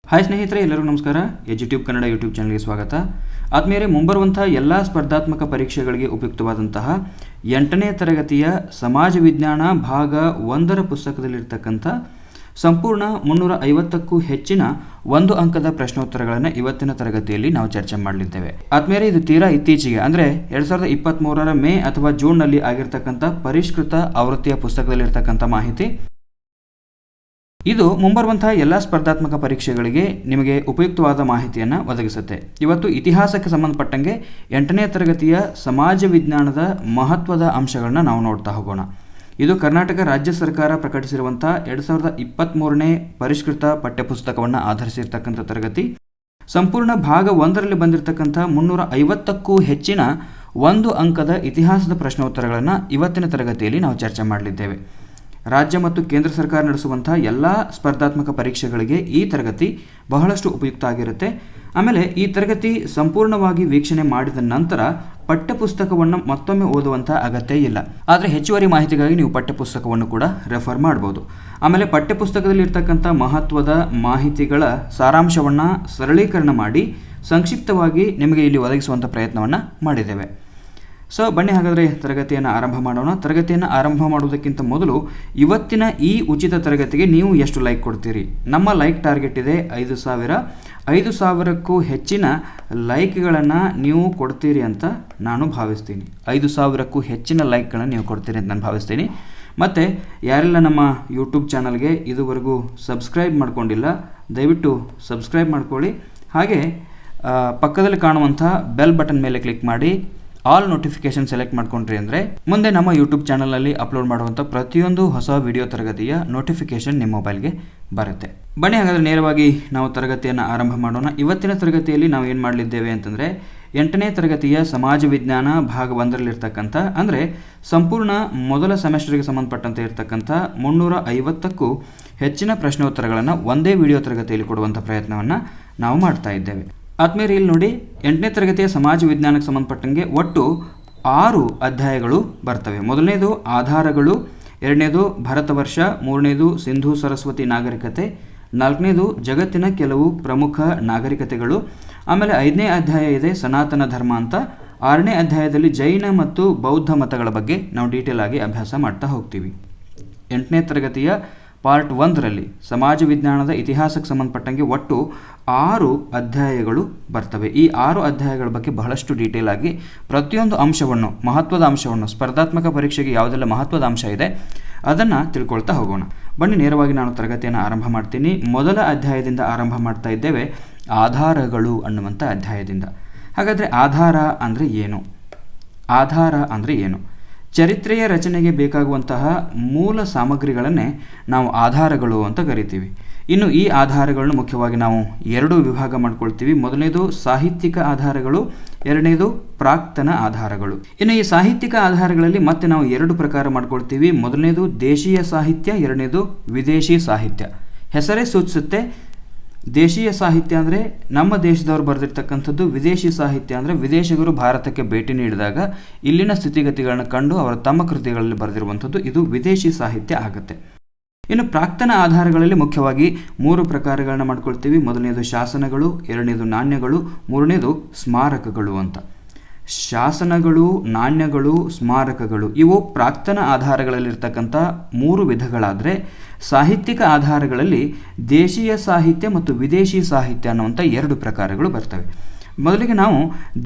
Hi ಸ್ನೇಹಿತರೆ, ಎಲ್ಲರಿಗೂ ನಮಸ್ಕಾರ. ಎಜುಟ್ಯೂಬ್ ಕನ್ನಡ ಯೂಟ್ಯೂಬ್ ಚಾನಲ್ಗೆ ಸ್ವಾಗತ. ಆದ್ಮೇಲೆ ಮುಂಬರುವಂಥ ಎಲ್ಲ ಸ್ಪರ್ಧಾತ್ಮಕ ಪರೀಕ್ಷೆಗಳಿಗೆ ಉಪಯುಕ್ತವಾದಂತಹ 8ನೇ ತರಗತಿಯ ಸಮಾಜ ವಿಜ್ಞಾನ ಭಾಗ 1ರ ಪುಸ್ತಕದಲ್ಲಿರ್ತಕ್ಕಂಥ ಸಂಪೂರ್ಣ 350ಕ್ಕೂ ಹೆಚ್ಚಿನ 1 ಅಂಕದ ಪ್ರಶ್ನೋತ್ತರಗಳನ್ನು ಇವತ್ತಿನ ತರಗತಿಯಲ್ಲಿ ನಾವು ಚರ್ಚೆ ಮಾಡಲಿದ್ದೇವೆ. ಆದ್ಮೇಲೆ ಇದು ತೀರಾ ಇತ್ತೀಚೆಗೆ ಅಂದರೆ 2023ರ ಮೇ ಅಥವಾ ಜೂನ್ನಲ್ಲಿ ಆಗಿರ್ತಕ್ಕಂಥ ಪರಿಷ್ಕೃತ ಆವೃತ್ತಿಯ ಪುಸ್ತಕದಲ್ಲಿರ್ತಕ್ಕಂಥ ಮಾಹಿತಿ. ಇದು ಮುಂಬರುವಂತಹ ಎಲ್ಲ ಸ್ಪರ್ಧಾತ್ಮಕ ಪರೀಕ್ಷೆಗಳಿಗೆ ನಿಮಗೆ ಉಪಯುಕ್ತವಾದ ಮಾಹಿತಿಯನ್ನು ಒದಗಿಸುತ್ತೆ. ಇವತ್ತು ಇತಿಹಾಸಕ್ಕೆ ಸಂಬಂಧಪಟ್ಟಂಗೆ 8ನೇ ತರಗತಿಯ ಸಮಾಜ ವಿಜ್ಞಾನದ ಮಹತ್ವದ ಅಂಶಗಳನ್ನ ನಾವು ನೋಡ್ತಾ ಹೋಗೋಣ. ಇದು ಕರ್ನಾಟಕ ರಾಜ್ಯ ಸರ್ಕಾರ ಪ್ರಕಟಿಸಿರುವಂಥ 2023ನೇ ಪರಿಷ್ಕೃತ ಪಠ್ಯಪುಸ್ತಕವನ್ನು ಆಧರಿಸಿರ್ತಕ್ಕಂಥ ತರಗತಿ. ಸಂಪೂರ್ಣ ಭಾಗ 1ರಲ್ಲಿ ಬಂದಿರತಕ್ಕಂಥ 350ಕ್ಕೂ ಹೆಚ್ಚಿನ 1 ಅಂಕದ ಇತಿಹಾಸದ ಪ್ರಶ್ನೋತ್ತರಗಳನ್ನು ಇವತ್ತಿನ ತರಗತಿಯಲ್ಲಿ ನಾವು ಚರ್ಚೆ ಮಾಡಲಿದ್ದೇವೆ. ರಾಜ್ಯ ಮತ್ತು ಕೇಂದ್ರ ಸರ್ಕಾರ ನಡೆಸುವಂಥ ಎಲ್ಲ ಸ್ಪರ್ಧಾತ್ಮಕ ಪರೀಕ್ಷೆಗಳಿಗೆ ಈ ತರಗತಿ ಬಹಳಷ್ಟು ಉಪಯುಕ್ತ ಆಗಿರುತ್ತೆ. ಆಮೇಲೆ ಈ ತರಗತಿ ಸಂಪೂರ್ಣವಾಗಿ ವೀಕ್ಷಣೆ ಮಾಡಿದ ನಂತರ ಪಠ್ಯಪುಸ್ತಕವನ್ನು ಮತ್ತೊಮ್ಮೆ ಓದುವಂಥ ಅಗತ್ಯ ಇಲ್ಲ. ಆದರೆ ಹೆಚ್ಚುವರಿ ಮಾಹಿತಿಗಾಗಿ ನೀವು ಪಠ್ಯಪುಸ್ತಕವನ್ನು ಕೂಡ ರೆಫರ್ ಮಾಡ್ಬೋದು. ಆಮೇಲೆ ಪಠ್ಯಪುಸ್ತಕದಲ್ಲಿರ್ತಕ್ಕಂಥ ಮಹತ್ವದ ಮಾಹಿತಿಗಳ ಸಾರಾಂಶವನ್ನು ಸರಳೀಕರಣ ಮಾಡಿ ಸಂಕ್ಷಿಪ್ತವಾಗಿ ನಿಮಗೆ ಇಲ್ಲಿ ಒದಗಿಸುವಂಥ ಪ್ರಯತ್ನವನ್ನು ಮಾಡಿದ್ದೇವೆ. ಸೊ ಬನ್ನಿ ಹಾಗಾದರೆ ತರಗತಿಯನ್ನು ಆರಂಭ ಮಾಡೋಣ. ತರಗತಿಯನ್ನು ಆರಂಭ ಮಾಡುವುದಕ್ಕಿಂತ ಮೊದಲು ಇವತ್ತಿನ ಈ ಉಚಿತ ತರಗತಿಗೆ ನೀವು ಎಷ್ಟು ಲೈಕ್ ಕೊಡ್ತೀರಿ? ನಮ್ಮ ಲೈಕ್ ಟಾರ್ಗೆಟ್ ಇದೆ 5,000. 5,000ಕ್ಕೂ ಹೆಚ್ಚಿನ ಲೈಕ್ಗಳನ್ನು ನೀವು ಕೊಡ್ತೀರಿ ಅಂತ ನಾನು ಭಾವಿಸ್ತೀನಿ. 5,000ಕ್ಕೂ ಹೆಚ್ಚಿನ ಲೈಕ್ಗಳನ್ನು ನೀವು ಕೊಡ್ತೀರಿ ಅಂತ ನಾನು ಭಾವಿಸ್ತೀನಿ. ಮತ್ತು ಯಾರೆಲ್ಲ ನಮ್ಮ ಯೂಟ್ಯೂಬ್ ಚಾನಲ್ಗೆ ಇದುವರೆಗೂ ಸಬ್ಸ್ಕ್ರೈಬ್ ಮಾಡ್ಕೊಂಡಿಲ್ಲ, ದಯವಿಟ್ಟು ಸಬ್ಸ್ಕ್ರೈಬ್ ಮಾಡ್ಕೊಳ್ಳಿ. ಹಾಗೆ ಪಕ್ಕದಲ್ಲಿ ಕಾಣುವಂಥ ಬೆಲ್ ಬಟನ್ ಮೇಲೆ ಕ್ಲಿಕ್ ಮಾಡಿ ಆಲ್ ನೋಟಿಫಿಕೇಶನ್ ಸೆಲೆಕ್ಟ್ ಮಾಡ್ಕೊಂಡ್ರಿ ಅಂದರೆ ಮುಂದೆ ನಮ್ಮ ಯೂಟ್ಯೂಬ್ ಚಾನಲ್ನಲ್ಲಿ ಅಪ್ಲೋಡ್ ಮಾಡುವಂಥ ಪ್ರತಿಯೊಂದು ಹೊಸ ವಿಡಿಯೋ ತರಗತಿಯ ನೋಟಿಫಿಕೇಶನ್ ನಿಮ್ಮ ಮೊಬೈಲ್ಗೆ ಬರುತ್ತೆ. ಬನ್ನಿ ಹಾಗಾದರೆ ನೇರವಾಗಿ ನಾವು ತರಗತಿಯನ್ನು ಆರಂಭ ಮಾಡೋಣ. ಇವತ್ತಿನ ತರಗತಿಯಲ್ಲಿ ನಾವು ಏನು ಮಾಡಲಿದ್ದೇವೆ ಅಂತಂದರೆ 8ನೇ ತರಗತಿಯ ಸಮಾಜ ವಿಜ್ಞಾನ ಭಾಗ 1ರಲ್ಲಿರ್ತಕ್ಕಂಥ ಅಂದರೆ ಸಂಪೂರ್ಣ ಮೊದಲ ಸೆಮೆಸ್ಟರ್ಗೆ ಸಂಬಂಧಪಟ್ಟಂತೆ ಇರತಕ್ಕಂಥ 350ಕ್ಕೂ ಹೆಚ್ಚಿನ ಪ್ರಶ್ನೋತ್ತರಗಳನ್ನು ಒಂದೇ ವಿಡಿಯೋ ತರಗತಿಯಲ್ಲಿ ಕೊಡುವಂಥ ಪ್ರಯತ್ನವನ್ನು ನಾವು ಮಾಡ್ತಾ ಇದ್ದೇವೆ. ಆದ್ಮೇಲೆ ಇಲ್ಲಿ ನೋಡಿ, 8ನೇ ತರಗತಿಯ ಸಮಾಜ ವಿಜ್ಞಾನಕ್ಕೆ ಸಂಬಂಧಪಟ್ಟಂಗೆ ಒಟ್ಟು 6 ಅಧ್ಯಾಯಗಳು ಬರ್ತವೆ. ಮೊದಲನೇದು ಆಧಾರಗಳು, 2ನೇದು ಭಾರತ ವರ್ಷ, 3ನೇದು ಸಿಂಧೂ ಸರಸ್ವತಿ ನಾಗರಿಕತೆ, 4ನೇದು ಜಗತ್ತಿನ ಕೆಲವು ಪ್ರಮುಖ ನಾಗರಿಕತೆಗಳು, ಆಮೇಲೆ 5ನೇ ಅಧ್ಯಾಯ ಇದೆ ಸನಾತನ ಧರ್ಮ ಅಂತ, 6ನೇ ಅಧ್ಯಾಯದಲ್ಲಿ ಜೈನ ಮತ್ತು ಬೌದ್ಧ ಮತಗಳ ಬಗ್ಗೆ ನಾವು ಡೀಟೇಲ್ ಆಗಿ ಅಭ್ಯಾಸ ಮಾಡ್ತಾ ಹೋಗ್ತೀವಿ. 8ನೇ ತರಗತಿಯ ಪಾರ್ಟ್ 1ರಲ್ಲಿ ಸಮಾಜ ವಿಜ್ಞಾನದ ಇತಿಹಾಸಕ್ಕೆ ಸಂಬಂಧಪಟ್ಟಂಗೆ ಒಟ್ಟು 6 ಅಧ್ಯಾಯಗಳು ಬರ್ತವೆ. ಈ 6 ಅಧ್ಯಾಯಗಳ ಬಗ್ಗೆ ಬಹಳಷ್ಟು ಡೀಟೇಲ್ ಆಗಿ ಪ್ರತಿಯೊಂದು ಅಂಶವನ್ನು, ಮಹತ್ವದ ಅಂಶವನ್ನು, ಸ್ಪರ್ಧಾತ್ಮಕ ಪರೀಕ್ಷೆಗೆ ಯಾವುದೆಲ್ಲ ಮಹತ್ವದ ಅಂಶ ಇದೆ ಅದನ್ನು ತಿಳ್ಕೊಳ್ತಾ ಹೋಗೋಣ. ಬನ್ನಿ ನೇರವಾಗಿ ನಾನು ತರಗತಿಯನ್ನು ಆರಂಭ ಮಾಡ್ತೀನಿ. ಮೊದಲ ಅಧ್ಯಾಯದಿಂದ ಆರಂಭ ಮಾಡ್ತಾ ಇದ್ದೇವೆ, ಆಧಾರಗಳು ಅನ್ನುವಂಥ ಅಧ್ಯಾಯದಿಂದ. ಹಾಗಾದರೆ ಆಧಾರ ಅಂದರೆ ಏನು? ಆಧಾರ ಅಂದರೆ ಏನು? ಚರಿತ್ರೆಯ ರಚನೆಗೆ ಬೇಕಾಗುವಂತಹ ಮೂಲ ಸಾಮಗ್ರಿಗಳನ್ನೇ ನಾವು ಆಧಾರಗಳು ಅಂತ ಕರಿತೀವಿ. ಇನ್ನು ಈ ಆಧಾರಗಳನ್ನು ಮುಖ್ಯವಾಗಿ ನಾವು 2 ವಿಭಾಗ ಮಾಡ್ಕೊಳ್ತೀವಿ. ಮೊದಲನೇದು ಸಾಹಿತ್ಯಿಕ ಆಧಾರಗಳು, 2ನೇದು ಪ್ರಾಕ್ತನ ಆಧಾರಗಳು. ಇನ್ನು ಈ ಸಾಹಿತ್ಯಿಕ ಆಧಾರಗಳಲ್ಲಿ ಮತ್ತೆ ನಾವು 2 ಪ್ರಕಾರ ಮಾಡ್ಕೊಳ್ತೀವಿ. ಮೊದಲನೇದು ದೇಶೀಯ ಸಾಹಿತ್ಯ, 2ನೇದು ವಿದೇಶಿ ಸಾಹಿತ್ಯ. ಹೆಸರೇ ಸೂಚಿಸುತ್ತೆ, ದೇಶೀಯ ಸಾಹಿತ್ಯ ಅಂದರೆ ನಮ್ಮ ದೇಶದವರು ಬರೆದಿರ್ತಕ್ಕಂಥದ್ದು, ವಿದೇಶಿ ಸಾಹಿತ್ಯ ಅಂದರೆ ವಿದೇಶಿಗರು ಭಾರತಕ್ಕೆ ಭೇಟಿ ನೀಡಿದಾಗ ಇಲ್ಲಿನ ಸ್ಥಿತಿಗತಿಗಳನ್ನು ಕಂಡು ಅವರ ತಮ್ಮ ಕೃತಿಗಳಲ್ಲಿ ಬರೆದಿರುವಂಥದ್ದು, ಇದು ವಿದೇಶಿ ಸಾಹಿತ್ಯ ಆಗುತ್ತೆ. ಇನ್ನು ಪ್ರಾಕ್ತನ ಆಧಾರಗಳಲ್ಲಿ ಮುಖ್ಯವಾಗಿ 3 ಪ್ರಕಾರಗಳನ್ನ ಮಾಡ್ಕೊಳ್ತೀವಿ. ಮೊದಲನೇದು ಶಾಸನಗಳು, 2ನೇದು ನಾಣ್ಯಗಳು, 3ನೇದು ಸ್ಮಾರಕಗಳು ಅಂತ. ಶಾಸನಗಳು, ನಾಣ್ಯಗಳು, ಸ್ಮಾರಕಗಳು ಇವು ಪ್ರಾಕ್ತನ ಆಧಾರಗಳಲ್ಲಿರ್ತಕ್ಕಂಥ 3 ವಿಧಗಳಾದರೆ, ಸಾಹಿತ್ಯಿಕ ಆಧಾರಗಳಲ್ಲಿ ದೇಶೀಯ ಸಾಹಿತ್ಯ ಮತ್ತು ವಿದೇಶಿ ಸಾಹಿತ್ಯ ಅನ್ನುವಂಥ 2 ಪ್ರಕಾರಗಳು ಬರ್ತವೆ. ಮೊದಲಿಗೆ ನಾವು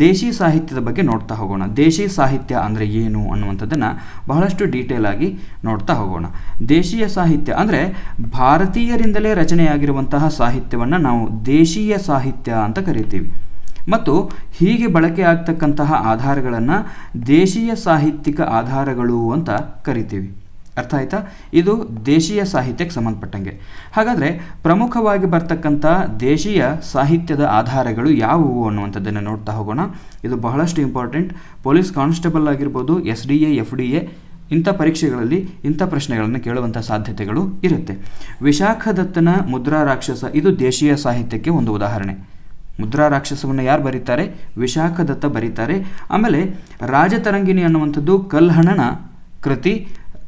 ದೇಶಿ ಸಾಹಿತ್ಯದ ಬಗ್ಗೆ ನೋಡ್ತಾ ಹೋಗೋಣ. ದೇಶಿ ಸಾಹಿತ್ಯ ಅಂದರೆ ಏನು ಅನ್ನುವಂಥದ್ದನ್ನು ಬಹಳಷ್ಟು ಡೀಟೇಲ್ ಆಗಿ ನೋಡ್ತಾ ಹೋಗೋಣ. ದೇಶೀಯ ಸಾಹಿತ್ಯ ಅಂದರೆ ಭಾರತೀಯರಿಂದಲೇ ರಚನೆಯಾಗಿರುವಂತಹ ಸಾಹಿತ್ಯವನ್ನು ನಾವು ದೇಶೀಯ ಸಾಹಿತ್ಯ ಅಂತ ಕರಿತೀವಿ. ಮತ್ತು ಹೀಗೆ ಬಳಕೆ ಆಗ್ತಕ್ಕಂತಹ ಆಧಾರಗಳನ್ನು ದೇಶೀಯ ಸಾಹಿತ್ಯಿಕ ಆಧಾರಗಳು ಅಂತ ಕರಿತೀವಿ. ಅರ್ಥ ಆಯ್ತಾ? ಇದು ದೇಶೀಯ ಸಾಹಿತ್ಯಕ್ಕೆ ಸಂಬಂಧಪಟ್ಟಂಗೆ. ಹಾಗಾದರೆ ಪ್ರಮುಖವಾಗಿ ಬರ್ತಕ್ಕಂಥ ದೇಶೀಯ ಸಾಹಿತ್ಯದ ಆಧಾರಗಳು ಯಾವುವು ಅನ್ನುವಂಥದ್ದನ್ನು ನೋಡ್ತಾ ಹೋಗೋಣ. ಇದು ಬಹಳಷ್ಟು ಇಂಪಾರ್ಟೆಂಟ್. ಪೊಲೀಸ್ ಕಾನ್ಸ್ಟೇಬಲ್ ಆಗಿರ್ಬೋದು, SDA, FDA ಇಂಥ ಪರೀಕ್ಷೆಗಳಲ್ಲಿ ಇಂಥ ಪ್ರಶ್ನೆಗಳನ್ನು ಕೇಳುವಂಥ ಸಾಧ್ಯತೆಗಳು ಇರುತ್ತೆ. ವಿಶಾಖದತ್ತನ ಮುದ್ರಾ ರಾಕ್ಷಸ ಇದು ದೇಶೀಯ ಸಾಹಿತ್ಯಕ್ಕೆ ಒಂದು ಉದಾಹರಣೆ. ಮುದ್ರಾ ರಾಕ್ಷಸವನ್ನು ಯಾರು ಬರೀತಾರೆ? ವಿಶಾಖದತ್ತ ಬರೀತಾರೆ. ಆಮೇಲೆ ರಾಜತರಂಗಿಣಿ ಅನ್ನುವಂಥದ್ದು ಕಲ್ಹಣನ ಕೃತಿ.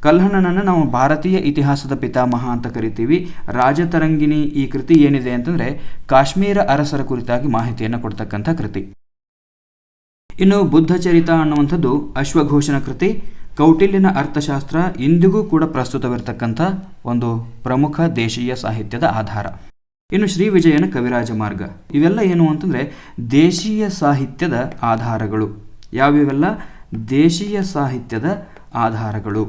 ಕಲ್ಹಣನನ್ನು ನಾವು ಭಾರತೀಯ ಇತಿಹಾಸದ ಪಿತಾಮಹ ಅಂತ ಕರಿತೀವಿ. ರಾಜತರಂಗಿಣಿ ಈ ಕೃತಿ ಏನಿದೆ ಅಂತಂದರೆ ಕಾಶ್ಮೀರ ಅರಸರ ಕುರಿತಾಗಿ ಮಾಹಿತಿಯನ್ನು ಕೊಡ್ತಕ್ಕಂಥ ಕೃತಿ. ಇನ್ನು ಬುದ್ಧಚರಿತ ಅನ್ನುವಂಥದ್ದು ಅಶ್ವಘೋಷನ ಕೃತಿ. ಕೌಟಿಲ್ಯನ ಅರ್ಥಶಾಸ್ತ್ರ ಇಂದಿಗೂ ಕೂಡ ಪ್ರಸ್ತುತವಿರತಕ್ಕಂಥ ಒಂದು ಪ್ರಮುಖ ದೇಶೀಯ ಸಾಹಿತ್ಯದ ಆಧಾರ. ಇನ್ನು ಶ್ರೀ ವಿಜಯನ ಕವಿರಾಜ ಮಾರ್ಗ. ಇವೆಲ್ಲ ಏನು ಅಂತಂದರೆ ದೇಶೀಯ ಸಾಹಿತ್ಯದ ಆಧಾರಗಳು. ಯಾವ್ಯಾವೆಲ್ಲ? ದೇಶೀಯ ಸಾಹಿತ್ಯದ ಆಧಾರಗಳು.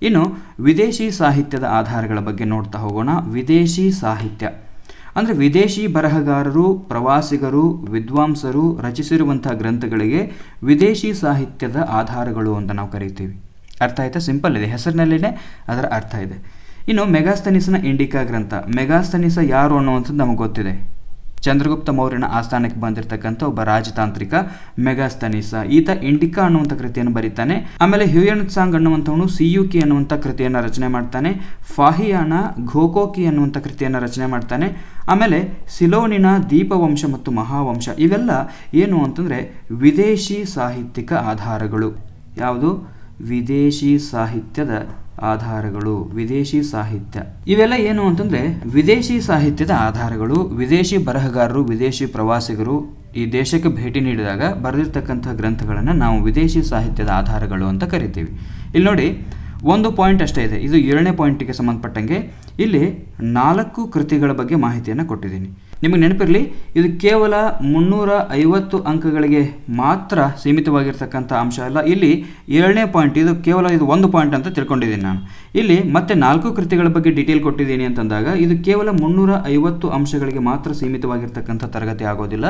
ಇನ್ನು ವಿದೇಶಿ ಸಾಹಿತ್ಯದ ಆಧಾರಗಳ ಬಗ್ಗೆ ನೋಡ್ತಾ ಹೋಗೋಣ. ವಿದೇಶಿ ಸಾಹಿತ್ಯ ಅಂದರೆ ವಿದೇಶಿ ಬರಹಗಾರರು, ಪ್ರವಾಸಿಗರು, ವಿದ್ವಾಂಸರು ರಚಿಸಿರುವಂಥ ಗ್ರಂಥಗಳಿಗೆ ವಿದೇಶಿ ಸಾಹಿತ್ಯದ ಆಧಾರಗಳು ಅಂತ ನಾವು ಕರಿತೀವಿ. ಅರ್ಥ ಆಯ್ತಾ? ಸಿಂಪಲ್ ಇದೆ, ಹೆಸರಿನಲ್ಲಿನೇ ಅದರ ಅರ್ಥ ಇದೆ. ಇನ್ನು ಮೆಗಾಸ್ತನಿಸನ ಇಂಡಿಕಾ ಗ್ರಂಥ. ಮೆಗಾಸ್ತನಿಸ ಯಾರು ಅನ್ನುವಂಥದ್ದು ನಮಗೆ ಗೊತ್ತಿದೆ. ಚಂದ್ರಗುಪ್ತ ಮೌರ್ಯನ ಆಸ್ಥಾನಕ್ಕೆ ಬಂದಿರತಕ್ಕಂಥ ಒಬ್ಬ ರಾಜತಾಂತ್ರಿಕ ಮೆಗಾಸ್ತನಿಸ. ಈತ ಇಂಡಿಕಾ ಅನ್ನುವಂಥ ಕೃತಿಯನ್ನು ಬರೀತಾನೆ. ಆಮೇಲೆ ಹ್ಯೂಯನ್ ತ್ಸಾಂಗ್ ಅನ್ನುವಂಥವನು ಸಿಯುಕಿ ಅನ್ನುವಂಥ ಕೃತಿಯನ್ನು ರಚನೆ ಮಾಡ್ತಾನೆ. ಫಾಹಿಯಾನ ಘೋಕೋಕಿ ಅನ್ನುವಂಥ ಕೃತಿಯನ್ನು ರಚನೆ ಮಾಡ್ತಾನೆ. ಆಮೇಲೆ ಸಿಲೋನಿನ ದೀಪವಂಶ ಮತ್ತು ಮಹಾವಂಶ. ಇವೆಲ್ಲ ಏನು ಅಂತಂದರೆ ವಿದೇಶಿ ಸಾಹಿತ್ಯಿಕ ಆಧಾರಗಳು. ಯಾವುದು? ವಿದೇಶಿ ಸಾಹಿತ್ಯದ ಆಧಾರಗಳು. ವಿದೇಶಿ ಸಾಹಿತ್ಯ ಇವೆಲ್ಲ ಏನು ಅಂತಂದರೆ ವಿದೇಶಿ ಸಾಹಿತ್ಯದ ಆಧಾರಗಳು. ವಿದೇಶಿ ಬರಹಗಾರರು, ವಿದೇಶಿ ಪ್ರವಾಸಿಗರು ಈ ದೇಶಕ್ಕೆ ಭೇಟಿ ನೀಡಿದಾಗ ಬರೆದಿರ್ತಕ್ಕಂಥ ಗ್ರಂಥಗಳನ್ನು ನಾವು ವಿದೇಶಿ ಸಾಹಿತ್ಯದ ಆಧಾರಗಳು ಅಂತ ಕರಿತೀವಿ. ಇಲ್ಲಿ ನೋಡಿ, ಒಂದು ಪಾಯಿಂಟ್ ಅಷ್ಟೇ ಇದೆ. ಇದು 7ನೇ ಪಾಯಿಂಟಿಗೆ ಸಂಬಂಧಪಟ್ಟಂಗೆ ಇಲ್ಲಿ 4 ಕೃತಿಗಳ ಬಗ್ಗೆ ಮಾಹಿತಿಯನ್ನು ಕೊಟ್ಟಿದ್ದೀನಿ. ನಿಮಗೆ ನೆನಪಿರಲಿ, ಇದು ಕೇವಲ 350 ಅಂಕಗಳಿಗೆ ಮಾತ್ರ ಸೀಮಿತವಾಗಿರ್ತಕ್ಕಂಥ ಅಂಶ ಅಲ್ಲ. ಇಲ್ಲಿ 7ನೇ ಪಾಯಿಂಟ್, ಇದು ಕೇವಲ ಇದು ಒಂದು ಪಾಯಿಂಟ್ ಅಂತ ತಿಳ್ಕೊಂಡಿದ್ದೀನಿ ನಾನು. ಇಲ್ಲಿ ಮತ್ತೆ 4 ಕೃತಿಗಳ ಬಗ್ಗೆ ಡೀಟೇಲ್ ಕೊಟ್ಟಿದ್ದೀನಿ ಅಂತಂದಾಗ ಇದು ಕೇವಲ 350 ಅಂಶಗಳಿಗೆ ಮಾತ್ರ ಸೀಮಿತವಾಗಿರ್ತಕ್ಕಂಥ ತರಗತಿ ಆಗೋದಿಲ್ಲ.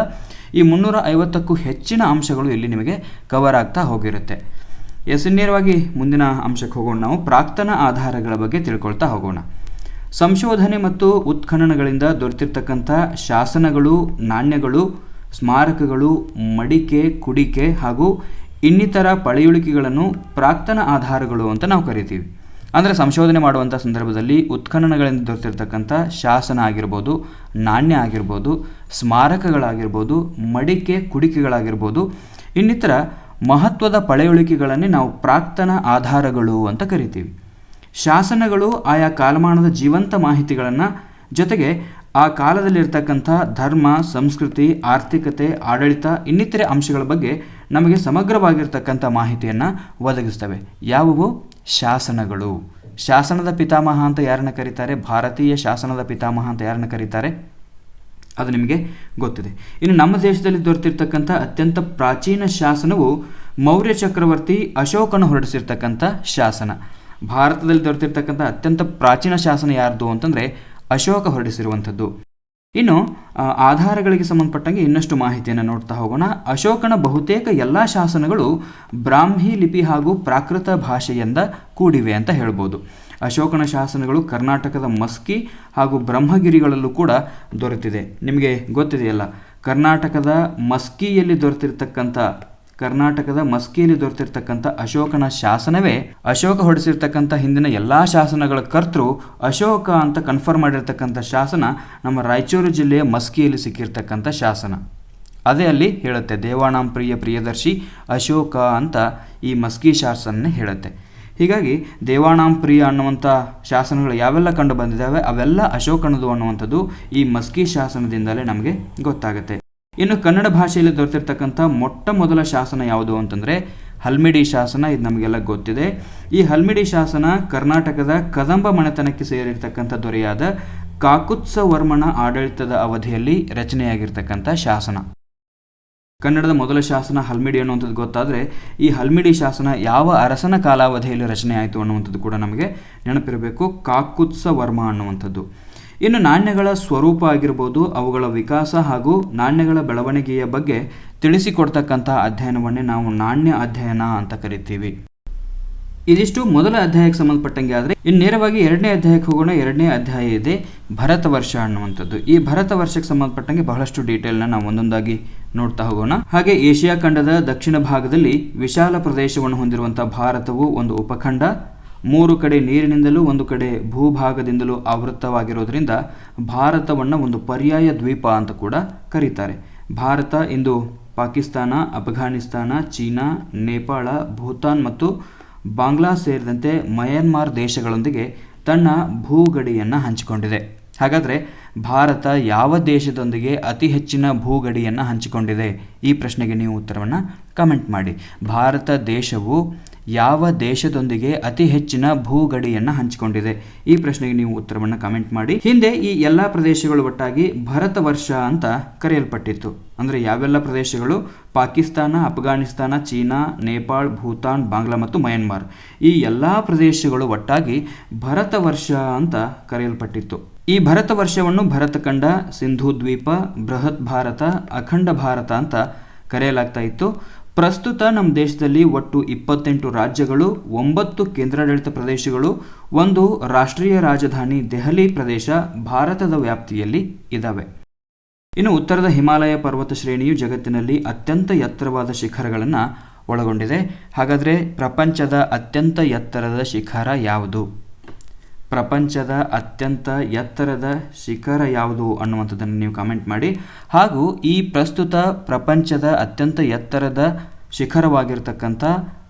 ಈ 350ಕ್ಕೂ ಹೆಚ್ಚಿನ ಅಂಶಗಳು ಇಲ್ಲಿ ನಿಮಗೆ ಕವರ್ ಆಗ್ತಾ ಹೋಗಿರುತ್ತೆ. ನೇರವಾಗಿ ಮುಂದಿನ ಅಂಶಕ್ಕೆ ಹೋಗೋಣ. ನಾವು ಪ್ರಾಕ್ತನ ಆಧಾರಗಳ ಬಗ್ಗೆ ತಿಳ್ಕೊಳ್ತಾ ಹೋಗೋಣ. ಸಂಶೋಧನೆ ಮತ್ತು ಉತ್ಖನನಗಳಿಂದ ದೊರೆತಿರ್ತಕ್ಕಂಥ ಶಾಸನಗಳು, ನಾಣ್ಯಗಳು, ಸ್ಮಾರಕಗಳು, ಮಡಿಕೆ, ಕುಡಿಕೆ ಹಾಗೂ ಇನ್ನಿತರ ಪಳೆಯುಳಿಕೆಗಳನ್ನು ಪ್ರಾಕ್ತನ ಆಧಾರಗಳು ಅಂತ ನಾವು ಕರಿತೀವಿ. ಅಂದರೆ ಸಂಶೋಧನೆ ಮಾಡುವಂಥ ಸಂದರ್ಭದಲ್ಲಿ ಉತ್ಖನನಗಳಿಂದ ದೊರೆತಿರ್ತಕ್ಕಂಥ ಶಾಸನ ಆಗಿರ್ಬೋದು, ನಾಣ್ಯ ಆಗಿರ್ಬೋದು, ಸ್ಮಾರಕಗಳಾಗಿರ್ಬೋದು, ಮಡಿಕೆ, ಕುಡಿಕೆಗಳಾಗಿರ್ಬೋದು, ಇನ್ನಿತರ ಮಹತ್ವದ ಪಳೆಯುಳಿಕೆಗಳನ್ನೇ ನಾವು ಪ್ರಾಕ್ತನ ಆಧಾರಗಳು ಅಂತ ಕರಿತೀವಿ. ಶಾಸನಗಳು ಆಯಾ ಕಾಲಮಾನದ ಜೀವಂತ ಮಾಹಿತಿಗಳನ್ನು ಜೊತೆಗೆ ಆ ಕಾಲದಲ್ಲಿರ್ತಕ್ಕಂಥ ಧರ್ಮ, ಸಂಸ್ಕೃತಿ, ಆರ್ಥಿಕತೆ, ಆಡಳಿತ ಇನ್ನಿತರೆ ಅಂಶಗಳ ಬಗ್ಗೆ ನಮಗೆ ಸಮಗ್ರವಾಗಿರ್ತಕ್ಕಂಥ ಮಾಹಿತಿಯನ್ನು ಒದಗಿಸ್ತವೆ. ಯಾವುವು? ಶಾಸನಗಳು. ಶಾಸನದ ಪಿತಾಮಹ ಅಂತ ಯಾರನ್ನ ಕರೀತಾರೆ? ಭಾರತೀಯ ಶಾಸನದ ಪಿತಾಮಹ ಅಂತ ಯಾರನ್ನ ಕರೀತಾರೆ? ಅದು ನಿಮಗೆ ಗೊತ್ತಿದೆ. ಇನ್ನು ನಮ್ಮ ದೇಶದಲ್ಲಿ ದೊರೆತಿರ್ತಕ್ಕಂಥ ಅತ್ಯಂತ ಪ್ರಾಚೀನ ಶಾಸನವು ಮೌರ್ಯ ಚಕ್ರವರ್ತಿ ಅಶೋಕನು ಹೊರಡಿಸಿರ್ತಕ್ಕಂಥ ಶಾಸನ. ಭಾರತದಲ್ಲಿ ದೊರೆತಿರ್ತಕ್ಕಂಥ ಅತ್ಯಂತ ಪ್ರಾಚೀನ ಶಾಸನ ಯಾರ್ದು ಅಂತಂದರೆ ಅಶೋಕ ಹೊರಡಿಸಿರುವಂಥದ್ದು. ಇನ್ನು ಆಧಾರಗಳಿಗೆ ಸಂಬಂಧಪಟ್ಟಂಗೆ ಇನ್ನಷ್ಟು ಮಾಹಿತಿಯನ್ನು ನೋಡ್ತಾ ಹೋಗೋಣ. ಅಶೋಕನ ಬಹುತೇಕ ಎಲ್ಲ ಶಾಸನಗಳು ಬ್ರಾಹ್ಮಿ ಲಿಪಿ ಹಾಗೂ ಪ್ರಾಕೃತ ಭಾಷೆಯಿಂದ ಕೂಡಿವೆ ಅಂತ ಹೇಳ್ಬೋದು. ಅಶೋಕನ ಶಾಸನಗಳು ಕರ್ನಾಟಕದ ಮಸ್ಕಿ ಹಾಗೂ ಬ್ರಹ್ಮಗಿರಿಗಳಲ್ಲೂ ಕೂಡ ದೊರೆತಿದೆ. ನಿಮಗೆ ಗೊತ್ತಿದೆಯಲ್ಲ, ಕರ್ನಾಟಕದ ಮಸ್ಕಿಯಲ್ಲಿ ದೊರೆತಿರ್ತಕ್ಕಂಥ ಅಶೋಕನ ಶಾಸನವೇ ಅಶೋಕ ಹೊರಡಿಸಿರ್ತಕ್ಕಂಥ ಹಿಂದಿನ ಎಲ್ಲ ಶಾಸನಗಳ ಕರ್ತೃ ಅಶೋಕ ಅಂತ ಕನ್ಫರ್ಮ್ ಮಾಡಿರ್ತಕ್ಕಂಥ ಶಾಸನ ನಮ್ಮ ರಾಯಚೂರು ಜಿಲ್ಲೆಯ ಮಸ್ಕಿಯಲ್ಲಿ ಸಿಕ್ಕಿರ್ತಕ್ಕಂಥ ಶಾಸನ. ಅದೇ ಅಲ್ಲಿ ಹೇಳುತ್ತೆ, ದೇವಾನಾಂ ಪ್ರಿಯ ಪ್ರಿಯದರ್ಶಿ ಅಶೋಕ ಅಂತ ಈ ಮಸ್ಕಿ ಶಾಸನ ಹೇಳುತ್ತೆ. ಹೀಗಾಗಿ ದೇವಾನಾಂ ಪ್ರಿಯ ಅನ್ನುವಂಥ ಶಾಸನಗಳು ಯಾವೆಲ್ಲ ಕಂಡು ಬಂದಿದ್ದಾವೆ ಅವೆಲ್ಲ ಅಶೋಕನದು ಅನ್ನುವಂಥದ್ದು ಈ ಮಸ್ಕಿ ಶಾಸನದಿಂದಲೇ ನಮಗೆ ಗೊತ್ತಾಗುತ್ತೆ. ಇನ್ನು ಕನ್ನಡ ಭಾಷೆಯಲ್ಲಿ ದೊರೆತಿರ್ತಕ್ಕಂಥ ಮೊಟ್ಟ ಮೊದಲ ಶಾಸನ ಯಾವುದು ಅಂತಂದರೆ ಹಲ್ಮಿಡಿ ಶಾಸನ. ಇದು ನಮಗೆಲ್ಲ ಗೊತ್ತಿದೆ. ಈ ಹಲ್ಮಿಡಿ ಶಾಸನ ಕರ್ನಾಟಕದ ಕದಂಬ ಮನೆತನಕ್ಕೆ ಸೇರಿರ್ತಕ್ಕಂಥ ದೊರೆಯಾದ ಕಾಕುತ್ಸವರ್ಮನ ಆಡಳಿತದ ಅವಧಿಯಲ್ಲಿ ರಚನೆಯಾಗಿರ್ತಕ್ಕಂಥ ಶಾಸನ. ಕನ್ನಡದ ಮೊದಲ ಶಾಸನ ಹಲ್ಮಿಡಿ ಅನ್ನುವಂಥದ್ದು ಗೊತ್ತಾದರೆ ಈ ಹಲ್ಮಿಡಿ ಶಾಸನ ಯಾವ ಅರಸನ ಕಾಲಾವಧಿಯಲ್ಲಿ ರಚನೆ ಆಯಿತು ಅನ್ನುವಂಥದ್ದು ಕೂಡ ನಮಗೆ ನೆನಪಿರಬೇಕು. ಕಾಕುತ್ಸವರ್ಮ ಅನ್ನುವಂಥದ್ದು. ಇನ್ನು ನಾಣ್ಯಗಳ ಸ್ವರೂಪ ಆಗಿರ್ಬೋದು, ಅವುಗಳ ವಿಕಾಸ ಹಾಗೂ ನಾಣ್ಯಗಳ ಬೆಳವಣಿಗೆಯ ಬಗ್ಗೆ ತಿಳಿಸಿಕೊಡ್ತಕ್ಕಂಥ ಅಧ್ಯಯನವನ್ನೇ ನಾವು ನಾಣ್ಯ ಅಧ್ಯಯನ ಅಂತ ಕರಿತೀವಿ. ಇದಿಷ್ಟು ಮೊದಲ ಅಧ್ಯಾಯಕ್ಕೆ ಸಂಬಂಧಪಟ್ಟಂಗೆ. ಆದರೆ ಇನ್ನು ನೇರವಾಗಿ 2ನೇ ಅಧ್ಯಾಯಕ್ಕೆ ಹೋಗೋಣ. 2ನೇ ಅಧ್ಯಾಯ ಇದೆ ಭರತ ವರ್ಷ ಅನ್ನುವಂಥದ್ದು. ಈ ಭರತ ವರ್ಷಕ್ಕೆ ಸಂಬಂಧಪಟ್ಟಂಗೆ ಬಹಳಷ್ಟು ಡೀಟೇಲ್ನ ನಾವು ಒಂದೊಂದಾಗಿ ನೋಡ್ತಾ ಹೋಗೋಣ. ಹಾಗೆ ಏಷ್ಯಾ ಖಂಡದ ದಕ್ಷಿಣ ಭಾಗದಲ್ಲಿ ವಿಶಾಲ ಪ್ರದೇಶವನ್ನು ಹೊಂದಿರುವಂಥ ಭಾರತವು ಒಂದು ಉಪಖಂಡ. 3 ಕಡೆ ನೀರಿನಿಂದಲೂ 1 ಕಡೆ ಭೂಭಾಗದಿಂದಲೂ ಆವೃತವಾಗಿರೋದ್ರಿಂದ ಭಾರತವನ್ನು ಒಂದು ಪರ್ಯಾಯ ದ್ವೀಪ ಅಂತ ಕೂಡ ಕರೀತಾರೆ. ಭಾರತ ಇಂದು ಪಾಕಿಸ್ತಾನ, ಅಫ್ಘಾನಿಸ್ತಾನ, ಚೀನಾ, ನೇಪಾಳ, ಭೂತಾನ್ ಮತ್ತು ಬಾಂಗ್ಲಾ ಸೇರಿದಂತೆ ಮಯನ್ಮಾರ್ ದೇಶಗಳೊಂದಿಗೆ ತನ್ನ ಭೂಗಡಿಯನ್ನು ಹಂಚಿಕೊಂಡಿದೆ. ಹಾಗಾದರೆ ಭಾರತ ಯಾವ ದೇಶದೊಂದಿಗೆ ಅತಿ ಹೆಚ್ಚಿನ ಭೂಗಡಿಯನ್ನು ಹಂಚಿಕೊಂಡಿದೆ? ಈ ಪ್ರಶ್ನೆಗೆ ನೀವು ಉತ್ತರವನ್ನು ಕಮೆಂಟ್ ಮಾಡಿ. ಭಾರತ ದೇಶವು ಯಾವ ದೇಶದೊಂದಿಗೆ ಅತಿ ಹೆಚ್ಚಿನ ಭೂಗಡಿಯನ್ನು ಹಂಚಿಕೊಂಡಿದೆ? ಈ ಪ್ರಶ್ನೆಗೆ ನೀವು ಉತ್ತರವನ್ನು ಕಮೆಂಟ್ ಮಾಡಿ. ಹಿಂದೆ ಈ ಎಲ್ಲ ಪ್ರದೇಶಗಳು ಒಟ್ಟಾಗಿ ಭಾರತ ವರ್ಷ ಅಂತ ಕರೆಯಲ್ಪಟ್ಟಿತ್ತು. ಅಂದರೆ ಯಾವೆಲ್ಲ ಪ್ರದೇಶಗಳು? ಪಾಕಿಸ್ತಾನ, ಅಫ್ಘಾನಿಸ್ತಾನ, ಚೀನಾ, ನೇಪಾಳ, ಭೂತಾನ್, ಬಾಂಗ್ಲಾ ಮತ್ತು ಮಯನ್ಮಾರ್. ಈ ಎಲ್ಲ ಪ್ರದೇಶಗಳು ಒಟ್ಟಾಗಿ ಭಾರತ ವರ್ಷ ಅಂತ ಕರೆಯಲ್ಪಟ್ಟಿತ್ತು. ಈ ಭಾರತ ವರ್ಷವನ್ನು ಭರತಖಂಡ, ಸಿಂಧೂ ದ್ವೀಪ, ಬೃಹತ್ ಭಾರತ, ಅಖಂಡ ಭಾರತ ಅಂತ ಕರೆಯಲಾಗ್ತಾ ಇತ್ತು. ಪ್ರಸ್ತುತ ನಮ್ಮ ದೇಶದಲ್ಲಿ ಒಟ್ಟು 28 ರಾಜ್ಯಗಳು, 9 ಕೇಂದ್ರಾಡಳಿತ ಪ್ರದೇಶಗಳು, 1 ರಾಷ್ಟ್ರೀಯ ರಾಜಧಾನಿ ದೆಹಲಿ ಪ್ರದೇಶ ಭಾರತದ ವ್ಯಾಪ್ತಿಯಲ್ಲಿ ಇದ್ದಾವೆ. ಇನ್ನು ಉತ್ತರದ ಹಿಮಾಲಯ ಪರ್ವತ ಶ್ರೇಣಿಯು ಜಗತ್ತಿನಲ್ಲಿ ಅತ್ಯಂತ ಎತ್ತರವಾದ ಶಿಖರಗಳನ್ನು ಒಳಗೊಂಡಿದೆ. ಹಾಗಾದರೆ ಪ್ರಪಂಚದ ಅತ್ಯಂತ ಎತ್ತರದ ಶಿಖರ ಯಾವುದು? ಪ್ರಪಂಚದ ಅತ್ಯಂತ ಎತ್ತರದ ಶಿಖರ ಯಾವುದು ಅನ್ನುವಂಥದ್ದನ್ನು ನೀವು ಕಮೆಂಟ್ ಮಾಡಿ. ಹಾಗೂ ಈ ಪ್ರಸ್ತುತ ಪ್ರಪಂಚದ ಅತ್ಯಂತ ಎತ್ತರದ ಶಿಖರವಾಗಿರ್ತಕ್ಕಂಥ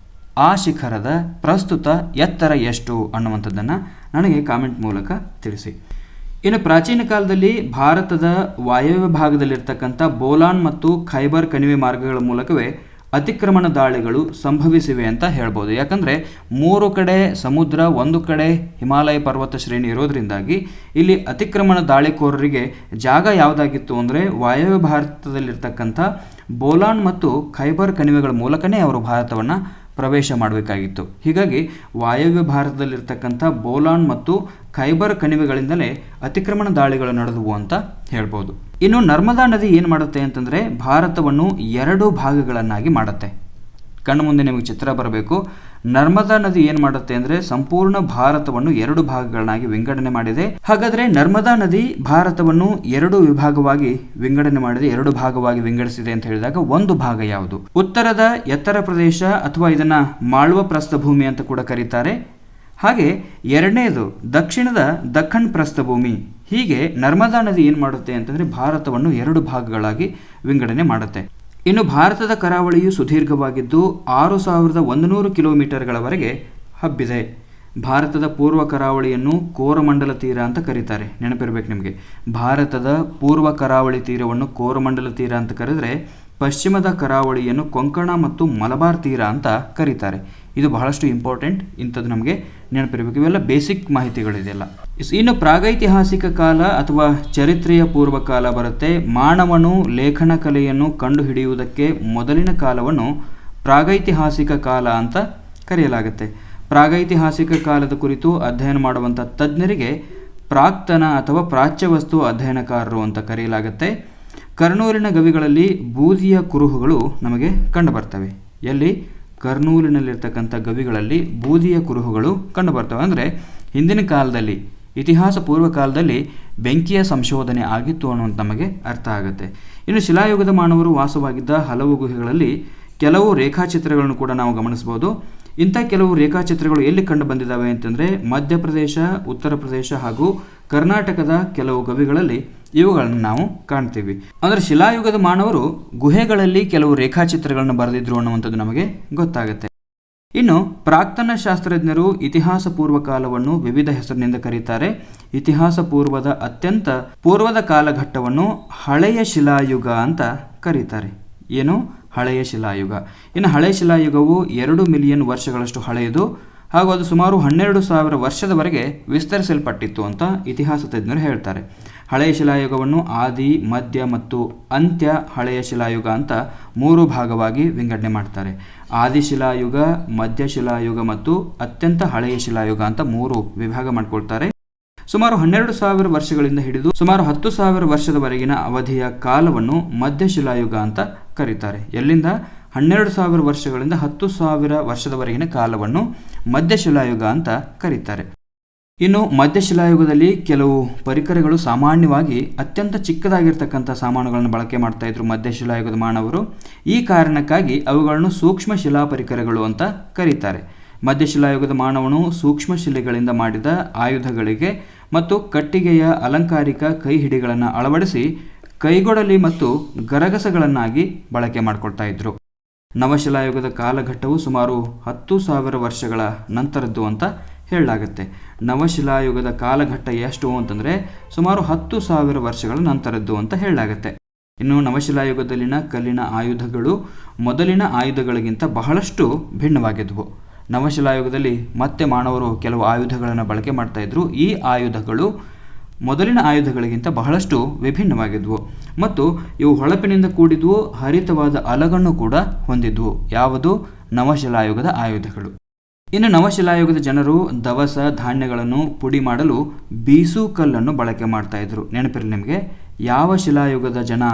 ಆ ಶಿಖರದ ಪ್ರಸ್ತುತ ಎತ್ತರ ಎಷ್ಟು ಅನ್ನುವಂಥದ್ದನ್ನು ನನಗೆ ಕಾಮೆಂಟ್ ಮೂಲಕ ತಿಳಿಸಿ. ಇನ್ನು ಪ್ರಾಚೀನ ಕಾಲದಲ್ಲಿ ಭಾರತದ ವಾಯವ್ಯ ಭಾಗದಲ್ಲಿರ್ತಕ್ಕಂಥ ಬೋಲಾನ್ ಮತ್ತು ಖೈಬರ್ ಕಣಿವೆ ಮಾರ್ಗಗಳ ಮೂಲಕವೇ ಅತಿಕ್ರಮಣ ದಾಳಿಗಳು ಸಂಭವಿಸಿವೆ ಅಂತ ಹೇಳ್ಬೋದು. ಯಾಕಂದರೆ 3 ಕಡೆ ಸಮುದ್ರ, 1 ಕಡೆ ಹಿಮಾಲಯ ಪರ್ವತ ಶ್ರೇಣಿ ಇರೋದ್ರಿಂದಾಗಿ ಇಲ್ಲಿ ಅತಿಕ್ರಮಣ ದಾಳಿಕೋರರಿಗೆ ಜಾಗ ಯಾವುದಾಗಿತ್ತು ಅಂದರೆ ವಾಯವ್ಯ ಭಾರತದಲ್ಲಿರ್ತಕ್ಕಂಥ ಬೋಲಾನ್ ಮತ್ತು ಖೈಬರ್ ಕಣಿವೆಗಳ ಮೂಲಕನೇ ಅವರು ಭಾರತವನ್ನು ಪ್ರವೇಶ ಮಾಡಬೇಕಾಗಿತ್ತು. ಹೀಗಾಗಿ ವಾಯವ್ಯ ಭಾರತದಲ್ಲಿರ್ತಕ್ಕಂಥ ಬೋಲಾನ್ ಮತ್ತು ಖೈಬರ್ ಕಣಿವೆಗಳಿಂದಲೇ ಅತಿಕ್ರಮಣ ದಾಳಿಗಳು ನಡೆದವು ಅಂತ ಹೇಳ್ಬೋದು. ಇನ್ನು ನರ್ಮದಾ ನದಿ ಏನು ಮಾಡುತ್ತೆ ಅಂತಂದರೆ ಭಾರತವನ್ನು 2 ಭಾಗಗಳನ್ನಾಗಿ ಮಾಡುತ್ತೆ. ಕಣ್ಣು ಮುಂದೆ ನಿಮಗೆ ಚಿತ್ರ ಬರಬೇಕು. ನರ್ಮದಾ ನದಿ ಏನು ಮಾಡುತ್ತೆ ಅಂದರೆ ಸಂಪೂರ್ಣ ಭಾರತವನ್ನು 2 ಭಾಗಗಳನ್ನಾಗಿ ವಿಂಗಡಣೆ ಮಾಡಿದೆ. ಹಾಗಾದರೆ ನರ್ಮದಾ ನದಿ ಭಾರತವನ್ನು 2 ವಿಭಾಗವಾಗಿ ವಿಂಗಡಣೆ ಮಾಡಿದೆ, 2 ಭಾಗವಾಗಿ ವಿಂಗಡಿಸಿದೆ ಅಂತ ಹೇಳಿದಾಗ ಒಂದು ಭಾಗ ಯಾವುದು? ಉತ್ತರದ ಎತ್ತರ ಪ್ರದೇಶ ಅಥವಾ ಇದನ್ನು ಮಾಳ್ವ ಪ್ರಸ್ಥಭೂಮಿ ಅಂತ ಕೂಡ ಕರೀತಾರೆ. ಹಾಗೆ ಎರಡನೇದು ದಕ್ಷಿಣದ ದಕ್ಕನ್ ಪ್ರಸ್ಥಭೂಮಿ. ಹೀಗೆ ನರ್ಮದಾ ನದಿ ಏನು ಮಾಡುತ್ತೆ ಅಂತಂದರೆ ಭಾರತವನ್ನು 2 ಭಾಗಗಳಾಗಿ ವಿಂಗಡಣೆ ಮಾಡುತ್ತೆ. ಇನ್ನು ಭಾರತದ ಕರಾವಳಿಯು ಸುದೀರ್ಘವಾಗಿದ್ದು 6100 ಕಿಲೋಮೀಟರ್ಗಳವರೆಗೆ ಹಬ್ಬಿದೆ. ಭಾರತದ ಪೂರ್ವ ಕರಾವಳಿಯನ್ನು ಕೋರಮಂಡಲ ತೀರ ಅಂತ ಕರೀತಾರೆ. ನೆನಪಿರಬೇಕು ನಿಮಗೆ, ಭಾರತದ ಪೂರ್ವ ಕರಾವಳಿ ತೀರವನ್ನು ಕೋರಮಂಡಲ ತೀರ ಅಂತ ಕರೆದರೆ ಪಶ್ಚಿಮದ ಕರಾವಳಿಯನ್ನು ಕೊಂಕಣ ಮತ್ತು ಮಲಬಾರ್ ತೀರ ಅಂತ ಕರೀತಾರೆ. ಇದು ಬಹಳಷ್ಟು ಇಂಪಾರ್ಟೆಂಟ್, ಇಂಥದ್ದು ನಮಗೆ ನೆನಪಿರಬೇಕು. ಇವೆಲ್ಲ ಬೇಸಿಕ್ ಮಾಹಿತಿಗಳಿದೆಯಲ್ಲ. ಇನ್ನು ಪ್ರಾಗೈತಿಹಾಸಿಕ ಕಾಲ ಅಥವಾ ಚರಿತ್ರೆಯ ಪೂರ್ವಕಾಲ ಬರುತ್ತೆ. ಮಾನವನು ಲೇಖನ ಕಲೆಯನ್ನು ಕಂಡುಹಿಡಿಯುವುದಕ್ಕೆ ಮೊದಲಿನ ಕಾಲವನ್ನು ಪ್ರಾಗೈತಿಹಾಸಿಕ ಕಾಲ ಅಂತ ಕರೆಯಲಾಗುತ್ತೆ. ಪ್ರಾಗೈತಿಹಾಸಿಕ ಕಾಲದ ಕುರಿತು ಅಧ್ಯಯನ ಮಾಡುವಂಥ ತಜ್ಞರಿಗೆ ಪ್ರಾಕ್ತನ ಅಥವಾ ಪ್ರಾಚ್ಯವಸ್ತು ಅಧ್ಯಯನಕಾರರು ಅಂತ ಕರೆಯಲಾಗುತ್ತೆ. ಕರ್ನೂಲಿನ ಗವಿಗಳಲ್ಲಿ ಬೂದಿಯ ಕುರುಹುಗಳು ನಮಗೆ ಕಂಡುಬರ್ತವೆ. ಎಲ್ಲಿ? ಕರ್ನೂಲಿನಲ್ಲಿರ್ತಕ್ಕಂಥ ಗವಿಗಳಲ್ಲಿ ಬೂದಿಯ ಕುರುಹುಗಳು ಕಂಡುಬರ್ತವೆ. ಅಂದರೆ ಹಿಂದಿನ ಕಾಲದಲ್ಲಿ, ಇತಿಹಾಸ ಪೂರ್ವ ಕಾಲದಲ್ಲಿ ಬೆಂಕಿಯ ಸಂಶೋಧನೆ ಆಗಿತ್ತು ಅನ್ನುವಂಥ ನಮಗೆ ಅರ್ಥ ಆಗುತ್ತೆ. ಇನ್ನು ಶಿಲಾಯುಗದ ಮಾನವರು ವಾಸವಾಗಿದ್ದ ಹಲವು ಗುಹೆಗಳಲ್ಲಿ ಕೆಲವು ರೇಖಾಚಿತ್ರಗಳನ್ನು ಕೂಡ ನಾವು ಗಮನಿಸ್ಬೋದು. ಇಂಥ ಕೆಲವು ರೇಖಾಚಿತ್ರಗಳು ಎಲ್ಲಿ ಕಂಡು ಬಂದಿದ್ದಾವೆ ಅಂತಂದರೆ ಮಧ್ಯಪ್ರದೇಶ, ಉತ್ತರ ಪ್ರದೇಶ ಹಾಗೂ ಕರ್ನಾಟಕದ ಕೆಲವು ಗವಿಗಳಲ್ಲಿ ಇವುಗಳನ್ನು ನಾವು ಕಾಣ್ತೀವಿ. ಅಂದರೆ ಶಿಲಾಯುಗದ ಮಾನವರು ಗುಹೆಗಳಲ್ಲಿ ಕೆಲವು ರೇಖಾಚಿತ್ರಗಳನ್ನು ಬರೆದಿದ್ರು ಅನ್ನುವಂಥದ್ದು ನಮಗೆ ಗೊತ್ತಾಗುತ್ತೆ. ಇನ್ನು ಪ್ರಾಕ್ತನ ಶಾಸ್ತ್ರಜ್ಞರು ಇತಿಹಾಸ ಪೂರ್ವ ಕಾಲವನ್ನು ವಿವಿಧ ಹೆಸರಿನಿಂದ ಕರೀತಾರೆ. ಇತಿಹಾಸ ಪೂರ್ವದ ಅತ್ಯಂತ ಪೂರ್ವದ ಕಾಲಘಟ್ಟವನ್ನು ಹಳೆಯ ಶಿಲಾಯುಗ ಅಂತ ಕರೀತಾರೆ. ಏನು? ಹಳೆಯ ಶಿಲಾಯುಗ. ಇನ್ನು ಹಳೆಯ ಶಿಲಾಯುಗವು 2 ಮಿಲಿಯನ್ ವರ್ಷಗಳಷ್ಟು ಹಳೆಯದು ಹಾಗೂ ಅದು ಸುಮಾರು 12,000 ವರ್ಷದವರೆಗೆ ವಿಸ್ತರಿಸಲ್ಪಟ್ಟಿತ್ತು ಅಂತ ಇತಿಹಾಸ ತಜ್ಞರು ಹೇಳ್ತಾರೆ. ಹಳೆಯ ಶಿಲಾಯುಗವನ್ನು ಆದಿ, ಮಧ್ಯ ಮತ್ತು ಅಂತ್ಯ ಹಳೆಯ ಶಿಲಾಯುಗ ಅಂತ 3 ಭಾಗವಾಗಿ ವಿಂಗಡಣೆ ಮಾಡ್ತಾರೆ. ಆದಿಶಿಲಾಯುಗ, ಮಧ್ಯಶಿಲಾಯುಗ ಮತ್ತು ಅತ್ಯಂತ ಹಳೆಯ ಶಿಲಾಯುಗ ಅಂತ 3 ವಿಭಾಗ ಮಾಡ್ಕೊಳ್ತಾರೆ. ಸುಮಾರು 12,000 ವರ್ಷಗಳಿಂದ ಹಿಡಿದು ಸುಮಾರು 10,000 ವರ್ಷದವರೆಗಿನ ಅವಧಿಯ ಕಾಲವನ್ನು ಮಧ್ಯಶಿಲಾಯುಗ ಅಂತ ಕರೀತಾರೆ. ಎಲ್ಲಿಂದ? 12,000 ವರ್ಷಗಳಿಂದ 10,000 ವರ್ಷದವರೆಗಿನ ಕಾಲವನ್ನು ಮಧ್ಯಶಿಲಾಯುಗ ಅಂತ ಕರೀತಾರೆ. ಇನ್ನು ಮಧ್ಯಶಿಲಾಯುಗದಲ್ಲಿ ಕೆಲವು ಪರಿಕರಗಳು ಸಾಮಾನ್ಯವಾಗಿ ಅತ್ಯಂತ ಚಿಕ್ಕದಾಗಿರ್ತಕ್ಕಂಥ ಸಾಮಾನುಗಳನ್ನು ಬಳಕೆ ಮಾಡ್ತಾ ಇದ್ರು ಮಧ್ಯಶಿಲಾಯುಗದ ಮಾನವರು. ಈ ಕಾರಣಕ್ಕಾಗಿ ಅವುಗಳನ್ನು ಸೂಕ್ಷ್ಮ ಶಿಲಾ ಪರಿಕರಗಳು ಅಂತ ಕರೀತಾರೆ. ಮಧ್ಯಶಿಲಾಯುಗದ ಮಾನವನು ಸೂಕ್ಷ್ಮ ಶಿಲೆಗಳಿಂದ ಮಾಡಿದ ಆಯುಧಗಳಿಗೆ ಮತ್ತು ಕಟ್ಟಿಗೆಯ ಅಲಂಕಾರಿಕ ಕೈ ಹಿಡಿಗಳನ್ನು ಅಳವಡಿಸಿ ಕೈಗೊಡಲಿ ಮತ್ತು ಗರಗಸಗಳನ್ನಾಗಿ ಬಳಕೆ ಮಾಡಿಕೊಳ್ತಾ ಇದ್ರು. ನವಶಿಲಾಯುಗದ ಕಾಲಘಟ್ಟವು ಸುಮಾರು 10,000 ವರ್ಷಗಳ ನಂತರದ್ದು ಅಂತ ಹೇಳಲಾಗುತ್ತೆ. ನವಶಿಲಾಯುಗದ ಕಾಲಘಟ್ಟ ಎಷ್ಟು ಅಂತಂದರೆ ಸುಮಾರು 10,000 ವರ್ಷಗಳ ನಂತರದ್ದು ಅಂತ ಹೇಳಲಾಗುತ್ತೆ. ಇನ್ನು ನವಶಿಲಾಯುಗದಲ್ಲಿನ ಕಲ್ಲಿನ ಆಯುಧಗಳು ಮೊದಲಿನ ಆಯುಧಗಳಿಗಿಂತ ಬಹಳಷ್ಟು ಭಿನ್ನವಾಗಿದ್ವು. ನವಶಿಲಾಯುಗದಲ್ಲಿ ಮತ್ತೆ ಮಾನವರು ಕೆಲವು ಆಯುಧಗಳನ್ನು ಬಳಕೆ ಮಾಡ್ತಾಯಿದ್ರು. ಈ ಆಯುಧಗಳು ಮೊದಲಿನ ಆಯುಧಗಳಿಗಿಂತ ಬಹಳಷ್ಟು ವಿಭಿನ್ನವಾಗಿದ್ವು ಮತ್ತು ಇವು ಹೊಳಪಿನಿಂದ ಕೂಡಿದ್ವು. ಹರಿತವಾದ ಅಲಗನ್ನು ಕೂಡ ಹೊಂದಿದ್ವು. ಯಾವುದು? ನವಶಿಲಾಯುಗದ ಆಯುಧಗಳು. ಇನ್ನು ನವಶಿಲಾಯುಗದ ಜನರು ದವಸ ಧಾನ್ಯಗಳನ್ನು ಪುಡಿ ಮಾಡಲು ಬೀಸು ಕಲ್ಲನ್ನು ಬಳಕೆ ಮಾಡ್ತಾಯಿದ್ರು. ನೆನಪಿರಲಿ ನಿಮಗೆ, ಯಾವ ಶಿಲಾಯುಗದ ಜನ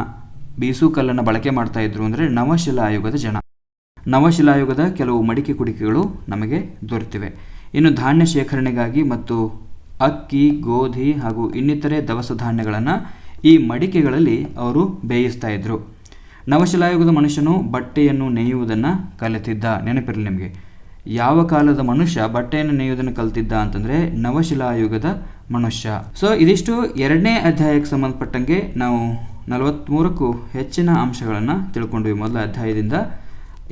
ಬೀಸು ಕಲ್ಲನ್ನು ಬಳಕೆ ಮಾಡ್ತಾಯಿದ್ರು ಅಂದರೆ ನವಶಿಲಾಯುಗದ ಜನ. ನವಶಿಲಾಯುಗದ ಕೆಲವು ಮಡಿಕೆ ಕುಡಿಕೆಗಳು ನಮಗೆ ದೊರೆತಿವೆ. ಇನ್ನು ಧಾನ್ಯ ಶೇಖರಣೆಗಾಗಿ ಮತ್ತು ಅಕ್ಕಿ, ಗೋಧಿ ಹಾಗೂ ಇನ್ನಿತರೆ ದವಸ ಧಾನ್ಯಗಳನ್ನು ಈ ಮಡಿಕೆಗಳಲ್ಲಿ ಅವರು ಬೇಯಿಸ್ತಾ ಇದ್ರು. ನವಶಿಲಾಯುಗದ ಮನುಷ್ಯನು ಬಟ್ಟೆಯನ್ನು ನೇಯುವುದನ್ನು ಕಲಿತಿದ್ದ. ನೆನಪಿರಲಿ ನಿಮಗೆ, ಯಾವ ಕಾಲದ ಮನುಷ್ಯ ಬಟ್ಟೆಯನ್ನು ನೇಯುವುದನ್ನು ಕಲಿತಿದ್ದ ಅಂತಂದರೆ ನವಶಿಲಾಯುಗದ ಮನುಷ್ಯ. ಸೊ ಇದಿಷ್ಟು 2ನೇ ಅಧ್ಯಾಯಕ್ಕೆ ಸಂಬಂಧಪಟ್ಟಂಗೆ ನಾವು 43ಕ್ಕೂ ಹೆಚ್ಚಿನ ಅಂಶಗಳನ್ನು ತಿಳ್ಕೊಂಡ್ವಿ ಮೊದಲ ಅಧ್ಯಾಯದಿಂದ.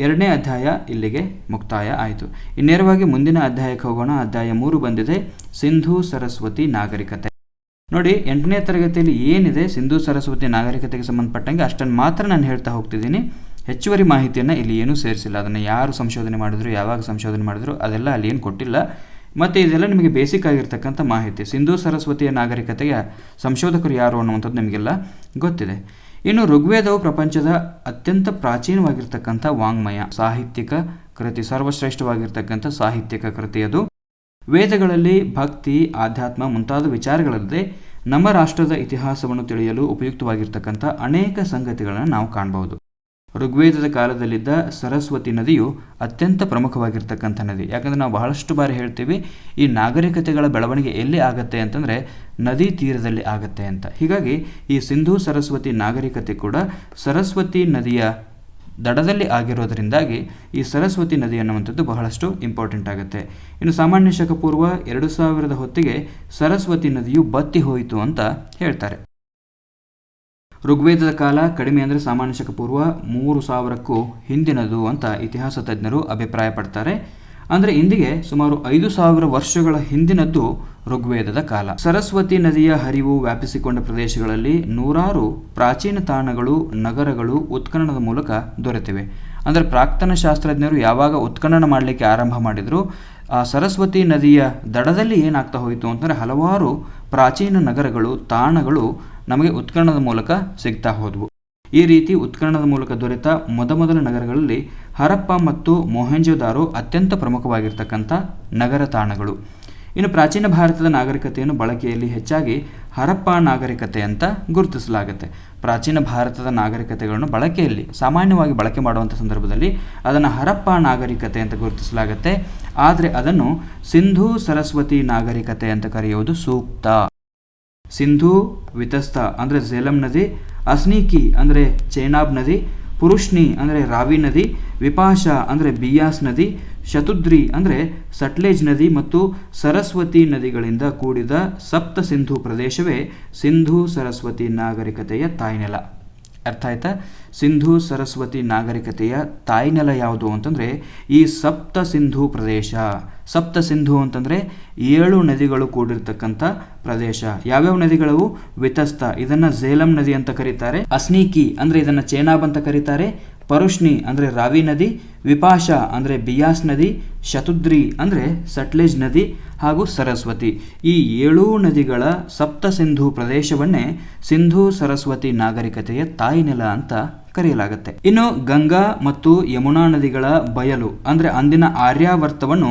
2ನೇ ಅಧ್ಯಾಯ ಇಲ್ಲಿಗೆ ಮುಕ್ತಾಯ ಆಯಿತು. ನೇರವಾಗಿ ಮುಂದಿನ ಅಧ್ಯಾಯಕ್ಕೆ ಹೋಗೋಣ. ಅಧ್ಯಾಯ 3 ಬಂದಿದೆ, ಸಿಂಧೂ ಸರಸ್ವತಿ ನಾಗರಿಕತೆ. ನೋಡಿ, 8ನೇ ತರಗತಿಯಲ್ಲಿ ಏನಿದೆ ಸಿಂಧೂ ಸರಸ್ವತಿ ನಾಗರಿಕತೆಗೆ ಸಂಬಂಧಪಟ್ಟಂಗೆ ಅಷ್ಟನ್ನು ಮಾತ್ರ ನಾನು ಹೇಳ್ತಾ ಹೋಗ್ತಿದ್ದೀನಿ. ಹೆಚ್ಚುವರಿ ಮಾಹಿತಿಯನ್ನು ಇಲ್ಲಿ ಏನೂ ಸೇರಿಸಿಲ್ಲ. ಅದನ್ನು ಯಾರು ಸಂಶೋಧನೆ ಮಾಡಿದ್ರು, ಯಾವಾಗ ಸಂಶೋಧನೆ ಮಾಡಿದ್ರು ಅದೆಲ್ಲ ಅಲ್ಲಿ ಏನು ಕೊಟ್ಟಿಲ್ಲ. ಮತ್ತು ಇದೆಲ್ಲ ನಿಮಗೆ ಬೇಸಿಕ್ ಆಗಿರ್ತಕ್ಕಂಥ ಮಾಹಿತಿ. ಸಿಂಧೂ ಸರಸ್ವತಿಯ ನಾಗರಿಕತೆಯ ಸಂಶೋಧಕರು ಯಾರು ಅನ್ನುವಂಥದ್ದು ನಿಮಗೆಲ್ಲ ಗೊತ್ತಿದೆ. ಇನ್ನು ಋಗ್ವೇದವು ಪ್ರಪಂಚದ ಅತ್ಯಂತ ಪ್ರಾಚೀನವಾಗಿರ್ತಕ್ಕಂಥ ವಾಂಗ್ಮಯ, ಸಾಹಿತ್ಯಿಕ ಕೃತಿ, ಸರ್ವಶ್ರೇಷ್ಠವಾಗಿರ್ತಕ್ಕಂಥ ಸಾಹಿತ್ಯಿಕ ಕೃತಿ ಅದು. ವೇದಗಳಲ್ಲಿ ಭಕ್ತಿ, ಆಧ್ಯಾತ್ಮ ಮುಂತಾದ ವಿಚಾರಗಳಲ್ಲದೆ ನಮ್ಮ ರಾಷ್ಟ್ರದ ಇತಿಹಾಸವನ್ನು ತಿಳಿಯಲು ಉಪಯುಕ್ತವಾಗಿರ್ತಕ್ಕಂಥ ಅನೇಕ ಸಂಗತಿಗಳನ್ನು ನಾವು ಕಾಣಬಹುದು. ಋಗ್ವೇದದ ಕಾಲದಲ್ಲಿದ್ದ ಸರಸ್ವತಿ ನದಿಯು ಅತ್ಯಂತ ಪ್ರಮುಖವಾಗಿರ್ತಕ್ಕಂಥ ನದಿ. ಯಾಕಂದರೆ ನಾವು ಬಹಳಷ್ಟು ಬಾರಿ ಹೇಳ್ತೀವಿ ಈ ನಾಗರಿಕತೆಗಳ ಬೆಳವಣಿಗೆ ಎಲ್ಲಿ ಆಗತ್ತೆ ಅಂತಂದರೆ ನದಿ ತೀರದಲ್ಲಿ ಆಗತ್ತೆ ಅಂತ. ಹೀಗಾಗಿ ಈ ಸಿಂಧೂ ಸರಸ್ವತಿ ನಾಗರಿಕತೆ ಕೂಡ ಸರಸ್ವತಿ ನದಿಯ ದಡದಲ್ಲಿ ಆಗಿರೋದರಿಂದಾಗಿ ಈ ಸರಸ್ವತಿ ನದಿ ಅನ್ನುವಂಥದ್ದು ಬಹಳಷ್ಟು ಇಂಪಾರ್ಟೆಂಟ್ ಆಗುತ್ತೆ. ಇನ್ನು ಸಾಮಾನ್ಯ ಶಕ ಪೂರ್ವ 2000 ಹೊತ್ತಿಗೆ ಸರಸ್ವತಿ ನದಿಯು ಬತ್ತಿ ಹೋಯಿತು ಅಂತ ಹೇಳ್ತಾರೆ. ಋಗ್ವೇದದ ಕಾಲ ಕಡಿಮೆ ಅಂದರೆ ಸಾಮಾನ್ಯ ಶಕ ಪೂರ್ವ 3000ಕ್ಕೂ ಹಿಂದಿನದು ಅಂತ ಇತಿಹಾಸ ತಜ್ಞರು ಅಭಿಪ್ರಾಯಪಡ್ತಾರೆ. ಅಂದರೆ ಇಂದಿಗೆ ಸುಮಾರು 5000 ವರ್ಷಗಳ ಹಿಂದಿನದ್ದು ಋಗ್ವೇದದ ಕಾಲ. ಸರಸ್ವತಿ ನದಿಯ ಹರಿವು ವ್ಯಾಪಿಸಿಕೊಂಡ ಪ್ರದೇಶಗಳಲ್ಲಿ ನೂರಾರು ಪ್ರಾಚೀನ ತಾಣಗಳು, ನಗರಗಳು ಉತ್ಖನನದ ಮೂಲಕ ದೊರೆತಿವೆ. ಅಂದರೆ ಪ್ರಾಕ್ತನ ಶಾಸ್ತ್ರಜ್ಞರು ಯಾವಾಗ ಉತ್ಖನನ ಮಾಡಲಿಕ್ಕೆ ಆರಂಭ ಮಾಡಿದರು, ಆ ಸರಸ್ವತಿ ನದಿಯ ದಡದಲ್ಲಿ ಏನಾಗ್ತಾ ಹೋಯಿತು ಅಂತಂದರೆ ಹಲವಾರು ಪ್ರಾಚೀನ ನಗರಗಳು, ತಾಣಗಳು ನಮಗೆ ಉತ್ಖನನದ ಮೂಲಕ ಸಿಗ್ತಾ ಹೋದವು. ಈ ರೀತಿ ಉತ್ಖನನದ ಮೂಲಕ ದೊರೆತ ಮೊದಮೊದಲ ನಗರಗಳಲ್ಲಿ ಹರಪ್ಪ ಮತ್ತು ಮೊಹೆಂಜೊದಾರೋ ಅತ್ಯಂತ ಪ್ರಮುಖವಾಗಿರ್ತಕ್ಕಂಥ ನಗರ ತಾಣಗಳು. ಇನ್ನು ಪ್ರಾಚೀನ ಭಾರತದ ನಾಗರಿಕತೆಯನ್ನು ಬಳಕೆಯಲ್ಲಿ ಹೆಚ್ಚಾಗಿ ಹರಪ್ಪ ನಾಗರಿಕತೆ ಅಂತ ಗುರುತಿಸಲಾಗುತ್ತೆ. ಪ್ರಾಚೀನ ಭಾರತದ ನಾಗರಿಕತೆಗಳನ್ನು ಬಳಕೆಯಲ್ಲಿ ಸಾಮಾನ್ಯವಾಗಿ ಬಳಕೆ ಮಾಡುವಂಥ ಸಂದರ್ಭದಲ್ಲಿ ಅದನ್ನು ಹರಪ್ಪ ನಾಗರಿಕತೆ ಅಂತ ಗುರುತಿಸಲಾಗುತ್ತೆ. ಆದರೆ ಅದನ್ನು ಸಿಂಧೂ ಸರಸ್ವತಿ ನಾಗರಿಕತೆ ಅಂತ ಕರೆಯುವುದು ಸೂಕ್ತ. ಸಿಂಧೂ ವಿತಸ್ತ ಅಂದರೆ ಝೇಲಂ ನದಿ, ಅಸ್ನೀಕಿ ಅಂದರೆ ಚೇನಾಬ್ ನದಿ, ಪುರುಷ್ನಿ ಅಂದರೆ ರಾವಿ ನದಿ, ವಿಪಾಶ ಅಂದರೆ ಬಿಯಾಸ್ ನದಿ, ಶತುದ್ರಿ ಅಂದರೆ ಸಟ್ಲೇಜ್ ನದಿ ಮತ್ತು ಸರಸ್ವತಿ ನದಿಗಳಿಂದ ಕೂಡಿದ ಸಪ್ತ ಸಿಂಧೂ ಪ್ರದೇಶವೇ ಸಿಂಧೂ ಸರಸ್ವತಿ ನಾಗರಿಕತೆಯ ತಾಯ್ನೆಲ. ಅರ್ಥ ಆಯ್ತಾ? ಸಿಂಧೂ ಸರಸ್ವತಿ ನಾಗರಿಕತೆಯ ತಾಯ್ನೆಲ ಯಾವುದು ಅಂತಂದರೆ ಈ ಸಪ್ತ ಸಿಂಧೂ ಪ್ರದೇಶ. ಸಪ್ತ ಸಿಂಧೂ ಅಂತಂದರೆ 7 ನದಿಗಳು ಕೂಡಿರ್ತಕ್ಕಂಥ ಪ್ರದೇಶ. ಯಾವ್ಯಾವ ನದಿಗಳವು? ವಿತಸ್ತ, ಇದನ್ನು ಝೇಲಂ ನದಿ ಅಂತ ಕರೀತಾರೆ. ಅಸ್ನೀಕಿ ಅಂದರೆ ಇದನ್ನು ಚೇನಾಬ್ ಅಂತ ಕರೀತಾರೆ. ಪರುಷ್ಣಿ ಅಂದರೆ ರಾವಿ ನದಿ, ವಿಪಾಶ ಅಂದರೆ ಬಿಯಾಸ್ ನದಿ, ಶತುದ್ರಿ ಅಂದರೆ ಸಟ್ಲೇಜ್ ನದಿ ಹಾಗೂ ಸರಸ್ವತಿ. ಈ 7 ನದಿಗಳ ಸಪ್ತ ಸಿಂಧೂ ಪ್ರದೇಶವನ್ನೇ ಸಿಂಧೂ ಸರಸ್ವತಿ ನಾಗರಿಕತೆಯ ತಾಯ್ನೆಲ ಅಂತ ಕರೆಯಲಾಗುತ್ತೆ. ಇನ್ನು ಗಂಗಾ ಮತ್ತು ಯಮುನಾ ನದಿಗಳ ಬಯಲು ಅಂದರೆ ಅಂದಿನ ಆರ್ಯಾವರ್ತವನ್ನು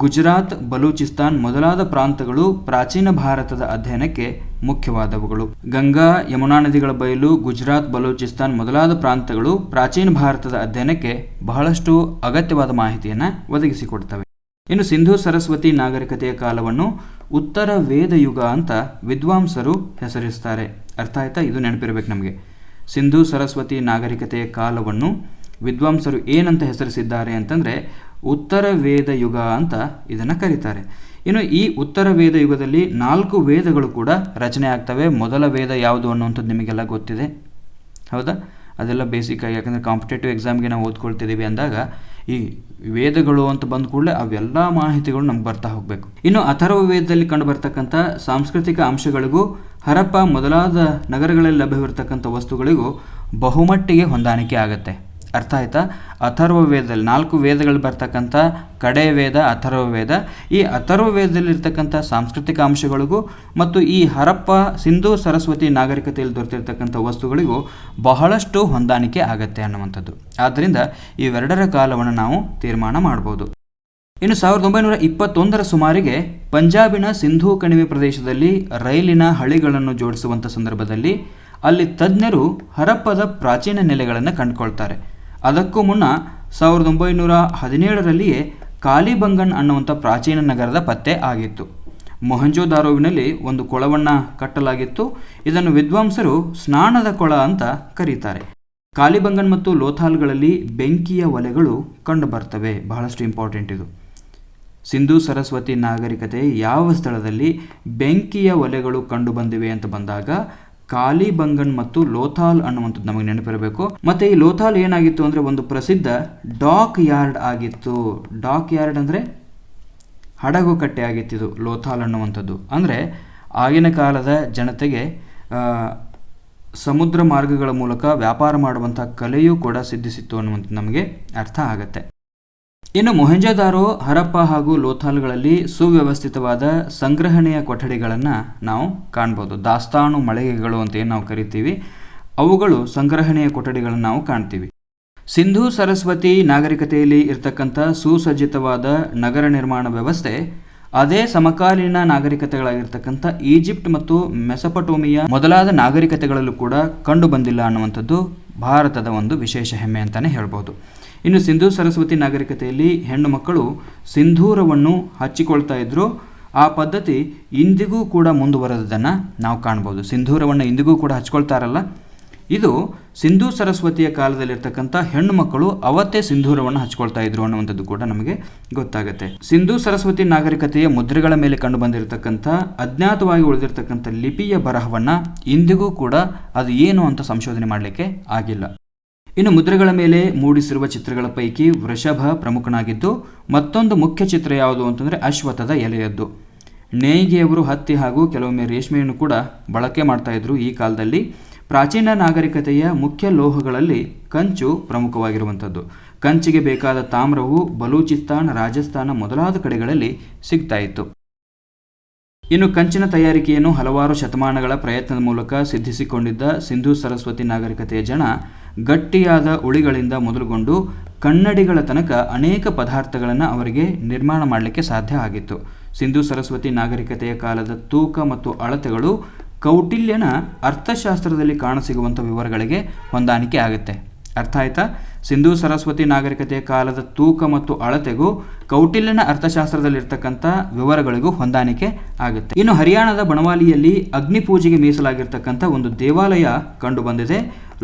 ಗುಜರಾತ್, ಬಲೂಚಿಸ್ತಾನ್ ಮೊದಲಾದ ಪ್ರಾಂತಗಳು ಪ್ರಾಚೀನ ಭಾರತದ ಅಧ್ಯಯನಕ್ಕೆ ಮುಖ್ಯವಾದವುಗಳು. ಗಂಗಾ, ಯಮುನಾ ನದಿಗಳ ಬಯಲು, ಗುಜರಾತ್, ಬಲೂಚಿಸ್ತಾನ್ ಮೊದಲಾದ ಪ್ರಾಂತಗಳು ಪ್ರಾಚೀನ ಭಾರತದ ಅಧ್ಯಯನಕ್ಕೆ ಬಹಳಷ್ಟು ಅಗತ್ಯವಾದ ಮಾಹಿತಿಯನ್ನು ಒದಗಿಸಿಕೊಡ್ತವೆ. ಇನ್ನು ಸಿಂಧೂ ಸರಸ್ವತಿ ನಾಗರಿಕತೆಯ ಕಾಲವನ್ನು ಉತ್ತರ ವೇದ ಯುಗ ಅಂತ ವಿದ್ವಾಂಸರು ಹೆಸರಿಸ್ತಾರೆ. ಅರ್ಥ ಆಯ್ತಾ? ಇದು ನೆನಪಿರಬೇಕು ನಮಗೆ. ಸಿಂಧೂ ಸರಸ್ವತಿ ನಾಗರಿಕತೆಯ ಕಾಲವನ್ನು ವಿದ್ವಾಂಸರು ಏನಂತ ಹೆಸರಿಸಿದ್ದಾರೆ ಅಂತಂದರೆ ಉತ್ತರ ವೇದ ಯುಗ ಅಂತ ಇದನ್ನು ಕರೀತಾರೆ. ಇನ್ನು ಈ ಉತ್ತರ ವೇದ ಯುಗದಲ್ಲಿ 4 ವೇದಗಳು ಕೂಡ ರಚನೆ ಆಗ್ತವೆ. ಮೊದಲ ವೇದ ಯಾವುದು ಅನ್ನುವಂಥದ್ದು ನಿಮಗೆಲ್ಲ ಗೊತ್ತಿದೆ, ಹೌದಾ? ಅದೆಲ್ಲ ಬೇಸಿಕ್ಕಾಗಿ, ಯಾಕಂದರೆ ಕಾಂಪಿಟೇಟಿವ್ ಎಕ್ಸಾಮ್ಗೆ ನಾವು ಓದ್ಕೊಳ್ತಿದ್ದೀವಿ ಅಂದಾಗ ಈ ವೇದಗಳು ಅಂತ ಬಂದ ಕೂಡಲೇ ಅವೆಲ್ಲ ಮಾಹಿತಿಗಳು ನಮ್ಗೆ ಬರ್ತಾ ಹೋಗಬೇಕು. ಇನ್ನು ಅಥರ್ವ ವೇದದಲ್ಲಿ ಕಂಡು ಬರ್ತಕ್ಕಂಥ ಸಾಂಸ್ಕೃತಿಕ ಅಂಶಗಳಿಗೂ ಹರಪ್ಪ ಮೊದಲಾದ ನಗರಗಳಲ್ಲಿ ಲಭ್ಯವಿರ್ತಕ್ಕಂಥ ವಸ್ತುಗಳಿಗೂ ಬಹುಮಟ್ಟಿಗೆ ಹೊಂದಾಣಿಕೆ ಆಗುತ್ತೆ. ಅರ್ಥ ಆಯ್ತಾ? ಅಥರ್ವ ವೇದದಲ್ಲಿ 4 ವೇದಗಳು ಬರ್ತಕ್ಕಂಥ ಕಡೆಯ ವೇದ ಅಥರ್ವ ವೇದ. ಈ ಅಥರ್ವ ವೇದದಲ್ಲಿರ್ತಕ್ಕಂಥ ಸಾಂಸ್ಕೃತಿಕ ಅಂಶಗಳಿಗೂ ಮತ್ತು ಈ ಹರಪ್ಪ ಸಿಂಧೂ ಸರಸ್ವತಿ ನಾಗರಿಕತೆಯಲ್ಲಿ ದೊರೆತಿರ್ತಕ್ಕಂಥ ವಸ್ತುಗಳಿಗೂ ಬಹಳಷ್ಟು ಹೊಂದಾಣಿಕೆ ಆಗತ್ತೆ ಅನ್ನುವಂಥದ್ದು. ಆದ್ದರಿಂದ ಇವೆರಡರ ಕಾಲವನ್ನು ನಾವು ತೀರ್ಮಾನ ಮಾಡ್ಬೋದು. ಇನ್ನು 1921ರ ಸುಮಾರಿಗೆ ಪಂಜಾಬಿನ ಸಿಂಧೂ ಕಣಿವೆ ಪ್ರದೇಶದಲ್ಲಿ ರೈಲಿನ ಹಳಿಗಳನ್ನು ಜೋಡಿಸುವಂಥ ಸಂದರ್ಭದಲ್ಲಿ ಅಲ್ಲಿ ತಜ್ಞರು ಹರಪ್ಪದ ಪ್ರಾಚೀನ ನೆಲೆಗಳನ್ನು ಕಂಡುಕೊಳ್ತಾರೆ. ಅದಕ್ಕೂ ಮುನ್ನ 1917ರಲ್ಲಿಯೇ ಕಾಲಿಬಂಗನ್ ಅನ್ನುವಂಥ ಪ್ರಾಚೀನ ನಗರದ ಪತ್ತೆ ಆಗಿತ್ತು. ಮೊಹಂಜೋದಾರೋವಿನಲ್ಲಿ ಒಂದು ಕೊಳವನ್ನು ಕಟ್ಟಲಾಗಿತ್ತು. ಇದನ್ನು ವಿದ್ವಾಂಸರು ಸ್ನಾನದ ಕೊಳ ಅಂತ ಕರೀತಾರೆ. ಕಾಲಿಬಂಗನ್ ಮತ್ತು ಲೋಥಾಲ್ಗಳಲ್ಲಿ ಬೆಂಕಿಯ ಒಲೆಗಳು ಕಂಡುಬರ್ತವೆ. ಬಹಳಷ್ಟು ಇಂಪಾರ್ಟೆಂಟ್ ಇದು. ಸಿಂಧೂ ಸರಸ್ವತಿ ನಾಗರಿಕತೆ ಯಾವ ಸ್ಥಳದಲ್ಲಿ ಬೆಂಕಿಯ ಒಲೆಗಳು ಕಂಡು ಬಂದಿವೆ ಅಂತ ಬಂದಾಗ ಕಾಲಿಬಂಗನ್ ಮತ್ತು ಲೋಥಾಲ್ ಅನ್ನುವಂಥದ್ದು ನಮಗೆ ನೆನಪಿರಬೇಕು. ಮತ್ತು ಈ ಲೋಥಾಲ್ ಏನಾಗಿತ್ತು ಅಂದರೆ ಒಂದು ಪ್ರಸಿದ್ಧ ಡಾಕ್ ಯಾರ್ಡ್ ಆಗಿತ್ತು. ಡಾಕ್ ಯಾರ್ಡ್ ಅಂದರೆ ಹಡಗು ಕಟ್ಟೆ ಆಗಿತ್ತು ಇದು ಲೋಥಾಲ್ ಅನ್ನುವಂಥದ್ದು. ಅಂದರೆ ಆಗಿನ ಕಾಲದ ಜನತೆಗೆ ಸಮುದ್ರ ಮಾರ್ಗಗಳ ಮೂಲಕ ವ್ಯಾಪಾರ ಮಾಡುವಂಥ ಕಲೆಯೂ ಕೂಡ ಸಿದ್ಧಿಸಿತ್ತು ಅನ್ನುವಂಥದ್ದು ನಮಗೆ ಅರ್ಥ ಆಗುತ್ತೆ. ಇನ್ನು ಮೊಹೆಂಜೊದಾರೋ, ಹರಪ್ಪ ಹಾಗೂ ಲೋಥಾಲ್ಗಳಲ್ಲಿ ಸುವ್ಯವಸ್ಥಿತವಾದ ಸಂಗ್ರಹಣೆಯ ಕೊಠಡಿಗಳನ್ನು ನಾವು ಕಾಣ್ಬೋದು. ದಾಸ್ತಾನು ಮಳಿಗೆಗಳು ಅಂತ ಏನು ನಾವು ಕರಿತೀವಿ, ಅವುಗಳು ಸಂಗ್ರಹಣೆಯ ಕೊಠಡಿಗಳನ್ನು ನಾವು ಕಾಣ್ತೀವಿ. ಸಿಂಧೂ ಸರಸ್ವತಿ ನಾಗರಿಕತೆಯಲ್ಲಿ ಇರತಕ್ಕಂಥ ಸುಸಜ್ಜಿತವಾದ ನಗರ ನಿರ್ಮಾಣ ವ್ಯವಸ್ಥೆ ಅದೇ ಸಮಕಾಲೀನ ನಾಗರಿಕತೆಗಳಾಗಿರ್ತಕ್ಕಂಥ ಈಜಿಪ್ಟ್ ಮತ್ತು ಮೆಸೊಪಟೋಮಿಯಾ ಮೊದಲಾದ ನಾಗರಿಕತೆಗಳಲ್ಲೂ ಕೂಡ ಕಂಡು ಬಂದಿಲ್ಲ ಅನ್ನುವಂಥದ್ದು ಭಾರತದ ಒಂದು ವಿಶೇಷ ಹೆಮ್ಮೆ ಅಂತಲೇ ಹೇಳ್ಬೋದು. ಇನ್ನು ಸಿಂಧೂ ಸರಸ್ವತಿ ನಾಗರಿಕತೆಯಲ್ಲಿ ಹೆಣ್ಣು ಮಕ್ಕಳು ಸಿಂಧೂರವನ್ನು ಹಚ್ಚಿಕೊಳ್ತಾ ಇದ್ದರು. ಆ ಪದ್ಧತಿ ಇಂದಿಗೂ ಕೂಡ ಮುಂದುವರೆದನ್ನು ನಾವು ಕಾಣ್ಬೋದು. ಸಿಂಧೂರವನ್ನು ಇಂದಿಗೂ ಕೂಡ ಹಚ್ಕೊಳ್ತಾರಲ್ಲ, ಇದು ಸಿಂಧೂ ಸರಸ್ವತಿಯ ಕಾಲದಲ್ಲಿರ್ತಕ್ಕಂಥ ಹೆಣ್ಣು ಮಕ್ಕಳು ಅವತ್ತೇ ಸಿಂಧೂರವನ್ನು ಹಚ್ಕೊಳ್ತಾ ಇದ್ರು ಅನ್ನುವಂಥದ್ದು ಕೂಡ ನಮಗೆ ಗೊತ್ತಾಗುತ್ತೆ. ಸಿಂಧೂ ಸರಸ್ವತಿ ನಾಗರಿಕತೆಯ ಮುದ್ರೆಗಳ ಮೇಲೆ ಕಂಡು ಬಂದಿರತಕ್ಕಂಥ ಅಜ್ಞಾತವಾಗಿ ಉಳಿದಿರ್ತಕ್ಕಂಥ ಲಿಪಿಯ ಬರಹವನ್ನು ಇಂದಿಗೂ ಕೂಡ ಅದು ಏನು ಅಂತ ಸಂಶೋಧನೆ ಮಾಡಲಿಕ್ಕೆ ಆಗಿಲ್ಲ. ಇನ್ನು ಮುದ್ರೆಗಳ ಮೇಲೆ ಮೂಡಿಸಿರುವ ಚಿತ್ರಗಳ ಪೈಕಿ ವೃಷಭ ಪ್ರಮುಖನಾಗಿದ್ದು, ಮತ್ತೊಂದು ಮುಖ್ಯ ಚಿತ್ರ ಯಾವುದು ಅಂತಂದರೆ ಅಶ್ವತ್ಥದ ಎಲೆಯದ್ದು. ನೇಯ್ಗೆಯವರು ಹತ್ತಿ ಹಾಗೂ ಕೆಲವೊಮ್ಮೆ ರೇಷ್ಮೆಯನ್ನು ಕೂಡ ಬಳಕೆ ಮಾಡ್ತಾ ಇದ್ರು. ಈ ಕಾಲದಲ್ಲಿ ಪ್ರಾಚೀನ ನಾಗರಿಕತೆಯ ಮುಖ್ಯ ಲೋಹಗಳಲ್ಲಿ ಕಂಚು ಪ್ರಮುಖವಾಗಿರುವಂಥದ್ದು. ಕಂಚಿಗೆ ಬೇಕಾದ ತಾಮ್ರವು ಬಲೂಚಿಸ್ತಾನ್, ರಾಜಸ್ಥಾನ ಮೊದಲಾದ ಕಡೆಗಳಲ್ಲಿ ಸಿಗ್ತಾ ಇತ್ತು. ಇನ್ನು ಕಂಚಿನ ತಯಾರಿಕೆಯನ್ನು ಹಲವಾರು ಶತಮಾನಗಳ ಪ್ರಯತ್ನದ ಮೂಲಕ ಸಿದ್ಧಿಸಿಕೊಂಡಿದ್ದ ಸಿಂಧೂ ಸರಸ್ವತಿ ನಾಗರಿಕತೆಯ ಜನ ಗಟ್ಟಿಯಾದ ಉಳಿಗಳಿಂದ ಮೊದಲುಗೊಂಡು ಕನ್ನಡಿಗಳ ತನಕ ಅನೇಕ ಪದಾರ್ಥಗಳನ್ನು ಅವರಿಗೆ ನಿರ್ಮಾಣ ಮಾಡಲಿಕ್ಕೆ ಸಾಧ್ಯ ಆಗಿತ್ತು. ಸಿಂಧೂ ಸರಸ್ವತಿ ನಾಗರಿಕತೆಯ ಕಾಲದ ತೂಕ ಮತ್ತು ಅಳತೆಗಳು ಕೌಟಿಲ್ಯನ ಅರ್ಥಶಾಸ್ತ್ರದಲ್ಲಿ ಕಾಣಸಿಗುವಂಥ ವಿವರಗಳಿಗೆ ಹೊಂದಾಣಿಕೆ ಆಗುತ್ತೆ. ಅರ್ಥ ಆಯ್ತಾ? ಸಿಂಧೂ ಸರಸ್ವತಿ ನಾಗರಿಕತೆಯ ಕಾಲದ ತೂಕ ಮತ್ತು ಅಳತೆಗೂ ಕೌಟಿಲ್ಯನ ಅರ್ಥಶಾಸ್ತ್ರದಲ್ಲಿರ್ತಕ್ಕಂಥ ವಿವರಗಳಿಗೂ ಹೊಂದಾಣಿಕೆ ಆಗುತ್ತೆ. ಇನ್ನು ಹರಿಯಾಣದ ಬಣವಾಲಿಯಲ್ಲಿ ಅಗ್ನಿ ಪೂಜೆಗೆ ಮೀಸಲಾಗಿರ್ತಕ್ಕಂಥ ಒಂದು ದೇವಾಲಯ ಕಂಡು ಬಂದಿದೆ.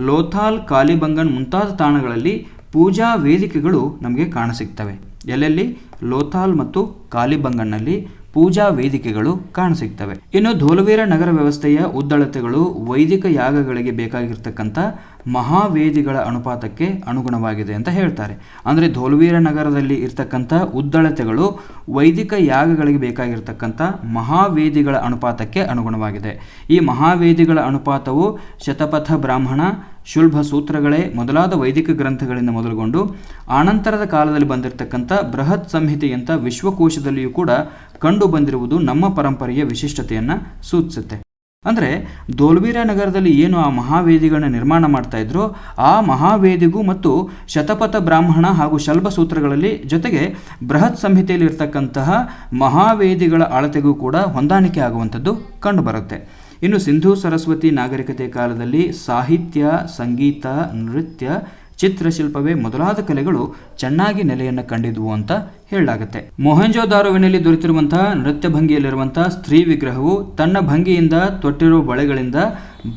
ಲೋಥಾಲ್, ಕಾಲಿಬಂಗನ್ ಮುಂತಾದ ತಾಣಗಳಲ್ಲಿ ಪೂಜಾ ವೇದಿಕೆಗಳು ನಮಗೆ ಕಾಣಸಿಗ್ತವೆ. ಎಲ್ಲೆಲ್ಲಿ? ಲೋಥಾಲ್ ಮತ್ತು ಕಾಲಿಬಂಗನ್ನಲ್ಲಿ ಪೂಜಾ ವೇದಿಕೆಗಳು ಕಾಣಸಿಗ್ತವೆ. ಇನ್ನು ಧೋಲವೀರ ನಗರ ವ್ಯವಸ್ಥೆಯ ಉದ್ದಳತೆಗಳು ವೈದಿಕ ಯಾಗಗಳಿಗೆ ಬೇಕಾಗಿರ್ತಕ್ಕಂಥ ಮಹಾವೇದಿಗಳ ಅನುಪಾತಕ್ಕೆ ಅನುಗುಣವಾಗಿದೆ ಅಂತ ಹೇಳ್ತಾರೆ. ಅಂದರೆ ಧೋಲವೀರ ನಗರದಲ್ಲಿ ಇರ್ತಕ್ಕಂಥ ಉದ್ದಳತೆಗಳು ವೈದಿಕ ಯಾಗಗಳಿಗೆ ಬೇಕಾಗಿರ್ತಕ್ಕಂಥ ಮಹಾವೇದಿಗಳ ಅನುಪಾತಕ್ಕೆ ಅನುಗುಣವಾಗಿದೆ. ಈ ಮಹಾವೇದಿಗಳ ಅನುಪಾತವು ಶತಪಥ ಬ್ರಾಹ್ಮಣ, ಶುಲ್ಭ ಸೂತ್ರಗಳೇ ಮೊದಲಾದ ವೈದಿಕ ಗ್ರಂಥಗಳಿಂದ ಮೊದಲುಗೊಂಡು ಆನಂತರದ ಕಾಲದಲ್ಲಿ ಬಂದಿರತಕ್ಕಂಥ ಬೃಹತ್ ಸಂಹಿತೆಯಂಥ ವಿಶ್ವಕೋಶದಲ್ಲಿಯೂ ಕೂಡ ಕಂಡು ಬಂದಿರುವುದು ನಮ್ಮ ಪರಂಪರೆಯ ವಿಶಿಷ್ಟತೆಯನ್ನು ಸೂಚಿಸುತ್ತೆ. ಅಂದರೆ ಧೋಲವೀರ ನಗರದಲ್ಲಿ ಏನು ಆ ಮಹಾವೇದಿಗಳನ್ನ ನಿರ್ಮಾಣ ಮಾಡ್ತಾ ಇದ್ರು, ಆ ಮಹಾವೇದಿಗೂ ಮತ್ತು ಶತಪಥ ಬ್ರಾಹ್ಮಣ ಹಾಗೂ ಶಲ್ಭ ಸೂತ್ರಗಳಲ್ಲಿ ಜೊತೆಗೆ ಬೃಹತ್ ಸಂಹಿತೆಯಲ್ಲಿ ಇರ್ತಕ್ಕಂತಹ ಮಹಾವೇದಿಗಳ ಅಳತೆಗೂ ಕೂಡ ಹೊಂದಾಣಿಕೆ ಆಗುವಂಥದ್ದು ಕಂಡುಬರುತ್ತೆ. ಇನ್ನು ಸಿಂಧೂ ಸರಸ್ವತಿ ನಾಗರಿಕತೆ ಕಾಲದಲ್ಲಿ ಸಾಹಿತ್ಯ, ಸಂಗೀತ, ನೃತ್ಯ, ಚಿತ್ರಶಿಲ್ಪವೇ ಮೊದಲಾದ ಕಲೆಗಳು ಚೆನ್ನಾಗಿ ನೆಲೆಯನ್ನು ಕಂಡಿದ್ವು ಅಂತ ಹೇಳಲಾಗುತ್ತೆ. ಮೊಹೆಂಜೊದಾರೋವಿನಲ್ಲಿ ದೊರೆತಿರುವಂತಹ ನೃತ್ಯ ಭಂಗಿಯಲ್ಲಿರುವಂತಹ ಸ್ತ್ರೀ ವಿಗ್ರಹವು ತನ್ನ ಭಂಗಿಯಿಂದ ತೊಟ್ಟಿರುವ ಬಳೆಗಳಿಂದ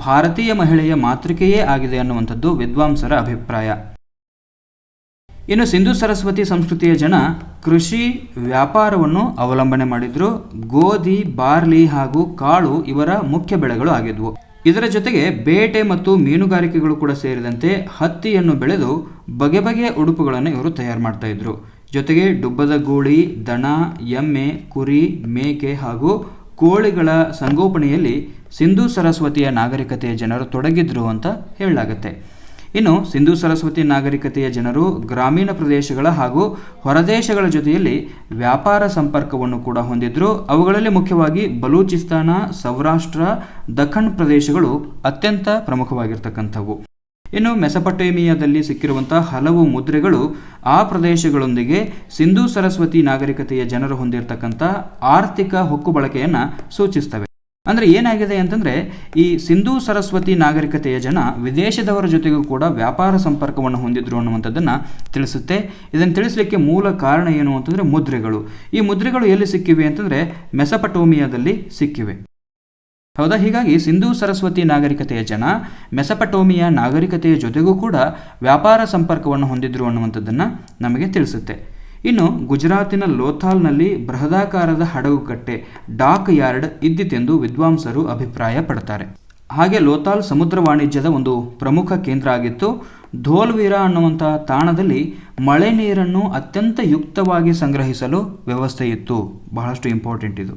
ಭಾರತೀಯ ಮಹಿಳೆಯ ಮಾತೃಕೆಯೇ ಆಗಿದೆ ಅನ್ನುವಂಥದ್ದು ವಿದ್ವಾಂಸರ ಅಭಿಪ್ರಾಯ. ಇನ್ನು ಸಿಂಧೂ ಸರಸ್ವತಿ ಸಂಸ್ಕೃತಿಯ ಜನ ಕೃಷಿ ವ್ಯಾಪಾರವನ್ನು ಅವಲಂಬನೆ ಮಾಡಿದ್ರು. ಗೋಧಿ, ಬಾರ್ಲಿ ಹಾಗೂ ಕಾಳು ಇವರ ಮುಖ್ಯ ಬೆಳೆಗಳು ಆಗಿದ್ವು. ಇದರ ಜೊತೆಗೆ ಬೇಟೆ ಮತ್ತು ಮೀನುಗಾರಿಕೆಗಳು ಕೂಡ ಸೇರಿದಂತೆ ಹತ್ತಿಯನ್ನು ಬೆಳೆದು ಬಗೆ ಬಗೆಯ ಉಡುಪುಗಳನ್ನು ಇವರು ತಯಾರು ಮಾಡ್ತಾ ಇದ್ರು. ಜೊತೆಗೆ ಡುಬ್ಬದ ಗೂಳಿ, ದನ, ಎಮ್ಮೆ, ಕುರಿ, ಮೇಕೆ ಹಾಗೂ ಕೋಳಿಗಳ ಸಂಗೋಪನೆಯಲ್ಲಿ ಸಿಂಧೂ ಸರಸ್ವತಿಯ ನಾಗರಿಕತೆಯ ಜನರು ತೊಡಗಿದ್ರು ಅಂತ ಹೇಳಲಾಗುತ್ತೆ. ಇನ್ನು ಸಿಂಧೂ ಸರಸ್ವತಿ ನಾಗರಿಕತೆಯ ಜನರು ಗ್ರಾಮೀಣ ಪ್ರದೇಶಗಳ ಹಾಗೂ ಹೊರದೇಶಗಳ ಜೊತೆಯಲ್ಲಿ ವ್ಯಾಪಾರ ಸಂಪರ್ಕವನ್ನು ಕೂಡ ಹೊಂದಿದ್ರು. ಅವುಗಳಲ್ಲಿ ಮುಖ್ಯವಾಗಿ ಬಲೂಚಿಸ್ತಾನ, ಸೌರಾಷ್ಟ್ರ, ದಖನ್ ಪ್ರದೇಶಗಳು ಅತ್ಯಂತ ಪ್ರಮುಖವಾಗಿರ್ತಕ್ಕಂಥವು. ಇನ್ನು ಮೆಸೊಪೊಟೇಮಿಯಾದಲ್ಲಿ ಸಿಕ್ಕಿರುವಂತಹ ಹಲವು ಮುದ್ರೆಗಳು ಆ ಪ್ರದೇಶಗಳೊಂದಿಗೆ ಸಿಂಧೂ ಸರಸ್ವತಿ ನಾಗರಿಕತೆಯ ಜನರು ಹೊಂದಿರತಕ್ಕಂಥ ಆರ್ಥಿಕ ಹೊಕ್ಕು ಬಳಕೆಯನ್ನು ಸೂಚಿಸ್ತವೆ. ಅಂದರೆ ಏನಾಗಿದೆ ಅಂತಂದರೆ, ಈ ಸಿಂಧೂ ಸರಸ್ವತಿ ನಾಗರಿಕತೆಯ ಜನ ವಿದೇಶದವರ ಜೊತೆಗೂ ಕೂಡ ವ್ಯಾಪಾರ ಸಂಪರ್ಕವನ್ನು ಹೊಂದಿದ್ರು ಅನ್ನುವಂಥದ್ದನ್ನು ತಿಳಿಸುತ್ತೆ. ಇದನ್ನು ತಿಳಿಸಲಿಕ್ಕೆ ಮೂಲ ಕಾರಣ ಏನು ಅಂತಂದರೆ ಮುದ್ರೆಗಳು. ಈ ಮುದ್ರೆಗಳು ಎಲ್ಲಿ ಸಿಕ್ಕಿವೆ ಅಂತಂದರೆ ಮೆಸೊಪೊಟೇಮಿಯಾದಲ್ಲಿ ಸಿಕ್ಕಿವೆ. ಹೌದಾ? ಹೀಗಾಗಿ ಸಿಂಧೂ ಸರಸ್ವತಿ ನಾಗರಿಕತೆಯ ಜನ ಮೆಸೊಪೊಟೇಮಿಯಾ ನಾಗರಿಕತೆಯ ಜೊತೆಗೂ ಕೂಡ ವ್ಯಾಪಾರ ಸಂಪರ್ಕವನ್ನು ಹೊಂದಿದ್ರು ಅನ್ನುವಂಥದ್ದನ್ನು ನಮಗೆ ತಿಳಿಸುತ್ತೆ. ಇನ್ನು ಗುಜರಾತಿನ ಲೋಥಾಲ್ನಲ್ಲಿ ಬೃಹದಾಕಾರದ ಹಡಗುಕಟ್ಟೆ ಡಾಕ್ ಯಾರ್ಡ್ ಇದ್ದಿತೆಂದು ವಿದ್ವಾಂಸರು ಅಭಿಪ್ರಾಯ ಪಡ್ತಾರೆ. ಹಾಗೆ ಲೋಥಾಲ್ ಸಮುದ್ರ ವಾಣಿಜ್ಯದ ಒಂದು ಪ್ರಮುಖ ಕೇಂದ್ರ ಆಗಿತ್ತು. ಧೋಲ್ವೀರಾ ಅನ್ನುವಂಥ ತಾಣದಲ್ಲಿ ಮಳೆ ನೀರನ್ನು ಅತ್ಯಂತ ಯುಕ್ತವಾಗಿ ಸಂಗ್ರಹಿಸಲು ವ್ಯವಸ್ಥೆ ಇತ್ತು. ಬಹಳಷ್ಟು ಇಂಪಾರ್ಟೆಂಟ್ ಇದು.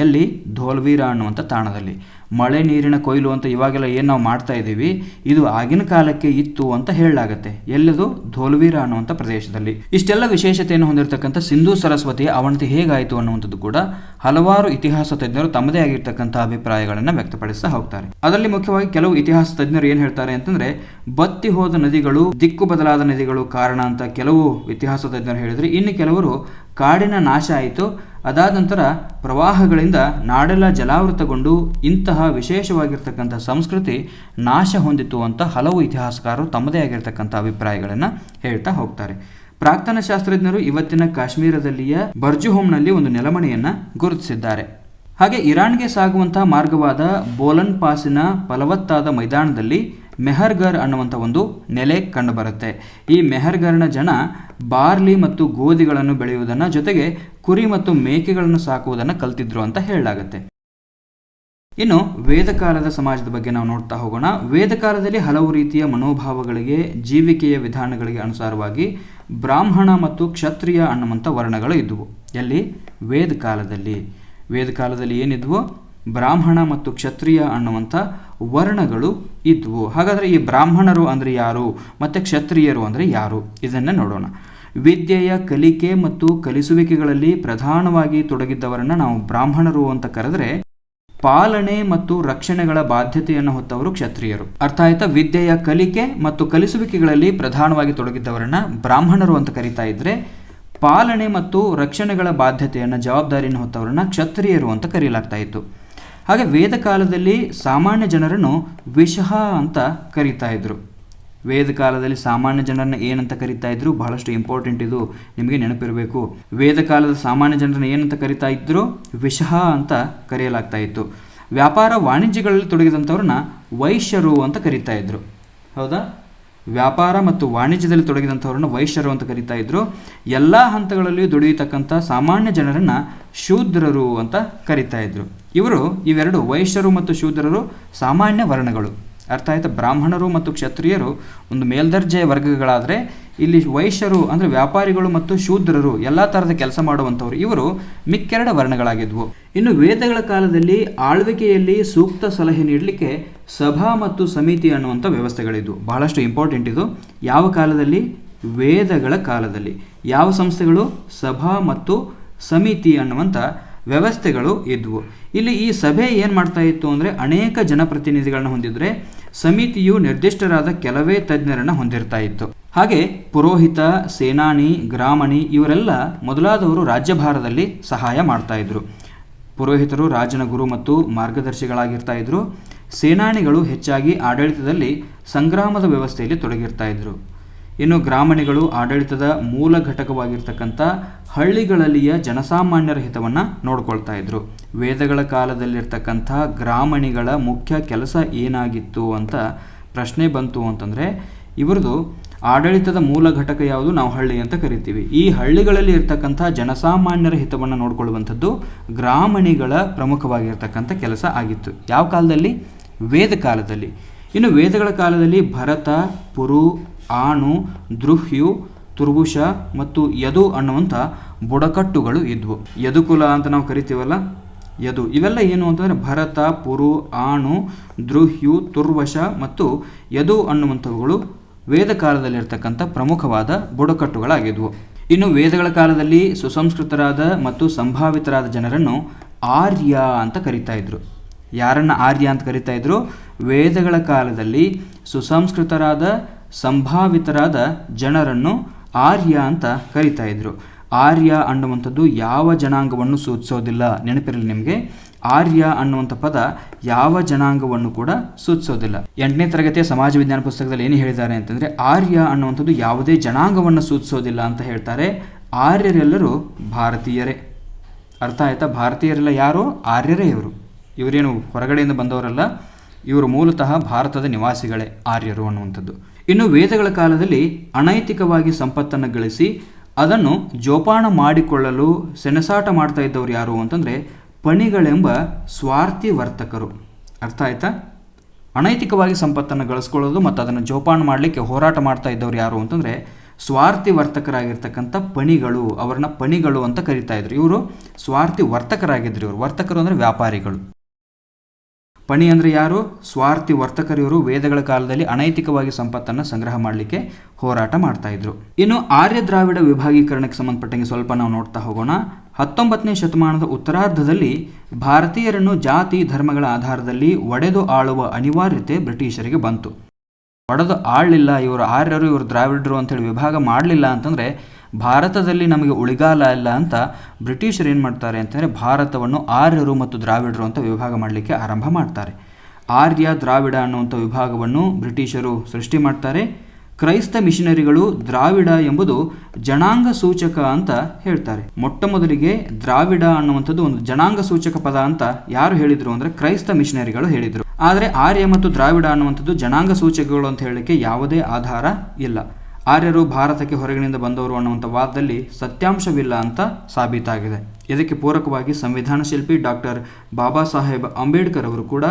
ಎಲ್ಲಿ? ಧೋಲ್ವೀರಾ ಅನ್ನುವಂಥ ತಾಣದಲ್ಲಿ. ಮಳೆ ನೀರಿನ ಕೊಯ್ಲು ಅಂತ ಇವಾಗೆಲ್ಲ ಏನು ನಾವು ಮಾಡ್ತಾ ಇದ್ದೀವಿ, ಇದು ಆಗಿನ ಕಾಲಕ್ಕೆ ಇತ್ತು ಅಂತ ಹೇಳಲಾಗತ್ತೆ. ಎಲ್ಲದು? ಧೋಲ್ವೀರಾ ಅನ್ನುವಂಥ ಪ್ರದೇಶದಲ್ಲಿ. ಇಷ್ಟೆಲ್ಲ ವಿಶೇಷತೆಯನ್ನು ಹೊಂದಿರತಕ್ಕಂಥ ಸಿಂಧೂ ಸರಸ್ವತಿಯ ಅವನತಿ ಹೇಗಾಯಿತು ಅನ್ನುವಂಥದ್ದು ಕೂಡ ಹಲವಾರು ಇತಿಹಾಸ ತಜ್ಞರು ತಮ್ಮದೇ ಆಗಿರ್ತಕ್ಕಂಥ ಅಭಿಪ್ರಾಯಗಳನ್ನು ವ್ಯಕ್ತಪಡಿಸ್ತಾ ಹೋಗ್ತಾರೆ. ಅದರಲ್ಲಿ ಮುಖ್ಯವಾಗಿ ಕೆಲವು ಇತಿಹಾಸ ತಜ್ಞರು ಏನು ಹೇಳ್ತಾರೆ ಅಂತಂದ್ರೆ, ಬತ್ತಿ ಹೋದ ನದಿಗಳು, ದಿಕ್ಕು ಬದಲಾದ ನದಿಗಳು ಕಾರಣ ಅಂತ ಕೆಲವು ಇತಿಹಾಸ ತಜ್ಞರು ಹೇಳಿದ್ರೆ, ಇನ್ನು ಕೆಲವರು ಕಾಡಿನ ನಾಶ ಆಯಿತು, ಅದಾದ ನಂತರ ಪ್ರವಾಹಗಳಿಂದ ನಾಡೆಲ್ಲ ಜಲಾವೃತಗೊಂಡು ಇಂತಹ ವಿಶೇಷವಾಗಿರ್ತಕ್ಕಂಥ ಸಂಸ್ಕೃತಿ ನಾಶ ಹೊಂದಿತು ಅಂತ ಹಲವು ಇತಿಹಾಸಕಾರರು ತಮ್ಮದೇ ಆಗಿರ್ತಕ್ಕಂಥ ಅಭಿಪ್ರಾಯಗಳನ್ನು ಹೇಳ್ತಾ ಹೋಗ್ತಾರೆ. ಪ್ರಾಕ್ತನ ಶಾಸ್ತ್ರಜ್ಞರು ಇವತ್ತಿನ ಕಾಶ್ಮೀರದಲ್ಲಿಯ ಬರ್ಜುಹೋಮ್ನಲ್ಲಿ ಒಂದು ನೆಲಮಣೆಯನ್ನು ಗುರುತಿಸಿದ್ದಾರೆ. ಹಾಗೆ ಇರಾನ್ಗೆ ಸಾಗುವಂತಹ ಮಾರ್ಗವಾದ ಬೋಲನ್ ಪಾಸಿನ ಫಲವತ್ತಾದ ಮೈದಾನದಲ್ಲಿ ಮೆಹರ್ಗರ್ ಅನ್ನುವಂಥ ಒಂದು ನೆಲೆ ಕಂಡುಬರುತ್ತೆ. ಈ ಮೆಹರ್ಗರ್ನ ಜನ ಬಾರ್ಲಿ ಮತ್ತು ಗೋಧಿಗಳನ್ನು ಬೆಳೆಯುವುದನ್ನು, ಜೊತೆಗೆ ಕುರಿ ಮತ್ತು ಮೇಕೆಗಳನ್ನು ಸಾಕುವುದನ್ನು ಕಲ್ತಿದ್ರು ಅಂತ ಹೇಳಲಾಗುತ್ತೆ. ಇನ್ನು ವೇದಕಾಲದ ಸಮಾಜದ ಬಗ್ಗೆ ನಾವು ನೋಡ್ತಾ ಹೋಗೋಣ. ವೇದಕಾಲದಲ್ಲಿ ಹಲವು ರೀತಿಯ ಮನೋಭಾವಗಳಿಗೆ, ಜೀವಿಕೆಯ ವಿಧಾನಗಳಿಗೆ ಅನುಸಾರವಾಗಿ ಬ್ರಾಹ್ಮಣ ಮತ್ತು ಕ್ಷತ್ರಿಯ ಅನ್ನುವಂಥ ವರ್ಣಗಳು ಇದ್ವು. ಎಲ್ಲಿ? ವೇದಕಾಲದಲ್ಲಿ ಏನಿದ್ವು? ಬ್ರಾಹ್ಮಣ ಮತ್ತು ಕ್ಷತ್ರಿಯ ಅನ್ನುವಂಥ ವರ್ಣಗಳು ಇದ್ವು. ಹಾಗಾದರೆ ಈ ಬ್ರಾಹ್ಮಣರು ಅಂದರೆ ಯಾರು ಮತ್ತು ಕ್ಷತ್ರಿಯರು ಅಂದರೆ ಯಾರು? ಇದನ್ನು ನೋಡೋಣ. ವಿದ್ಯೆಯ ಕಲಿಕೆ ಮತ್ತು ಕಲಿಸುವಿಕೆಗಳಲ್ಲಿ ಪ್ರಧಾನವಾಗಿ ತೊಡಗಿದ್ದವರನ್ನು ನಾವು ಬ್ರಾಹ್ಮಣರು ಅಂತ ಕರೆದರೆ, ಪಾಲನೆ ಮತ್ತು ರಕ್ಷಣೆಗಳ ಬಾಧ್ಯತೆಯನ್ನು ಹೊತ್ತವರು ಕ್ಷತ್ರಿಯರು. ಅರ್ಥ ಆಯ್ತಾ? ವಿದ್ಯೆಯ ಕಲಿಕೆ ಮತ್ತು ಕಲಿಸುವಿಕೆಗಳಲ್ಲಿ ಪ್ರಧಾನವಾಗಿ ತೊಡಗಿದ್ದವರನ್ನ ಬ್ರಾಹ್ಮಣರು ಅಂತ ಕರೀತಾ ಇದ್ರೆ, ಪಾಲನೆ ಮತ್ತು ರಕ್ಷಣೆಗಳ ಬಾಧ್ಯತೆಯನ್ನು, ಜವಾಬ್ದಾರಿಯನ್ನು ಹೊತ್ತವರನ್ನ ಕ್ಷತ್ರಿಯರು ಅಂತ ಕರೆಯಲಾಗ್ತಾ ಇತ್ತು. ಹಾಗೆ ವೇದ ಕಾಲದಲ್ಲಿ ಸಾಮಾನ್ಯ ಜನರನ್ನು ವಿಷಃ ಅಂತ ಕರೀತಾ ಇದ್ರು. ವೇದ ಕಾಲದಲ್ಲಿ ಸಾಮಾನ್ಯ ಜನರನ್ನ ಏನಂತ ಕರೀತಾ ಇದ್ರು? ಬಹಳಷ್ಟು ಇಂಪಾರ್ಟೆಂಟ್, ಇದು ನಿಮಗೆ ನೆನಪಿರಬೇಕು. ವೇದ ಕಾಲದ ಸಾಮಾನ್ಯ ಜನರನ್ನ ಏನಂತ ಕರೀತಾ ಇದ್ರು? ವಿಷಃ ಅಂತ ಕರೆಯಲಾಗ್ತಾ ಇತ್ತು. ವ್ಯಾಪಾರ ವಾಣಿಜ್ಯಗಳಲ್ಲಿ ತೊಡಗಿದಂಥವ್ರನ್ನ ವೈಶ್ಯರು ಅಂತ ಕರೀತಾ ಇದ್ರು. ಹೌದಾ? ವ್ಯಾಪಾರ ಮತ್ತು ವಾಣಿಜ್ಯದಲ್ಲಿ ತೊಡಗಿದಂಥವ್ರನ್ನ ವೈಶ್ಯರು ಅಂತ ಕರೀತಾ ಇದ್ರು. ಎಲ್ಲ ಹಂತಗಳಲ್ಲಿಯೂ ದುಡಿಯತಕ್ಕಂಥ ಸಾಮಾನ್ಯ ಜನರನ್ನು ಶೂದ್ರರು ಅಂತ ಕರೀತಾ ಇದ್ರು. ಇವೆರಡು ವೈಶ್ಯರು ಮತ್ತು ಶೂದ್ರರು ಸಾಮಾನ್ಯ ವರ್ಣಗಳು. ಅರ್ಥ ಆಯ್ತಾ? ಬ್ರಾಹ್ಮಣರು ಮತ್ತು ಕ್ಷತ್ರಿಯರು ಒಂದು ಮೇಲ್ದರ್ಜೆಯ ವರ್ಗಗಳಾದರೆ, ಇಲ್ಲಿ ವೈಶ್ಯರು ಅಂದರೆ ವ್ಯಾಪಾರಿಗಳು ಮತ್ತು ಶೂದ್ರರು ಎಲ್ಲ ಥರದ ಕೆಲಸ ಮಾಡುವಂಥವ್ರು, ಇವರು ಮಿಕ್ಕೆರಡು ವರ್ಣಗಳಾಗಿದ್ವು. ಇನ್ನು ವೇದಗಳ ಕಾಲದಲ್ಲಿ ಆಳ್ವಿಕೆಯಲ್ಲಿ ಸೂಕ್ತ ಸಲಹೆ ನೀಡಲಿಕ್ಕೆ ಸಭಾ ಮತ್ತು ಸಮಿತಿ ಅನ್ನುವಂಥ ವ್ಯವಸ್ಥೆಗಳಿದ್ವು. ಬಹಳಷ್ಟು ಇಂಪಾರ್ಟೆಂಟ್ ಇದು. ಯಾವ ಕಾಲದಲ್ಲಿ? ವೇದಗಳ ಕಾಲದಲ್ಲಿ. ಯಾವ ಸಂಸ್ಥೆಗಳು? ಸಭಾ ಮತ್ತು ಸಮಿತಿ ಅನ್ನುವಂಥ ವ್ಯವಸ್ಥೆಗಳು ಇದ್ವು. ಇಲ್ಲಿ ಈ ಸಭೆ ಏನು ಮಾಡ್ತಾ ಇತ್ತು ಅಂದರೆ, ಅನೇಕ ಜನಪ್ರತಿನಿಧಿಗಳನ್ನ ಹೊಂದಿದ್ರೆ ಸಮಿತಿಯು ನಿರ್ದಿಷ್ಟರಾದ ಕೆಲವೇ ತಜ್ಞರನ್ನು ಹೊಂದಿರ್ತಾ ಇತ್ತು. ಹಾಗೆ ಪುರೋಹಿತ, ಸೇನಾನಿ, ಗ್ರಾಮಣಿ ಇವರೆಲ್ಲ ಮೊದಲಾದವರು ರಾಜ್ಯಭಾರದಲ್ಲಿ ಸಹಾಯ ಮಾಡ್ತಾ ಇದ್ರು. ಪುರೋಹಿತರು ರಾಜನ ಗುರು ಮತ್ತು ಮಾರ್ಗದರ್ಶಿಗಳಾಗಿರ್ತಾ ಇದ್ರು. ಸೇನಾನಿಗಳು ಹೆಚ್ಚಾಗಿ ಆಡಳಿತದಲ್ಲಿ ಸಂಗ್ರಾಮದ ವ್ಯವಸ್ಥೆಯಲ್ಲಿ ತೊಡಗಿರ್ತಾ ಇದ್ರು. ಇನ್ನು ಗ್ರಾಮಣಿಗಳು ಆಡಳಿತದ ಮೂಲ ಘಟಕವಾಗಿರ್ತಕ್ಕಂಥ ಹಳ್ಳಿಗಳಲ್ಲಿಯ ಜನಸಾಮಾನ್ಯರ ಹಿತವನ್ನು ನೋಡ್ಕೊಳ್ತಾ ಇದ್ರು. ವೇದಗಳ ಕಾಲದಲ್ಲಿರ್ತಕ್ಕಂಥ ಗ್ರಾಮಣಿಗಳ ಮುಖ್ಯ ಕೆಲಸ ಏನಾಗಿತ್ತು ಅಂತ ಪ್ರಶ್ನೆ ಬಂತು ಅಂತಂದರೆ, ಇವ್ರದ್ದು ಆಡಳಿತದ ಮೂಲ ಘಟಕ ಯಾವುದು? ನಾವು ಹಳ್ಳಿ ಅಂತ ಕರಿತೀವಿ. ಈ ಹಳ್ಳಿಗಳಲ್ಲಿ ಇರ್ತಕ್ಕಂಥ ಜನಸಾಮಾನ್ಯರ ಹಿತವನ್ನು ನೋಡ್ಕೊಳ್ಳುವಂಥದ್ದು ಗ್ರಾಮಣಿಗಳ ಪ್ರಮುಖವಾಗಿರ್ತಕ್ಕಂಥ ಕೆಲಸ ಆಗಿತ್ತು. ಯಾವ ಕಾಲದಲ್ಲಿ? ವೇದ ಕಾಲದಲ್ಲಿ. ಇನ್ನು ವೇದಗಳ ಕಾಲದಲ್ಲಿ ಭರತ, ಪುರು, ಆಣು, ದೃಹ್ಯು, ತುರ್ಬುಷ ಮತ್ತು ಯದು ಅನ್ನುವಂಥ ಬುಡಕಟ್ಟುಗಳು ಇದ್ವು. ಯದುಕುಲ ಅಂತ ನಾವು ಕರಿತೀವಲ್ಲ, ಯದು, ಇವೆಲ್ಲ ಏನು ಅಂತಂದರೆ ಭರತ, ಪುರು, ಆಣು, ದೃಹ್ಯು, ತುರ್ವಶ ಮತ್ತು ಯದು ಅನ್ನುವಂಥವುಗಳು ವೇದ ಕಾಲದಲ್ಲಿರ್ತಕ್ಕಂಥ ಪ್ರಮುಖವಾದ ಬುಡಕಟ್ಟುಗಳಾಗಿದ್ವು. ಇನ್ನು ವೇದಗಳ ಕಾಲದಲ್ಲಿ ಸುಸಂಸ್ಕೃತರಾದ ಮತ್ತು ಸಂಭಾವಿತರಾದ ಜನರನ್ನು ಆರ್ಯ ಅಂತ ಕರಿತಾ ಇದ್ರು. ಯಾರನ್ನು ಆರ್ಯ ಅಂತ ಕರಿತಾ ಇದ್ರು? ವೇದಗಳ ಕಾಲದಲ್ಲಿ ಸುಸಂಸ್ಕೃತರಾದ ಸಂಭಾವಿತರಾದ ಜನರನ್ನು ಆರ್ಯ ಅಂತ ಕರಿತಾ ಇದ್ರು. ಆರ್ಯ ಅನ್ನುವಂಥದ್ದು ಯಾವ ಜನಾಂಗವನ್ನು ಸೂಚಿಸೋದಿಲ್ಲ, ನೆನಪಿರಲಿ ನಿಮಗೆ. ಆರ್ಯ ಅನ್ನುವಂಥ ಪದ ಯಾವ ಜನಾಂಗವನ್ನು ಕೂಡ ಸೂಚಿಸೋದಿಲ್ಲ. 8ನೇ ತರಗತಿಯ ಸಮಾಜ ವಿಜ್ಞಾನ ಪುಸ್ತಕದಲ್ಲಿ ಏನು ಹೇಳಿದ್ದಾರೆ ಅಂತಂದರೆ, ಆರ್ಯ ಅನ್ನುವಂಥದ್ದು ಯಾವುದೇ ಜನಾಂಗವನ್ನು ಸೂಚಿಸೋದಿಲ್ಲ ಅಂತ ಹೇಳ್ತಾರೆ. ಆರ್ಯರೆಲ್ಲರೂ ಭಾರತೀಯರೇ. ಅರ್ಥ ಆಯ್ತಾ? ಭಾರತೀಯರೆಲ್ಲ ಯಾರು? ಆರ್ಯರೇ. ಇವರೇನು ಹೊರಗಡೆಯಿಂದ ಬಂದವರಲ್ಲ, ಇವರು ಮೂಲತಃ ಭಾರತದ ನಿವಾಸಿಗಳೇ ಆರ್ಯರು ಅನ್ನುವಂಥದ್ದು. ಇನ್ನು ವೇದಗಳ ಕಾಲದಲ್ಲಿ ಅನೈತಿಕವಾಗಿ ಸಂಪತ್ತನ್ನು ಗಳಿಸಿ ಅದನ್ನು ಜೋಪಾನ ಮಾಡಿಕೊಳ್ಳಲು ಸೆಣಸಾಟ ಮಾಡ್ತಾ ಇದ್ದವರು ಯಾರು ಅಂತಂದರೆ ಪಣಿಗಳೆಂಬ ಸ್ವಾರ್ಥಿ ವರ್ತಕರು. ಅರ್ಥ ಆಯ್ತಾ? ಅನೈತಿಕವಾಗಿ ಸಂಪತ್ತನ್ನು ಗಳಿಸ್ಕೊಳ್ಳೋದು ಮತ್ತು ಅದನ್ನು ಜೋಪಾನ ಮಾಡಲಿಕ್ಕೆ ಹೋರಾಟ ಮಾಡ್ತಾ ಇದ್ದವ್ರು ಯಾರು ಅಂತಂದರೆ ಸ್ವಾರ್ಥಿ ವರ್ತಕರಾಗಿರ್ತಕ್ಕಂಥ ಪಣಿಗಳು. ಅವರನ್ನ ಪಣಿಗಳು ಅಂತ ಕರಿತಾ ಇದ್ರು. ಇವರು ಸ್ವಾರ್ಥಿ ವರ್ತಕರಾಗಿದ್ರು. ಇವರು ವರ್ತಕರು ಅಂದರೆ ವ್ಯಾಪಾರಿಗಳು. ಪಣಿ ಅಂದರೆ ಯಾರು? ಸ್ವಾರ್ಥಿ ವರ್ತಕರು. ಇವರು ವೇದಗಳ ಕಾಲದಲ್ಲಿ ಅನೈತಿಕವಾಗಿ ಸಂಪತ್ತನ್ನು ಸಂಗ್ರಹ ಮಾಡಲಿಕ್ಕೆ ಹೋರಾಟ ಮಾಡ್ತಾ ಇದ್ರು. ಇನ್ನು ಆರ್ಯ ದ್ರಾವಿಡ ವಿಭಾಗೀಕರಣಕ್ಕೆ ಸಂಬಂಧಪಟ್ಟಂಗೆ ಸ್ವಲ್ಪ ನಾವು ನೋಡ್ತಾ ಹೋಗೋಣ. 19ನೇ ಶತಮಾನದ ಉತ್ತರಾರ್ಧದಲ್ಲಿ ಭಾರತೀಯರನ್ನು ಜಾತಿ ಧರ್ಮಗಳ ಆಧಾರದಲ್ಲಿ ಒಡೆದು ಆಳುವ ಅನಿವಾರ್ಯತೆ ಬ್ರಿಟಿಷರಿಗೆ ಬಂತು. ಒಡೆದು ಆಳಲಿಲ್ಲ, ಇವರು ಆರ್ಯರು ಇವರು ದ್ರಾವಿಡರು ಅಂತೇಳಿ ವಿಭಾಗ ಮಾಡಲಿಲ್ಲ ಅಂತಂದರೆ ಭಾರತದಲ್ಲಿ ನಮಗೆ ಉಳಿಗಾಲ ಇಲ್ಲ ಅಂತ ಬ್ರಿಟಿಷರು ಏನು ಮಾಡ್ತಾರೆ ಅಂತಂದರೆ ಭಾರತವನ್ನು ಆರ್ಯರು ಮತ್ತು ದ್ರಾವಿಡರು ಅಂತ ವಿಭಾಗ ಮಾಡಲಿಕ್ಕೆ ಆರಂಭ ಮಾಡ್ತಾರೆ. ಆರ್ಯ ದ್ರಾವಿಡ ಅನ್ನುವಂಥ ವಿಭಾಗವನ್ನು ಬ್ರಿಟಿಷರು ಸೃಷ್ಟಿ ಮಾಡ್ತಾರೆ. ಕ್ರೈಸ್ತ ಮಿಷನರಿಗಳು ದ್ರಾವಿಡ ಎಂಬುದು ಜನಾಂಗ ಸೂಚಕ ಅಂತ ಹೇಳ್ತಾರೆ. ಮೊಟ್ಟ ಮೊದಲಿಗೆ ದ್ರಾವಿಡ ಅನ್ನುವಂಥದ್ದು ಒಂದು ಜನಾಂಗ ಸೂಚಕ ಪದ ಅಂತ ಯಾರು ಹೇಳಿದರು ಅಂದರೆ ಕ್ರೈಸ್ತ ಮಿಷನರಿಗಳು ಹೇಳಿದರು. ಆದರೆ ಆರ್ಯ ಮತ್ತು ದ್ರಾವಿಡ ಅನ್ನುವಂಥದ್ದು ಜನಾಂಗ ಸೂಚಕಗಳು ಅಂತ ಹೇಳಲಿಕ್ಕೆ ಯಾವುದೇ ಆಧಾರ ಇಲ್ಲ. ಆರ್ಯರು ಭಾರತಕ್ಕೆ ಹೊರಗಿನಿಂದ ಬಂದವರು ಅನ್ನುವಂಥ ವಾದದಲ್ಲಿ ಸತ್ಯಾಂಶವಿಲ್ಲ ಅಂತ ಸಾಬೀತಾಗಿದೆ. ಇದಕ್ಕೆ ಪೂರಕವಾಗಿ ಸಂವಿಧಾನ ಶಿಲ್ಪಿ ಡಾಕ್ಟರ್ ಬಾಬಾ ಸಾಹೇಬ್ ಅಂಬೇಡ್ಕರ್ ಅವರು ಕೂಡ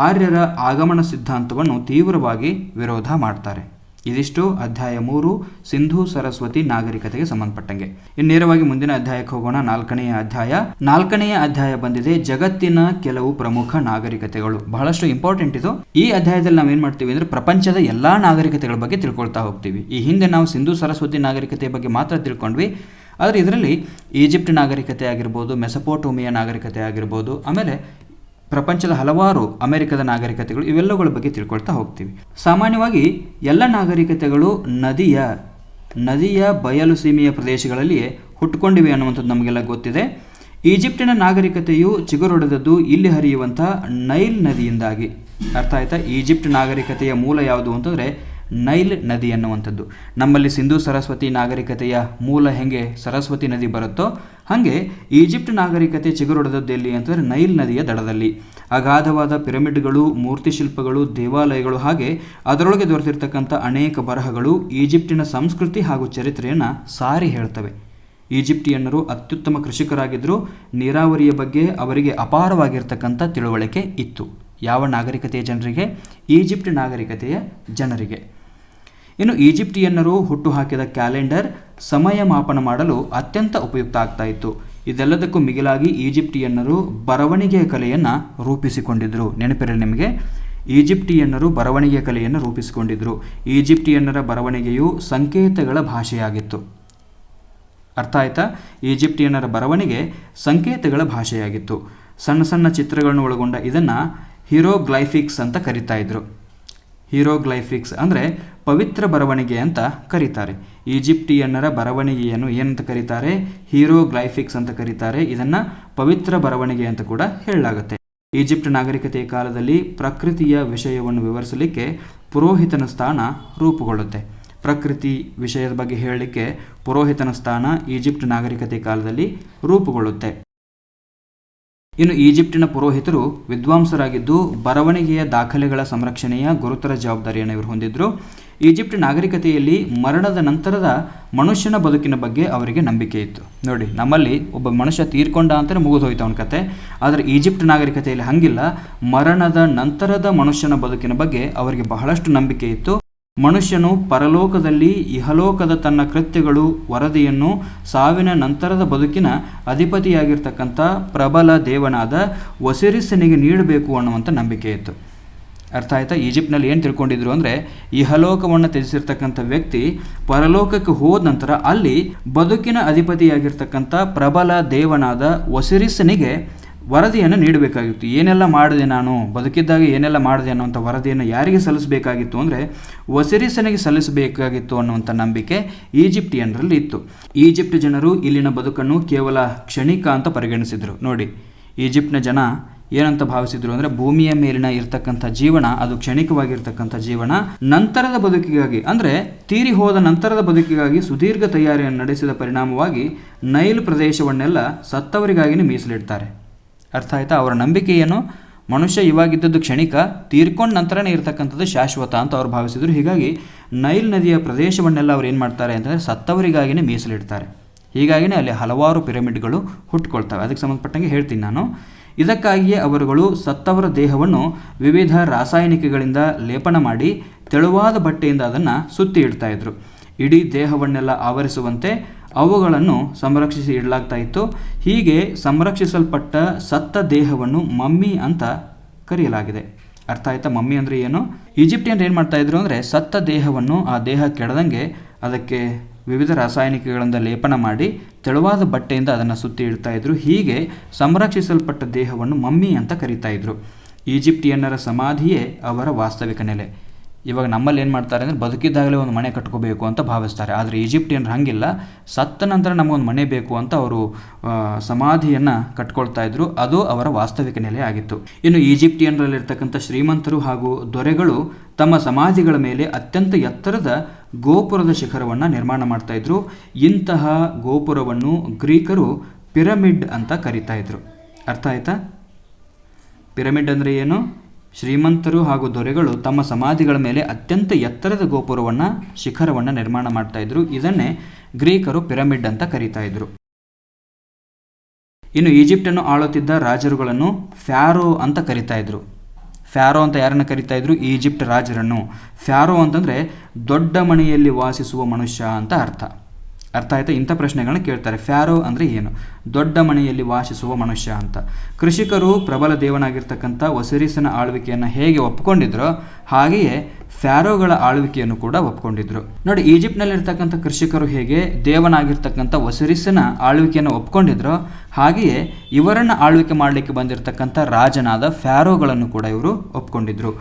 ಆರ್ಯರ ಆಗಮನ ಸಿದ್ಧಾಂತವನ್ನು ತೀವ್ರವಾಗಿ ವಿರೋಧ ಮಾಡ್ತಾರೆ. ಇದಿಷ್ಟು ಅಧ್ಯಾಯ 3 ಸಿಂಧೂ ಸರಸ್ವತಿ ನಾಗರಿಕತೆಗೆ ಸಂಬಂಧಪಟ್ಟಂಗೆ. ಇನ್ನು ನೇರವಾಗಿ ಮುಂದಿನ ಅಧ್ಯಾಯಕ್ಕೆ ಹೋಗೋಣ. 4ನೆಯ ಅಧ್ಯಾಯ. 4ನೆಯ ಅಧ್ಯಾಯ ಬಂದಿದೆ ಜಗತ್ತಿನ ಕೆಲವು ಪ್ರಮುಖ ನಾಗರಿಕತೆಗಳು. ಬಹಳಷ್ಟು ಇಂಪಾರ್ಟೆಂಟ್ ಇದು. ಈ ಅಧ್ಯಾಯದಲ್ಲಿ ನಾವು ಏನು ಮಾಡ್ತೀವಿ ಅಂದರೆ ಪ್ರಪಂಚದ ಎಲ್ಲಾ ನಾಗರಿಕತೆಗಳ ಬಗ್ಗೆ ತಿಳ್ಕೊಳ್ತಾ ಹೋಗ್ತೀವಿ. ಈ ಹಿಂದೆ ನಾವು ಸಿಂಧೂ ಸರಸ್ವತಿ ನಾಗರಿಕತೆಯ ಬಗ್ಗೆ ಮಾತ್ರ ತಿಳ್ಕೊಂಡ್ವಿ. ಆದರೆ ಇದರಲ್ಲಿ ಈಜಿಪ್ಟ್ ನಾಗರಿಕತೆ ಆಗಿರ್ಬೋದು, ಮೆಸೊಪೊಟೇಮಿಯಾ ನಾಗರಿಕತೆ ಆಗಿರ್ಬೋದು, ಆಮೇಲೆ ಪ್ರಪಂಚದ ಹಲವಾರು ಅಮೆರಿಕದ ನಾಗರಿಕತೆಗಳು, ಇವೆಲ್ಲವುಗಳ ಬಗ್ಗೆ ತಿಳ್ಕೊಳ್ತಾ ಹೋಗ್ತೀವಿ. ಸಾಮಾನ್ಯವಾಗಿ ಎಲ್ಲ ನಾಗರಿಕತೆಗಳು ನದಿಯ ಬಯಲು ಸೀಮೆಯ ಪ್ರದೇಶಗಳಲ್ಲಿಯೇ ಹುಟ್ಟುಕೊಂಡಿವೆ ಅನ್ನುವಂಥದ್ದು ನಮಗೆಲ್ಲ ಗೊತ್ತಿದೆ. ಈಜಿಪ್ಟಿನ ನಾಗರಿಕತೆಯು ಚಿಗುರೊಡೆದದ್ದು ಇಲ್ಲಿ ಹರಿಯುವಂಥ ನೈಲ್ ನದಿಯಿಂದಾಗಿ. ಅರ್ಥ ಆಯ್ತಾ? ಈಜಿಪ್ಟ್ ನಾಗರಿಕತೆಯ ಮೂಲ ಯಾವುದು ಅಂತಂದರೆ ನೈಲ್ ನದಿ ಅನ್ನುವಂಥದ್ದು. ನಮ್ಮಲ್ಲಿ ಸಿಂಧೂ ಸರಸ್ವತಿ ನಾಗರಿಕತೆಯ ಮೂಲ ಹೆಂಗೆ ಸರಸ್ವತಿ ನದಿ ಬರುತ್ತೋ ಹಾಗೆ ಈಜಿಪ್ಟ್ ನಾಗರಿಕತೆ ಚಿಗುರೊಡೆದದ್ದು ಎಲ್ಲಿ ಅಂತಂದರೆ ನೈಲ್ ನದಿಯ ದಡದಲ್ಲಿ. ಅಗಾಧವಾದ ಪಿರಮಿಡ್ಗಳು, ಮೂರ್ತಿ ಶಿಲ್ಪಗಳು, ದೇವಾಲಯಗಳು, ಹಾಗೆ ಅದರೊಳಗೆ ದೊರೆತಿರ್ತಕ್ಕಂಥ ಅನೇಕ ಬರಹಗಳು ಈಜಿಪ್ಟಿನ ಸಂಸ್ಕೃತಿ ಹಾಗೂ ಚರಿತ್ರೆಯನ್ನು ಸಾರಿ ಹೇಳ್ತವೆ. ಈಜಿಪ್ಟಿಯನ್ನರು ಅತ್ಯುತ್ತಮ ಕೃಷಿಕರಾಗಿದ್ದರು. ನೀರಾವರಿಯ ಬಗ್ಗೆ ಅವರಿಗೆ ಅಪಾರವಾಗಿರ್ತಕ್ಕಂಥ ತಿಳುವಳಿಕೆ ಇತ್ತು. ಯಾವ ನಾಗರಿಕತೆಯ ಜನರಿಗೆ? ಈಜಿಪ್ಟ್ ನಾಗರಿಕತೆಯ ಜನರಿಗೆ. ಇನ್ನು ಈಜಿಪ್ಟಿಯನ್ನರು ಹುಟ್ಟುಹಾಕಿದ ಕ್ಯಾಲೆಂಡರ್ ಸಮಯ ಮಾಪನ ಮಾಡಲು ಅತ್ಯಂತ ಉಪಯುಕ್ತ ಆಗ್ತಾ ಇತ್ತು. ಇದೆಲ್ಲದಕ್ಕೂ ಮಿಗಿಲಾಗಿ ಈಜಿಪ್ಟಿಯನ್ನರು ಬರವಣಿಗೆಯ ಕಲೆಯನ್ನು ರೂಪಿಸಿಕೊಂಡಿದ್ದರು. ನೆನಪಿರಲಿ ನಿಮಗೆ, ಈಜಿಪ್ಟಿಯನ್ನರು ಬರವಣಿಗೆಯ ಕಲೆಯನ್ನು ರೂಪಿಸಿಕೊಂಡಿದ್ದರು. ಈಜಿಪ್ಟಿಯನ್ನರ ಬರವಣಿಗೆಯು ಸಂಕೇತಗಳ ಭಾಷೆಯಾಗಿತ್ತು. ಅರ್ಥ ಆಯ್ತಾ? ಈಜಿಪ್ಟಿಯನ್ನರ ಬರವಣಿಗೆ ಸಂಕೇತಗಳ ಭಾಷೆಯಾಗಿತ್ತು. ಸಣ್ಣ ಸಣ್ಣ ಚಿತ್ರಗಳನ್ನು ಒಳಗೊಂಡ ಇದನ್ನು ಹೀರೋಗ್ಲೈಫಿಕ್ಸ್ ಅಂತ ಕರಿತಾ ಇದ್ರು. ಹೀರೋಗ್ಲೈಫಿಕ್ಸ್ ಅಂದರೆ ಪವಿತ್ರ ಬರವಣಿಗೆ ಅಂತ ಕರೀತಾರೆ. ಈಜಿಪ್ಟಿಯನ್ನರ ಬರವಣಿಗೆಯನ್ನು ಏನಂತ ಕರೀತಾರೆ? ಹೀರೋಗ್ಲೈಫಿಕ್ಸ್ ಅಂತ ಕರೀತಾರೆ. ಇದನ್ನು ಪವಿತ್ರ ಬರವಣಿಗೆ ಅಂತ ಕೂಡ ಹೇಳಲಾಗುತ್ತೆ. ಈಜಿಪ್ಟ್ ನಾಗರಿಕತೆಯ ಕಾಲದಲ್ಲಿ ಪ್ರಕೃತಿಯ ವಿಷಯವನ್ನು ವಿವರಿಸಲಿಕ್ಕೆ ಪುರೋಹಿತನ ಸ್ಥಾನ ರೂಪುಗೊಳ್ಳುತ್ತೆ. ಪ್ರಕೃತಿ ವಿಷಯದ ಬಗ್ಗೆ ಹೇಳಲಿಕ್ಕೆ ಪುರೋಹಿತನ ಸ್ಥಾನ ಈಜಿಪ್ಟ್ ನಾಗರಿಕತೆಯ ಕಾಲದಲ್ಲಿ ರೂಪುಗೊಳ್ಳುತ್ತೆ. ಇನ್ನು ಈಜಿಪ್ಟಿನ ಪುರೋಹಿತರು ವಿದ್ವಾಂಸರಾಗಿದ್ದು ಬರವಣಿಗೆಯ ದಾಖಲೆಗಳ ಸಂರಕ್ಷಣೆಯ ಗುರುತರ ಜವಾಬ್ದಾರಿಯನ್ನು ಇವರು ಹೊಂದಿದ್ರು. ಈಜಿಪ್ಟ್ ನಾಗರಿಕತೆಯಲ್ಲಿ ಮರಣದ ನಂತರದ ಮನುಷ್ಯನ ಬದುಕಿನ ಬಗ್ಗೆ ಅವರಿಗೆ ನಂಬಿಕೆ ಇತ್ತು. ನೋಡಿ, ನಮ್ಮಲ್ಲಿ ಒಬ್ಬ ಮನುಷ್ಯ ತೀರ್ಕೊಂಡ ಅಂತಲೇ ಮುಗಿದೋಯ್ತು ಅವನ ಕತೆ. ಆದರೆ ಈಜಿಪ್ಟ್ ನಾಗರಿಕತೆಯಲ್ಲಿ ಹಂಗಿಲ್ಲ. ಮರಣದ ನಂತರದ ಮನುಷ್ಯನ ಬದುಕಿನ ಬಗ್ಗೆ ಅವರಿಗೆ ಬಹಳಷ್ಟು ನಂಬಿಕೆ ಇತ್ತು. ಮನುಷ್ಯನು ಪರಲೋಕದಲ್ಲಿ ಇಹಲೋಕದ ತನ್ನ ಕೃತ್ಯಗಳು ವರದಿಯನ್ನು ಸಾವಿನ ನಂತರದ ಬದುಕಿನ ಅಧಿಪತಿಯಾಗಿರ್ತಕ್ಕಂಥ ಪ್ರಬಲ ದೇವನಾದ ಒಸಿರಿಸನಿಗೆ ನೀಡಬೇಕು ಅನ್ನುವಂಥ ನಂಬಿಕೆ ಇತ್ತು. ಅರ್ಥ ಆಯ್ತಾ? ಈಜಿಪ್ಟ್ನಲ್ಲಿ ಏನು ತಿಳ್ಕೊಂಡಿದ್ರು ಅಂದರೆ, ಇಹಲೋಕವನ್ನು ತ್ಯಜಿಸಿರ್ತಕ್ಕಂಥ ವ್ಯಕ್ತಿ ಪರಲೋಕಕ್ಕೆ ಹೋದ ನಂತರ ಅಲ್ಲಿ ಬದುಕಿನ ಅಧಿಪತಿಯಾಗಿರ್ತಕ್ಕಂಥ ಪ್ರಬಲ ದೇವನಾದ ಒಸಿರಿಸನಿಗೆ ವರದಿಯನ್ನು ನೀಡಬೇಕಾಗಿತ್ತು. ಏನೆಲ್ಲ ಮಾಡಿದೆ ನಾನು ಬದುಕಿದ್ದಾಗ, ಏನೆಲ್ಲ ಮಾಡಿದೆ ಅನ್ನುವಂಥ ವರದಿಯನ್ನು ಯಾರಿಗೆ ಸಲ್ಲಿಸಬೇಕಾಗಿತ್ತು ಅಂದರೆ ಒಸಿರಿಸನಿಗೆ ಸಲ್ಲಿಸಬೇಕಾಗಿತ್ತು ಅನ್ನುವಂಥ ನಂಬಿಕೆ ಈಜಿಪ್ಟಿಯನ್ರಲ್ಲಿ ಇತ್ತು. ಈಜಿಪ್ಟ್ ಜನರು ಇಲ್ಲಿನ ಬದುಕನ್ನು ಕೇವಲ ಕ್ಷಣಿಕ ಅಂತ ಪರಿಗಣಿಸಿದರು. ನೋಡಿ, ಈಜಿಪ್ಟ್ನ ಜನ ಏನಂತ ಭಾವಿಸಿದ್ರು ಅಂದರೆ, ಭೂಮಿಯ ಮೇಲಿನ ಇರ್ತಕ್ಕಂಥ ಜೀವನ ಅದು ಕ್ಷಣಿಕವಾಗಿರ್ತಕ್ಕಂಥ ಜೀವನ. ನಂತರದ ಬದುಕಿಗಾಗಿ ಅಂದರೆ ತೀರಿ ಹೋದ ನಂತರದ ಬದುಕಿಗಾಗಿ ಸುದೀರ್ಘ ತಯಾರಿಯನ್ನು ನಡೆಸಿದ ಪರಿಣಾಮವಾಗಿ ನೈಲ್ ಪ್ರದೇಶವನ್ನೆಲ್ಲ ಸತ್ತವರಿಗಾಗಿಯೇ ಮೀಸಲಿಡ್ತಾರೆ. ಅರ್ಥ ಆಯ್ತಾ? ಅವರ ನಂಬಿಕೆ ಏನು? ಮನುಷ್ಯ ಇವಾಗಿದ್ದದ್ದು ಕ್ಷಣಿಕ, ತೀರ್ಕೊಂಡ ನಂತರನೇ ಇರತಕ್ಕಂಥದ್ದು ಶಾಶ್ವತ ಅಂತ ಅವ್ರು ಭಾವಿಸಿದ್ರು. ಹೀಗಾಗಿ ನೈಲ್ ನದಿಯ ಪ್ರದೇಶವನ್ನೆಲ್ಲ ಅವ್ರು ಏನು ಮಾಡ್ತಾರೆ ಅಂತಂದರೆ ಸತ್ತವರಿಗಾಗಿಯೇ ಮೀಸಲಿಡ್ತಾರೆ. ಹೀಗಾಗಿಯೇ ಅಲ್ಲಿ ಹಲವಾರು ಪಿರಮಿಡ್ಗಳು ಹುಟ್ಟುಕೊಳ್ತವೆ. ಅದಕ್ಕೆ ಸಂಬಂಧಪಟ್ಟಂಗೆ ಹೇಳ್ತೀನಿ ನಾನು. ಇದಕ್ಕಾಗಿಯೇ ಅವರುಗಳು ಸತ್ತವರ ದೇಹವನ್ನು ವಿವಿಧ ರಾಸಾಯನಿಕಗಳಿಂದ ಲೇಪನ ಮಾಡಿ ತೆಳುವಾದ ಬಟ್ಟೆಯಿಂದ ಅದನ್ನು ಸುತ್ತಿ ಇಡ್ತಾ ಇದ್ರು. ಇಡೀ ದೇಹವನ್ನೆಲ್ಲ ಆವರಿಸುವಂತೆ ಅವುಗಳನ್ನು ಸಂರಕ್ಷಿಸಿ ಇಡಲಾಗ್ತಾ ಇತ್ತು. ಹೀಗೆ ಸಂರಕ್ಷಿಸಲ್ಪಟ್ಟ ಸತ್ತ ದೇಹವನ್ನು ಮಮ್ಮಿ ಅಂತ ಕರೆಯಲಾಗಿದೆ. ಅರ್ಥ ಆಯ್ತಾ? ಮಮ್ಮಿ ಅಂದರೆ ಏನು? ಈಜಿಪ್ಟಿಯನ್ರು ಏನು ಮಾಡ್ತಾ ಇದ್ರು ಅಂದರೆ, ಸತ್ತ ದೇಹವನ್ನು ಆ ದೇಹ ಕೆಡದಂಗೆ ಅದಕ್ಕೆ ವಿವಿಧ ರಾಸಾಯನಿಕಗಳಿಂದ ಲೇಪನ ಮಾಡಿ ತೆಳುವಾದ ಬಟ್ಟೆಯಿಂದ ಅದನ್ನು ಸುತ್ತಿ ಇಡ್ತಾ ಇದ್ರು. ಹೀಗೆ ಸಂರಕ್ಷಿಸಲ್ಪಟ್ಟ ದೇಹವನ್ನು ಮಮ್ಮಿ ಅಂತ ಕರೀತಾ ಇದ್ರು. ಈಜಿಪ್ಟಿಯನ್ನರ ಸಮಾಧಿಯೇ ಅವರ ವಾಸ್ತವಿಕ ನೆಲೆ. ಇವಾಗ ನಮ್ಮಲ್ಲಿ ಏನು ಮಾಡ್ತಾರೆ ಅಂದರೆ, ಬದುಕಿದ್ದಾಗಲೇ ಒಂದು ಮನೆ ಕಟ್ಕೋಬೇಕು ಅಂತ ಭಾವಿಸ್ತಾರೆ. ಆದರೆ ಈಜಿಪ್ಟಿಯನ್ರು ಹಾಗಿಲ್ಲ. ಸತ್ತ ನಂತರ ನಮಗೊಂದು ಮನೆ ಬೇಕು ಅಂತ ಅವರು ಸಮಾಧಿಯನ್ನು ಕಟ್ಕೊಳ್ತಾ ಇದ್ರು. ಅದು ಅವರ ವಾಸ್ತವಿಕ ನೆಲೆ ಆಗಿತ್ತು. ಇನ್ನು ಈಜಿಪ್ಟಿಯನ್ರಲ್ಲಿರ್ತಕ್ಕಂಥ ಶ್ರೀಮಂತರು ಹಾಗೂ ದೊರೆಗಳು ತಮ್ಮ ಸಮಾಧಿಗಳ ಮೇಲೆ ಅತ್ಯಂತ ಎತ್ತರದ ಗೋಪುರದ ಶಿಖರವನ್ನು ನಿರ್ಮಾಣ ಮಾಡ್ತಾ ಇದ್ರು. ಇಂತಹ ಗೋಪುರವನ್ನು ಗ್ರೀಕರು ಪಿರಮಿಡ್ ಅಂತ ಕರೀತಾ ಇದ್ರು. ಅರ್ಥ ಆಯ್ತಾ? ಪಿರಮಿಡ್ ಅಂದರೆ ಏನು? ಶ್ರೀಮಂತರು ಹಾಗೂ ದೊರೆಗಳು ತಮ್ಮ ಸಮಾಧಿಗಳ ಮೇಲೆ ಅತ್ಯಂತ ಎತ್ತರದ ಗೋಪುರವನ್ನು, ಶಿಖರವನ್ನು ನಿರ್ಮಾಣ ಮಾಡ್ತಾ ಇದ್ರು. ಇದನ್ನೇ ಗ್ರೀಕರು ಪಿರಮಿಡ್ ಅಂತ ಕರೀತಾ ಇದ್ರು. ಇನ್ನು ಈಜಿಪ್ಟನ್ನು ಆಳುತ್ತಿದ್ದ ರಾಜರುಗಳನ್ನು ಫ್ಯಾರೋ ಅಂತ ಕರೀತಾ ಇದ್ರು. ಫ್ಯಾರೋ ಅಂತ ಯಾರನ್ನು ಕರೀತಾ ಇದ್ರು? ಈಜಿಪ್ಟ್ ರಾಜರನ್ನು. ಫ್ಯಾರೋ ಅಂತಂದರೆ ದೊಡ್ಡ ಮನೆಯಲ್ಲಿ ವಾಸಿಸುವ ಮನುಷ್ಯ ಅಂತ ಅರ್ಥ. ಅರ್ಥ ಆಯ್ತಾ? ಇಂಥ ಪ್ರಶ್ನೆಗಳನ್ನ ಕೇಳ್ತಾರೆ. ಫ್ಯಾರೋ ಅಂದರೆ ಏನು? ದೊಡ್ಡ ಮನೆಯಲ್ಲಿ ವಾಸಿಸುವ ಮನುಷ್ಯ ಅಂತ. ಕೃಷಿಕರು ಪ್ರಬಲ ದೇವನಾಗಿರ್ತಕ್ಕಂಥ ಒಸಿರಿಸನ ಆಳ್ವಿಕೆಯನ್ನು ಹೇಗೆ ಒಪ್ಕೊಂಡಿದ್ರೋ ಹಾಗೆಯೇ ಫ್ಯಾರೋಗಳ ಆಳ್ವಿಕೆಯನ್ನು ಕೂಡ ಒಪ್ಕೊಂಡಿದ್ರು. ನೋಡಿ, ಈಜಿಪ್ಟ್ನಲ್ಲಿರ್ತಕ್ಕಂಥ ಕೃಷಿಕರು ಹೇಗೆ ದೇವನಾಗಿರ್ತಕ್ಕಂಥ ಒಸಿರಿಸನ ಆಳ್ವಿಕೆಯನ್ನು ಒಪ್ಕೊಂಡಿದ್ರೋ ಹಾಗೆಯೇ ಇವರನ್ನು ಆಳ್ವಿಕೆ ಮಾಡಲಿಕ್ಕೆ ಬಂದಿರತಕ್ಕಂಥ ರಾಜನಾದ ಫ್ಯಾರೋಗಳನ್ನು ಕೂಡ ಇವರು ಒಪ್ಕೊಂಡಿದ್ರು.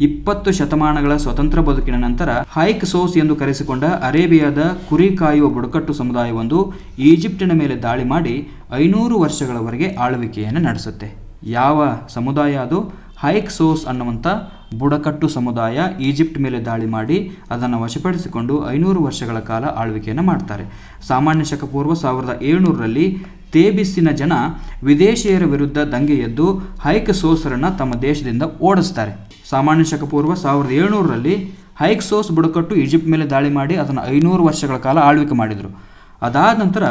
20 ಶತಮಾನಗಳ ಸ್ವತಂತ್ರ ಬದುಕಿನ ನಂತರ ಹೈಕ್ಸೋಸ್ ಎಂದು ಕರೆಸಿಕೊಂಡ ಅರೇಬಿಯಾದ ಕುರಿ ಕಾಯುವ ಬುಡಕಟ್ಟು ಸಮುದಾಯವೊಂದು ಈಜಿಪ್ಟಿನ ಮೇಲೆ ದಾಳಿ ಮಾಡಿ 500 ವರ್ಷಗಳವರೆಗೆ ಆಳ್ವಿಕೆಯನ್ನು ನಡೆಸುತ್ತೆ. ಯಾವ ಸಮುದಾಯ ಅದು? ಹೈಕ್ಸೋಸ್ ಅನ್ನುವಂಥ ಬುಡಕಟ್ಟು ಸಮುದಾಯ ಈಜಿಪ್ಟ್ ಮೇಲೆ ದಾಳಿ ಮಾಡಿ ಅದನ್ನು ವಶಪಡಿಸಿಕೊಂಡು 500 ವರ್ಷಗಳ ಕಾಲ ಆಳ್ವಿಕೆಯನ್ನು ಮಾಡ್ತಾರೆ. ಸಾಮಾನ್ಯ ಶಕ ಪೂರ್ವ 1700ರಲ್ಲಿ ತೇಬಿಸ್ಸಿನ ಜನ ವಿದೇಶಿಯರ ವಿರುದ್ಧ ದಂಗೆ ಎದ್ದು ಹೈಕ್ಸೋಸರನ್ನು ತಮ್ಮ ದೇಶದಿಂದ ಓಡಿಸ್ತಾರೆ. ಸಾಮಾನ್ಯ ಶಕ ಪೂರ್ವ 1700ರಲ್ಲಿ ಹೈಕ್ಸೋಸ್ ಬುಡಕಟ್ಟು ಈಜಿಪ್ಟ್ ಮೇಲೆ ದಾಳಿ ಮಾಡಿ ಅದನ್ನು 500 ವರ್ಷಗಳ ಕಾಲ ಆಳ್ವಿಕೆ ಮಾಡಿದರು. ಅದಾದ ನಂತರ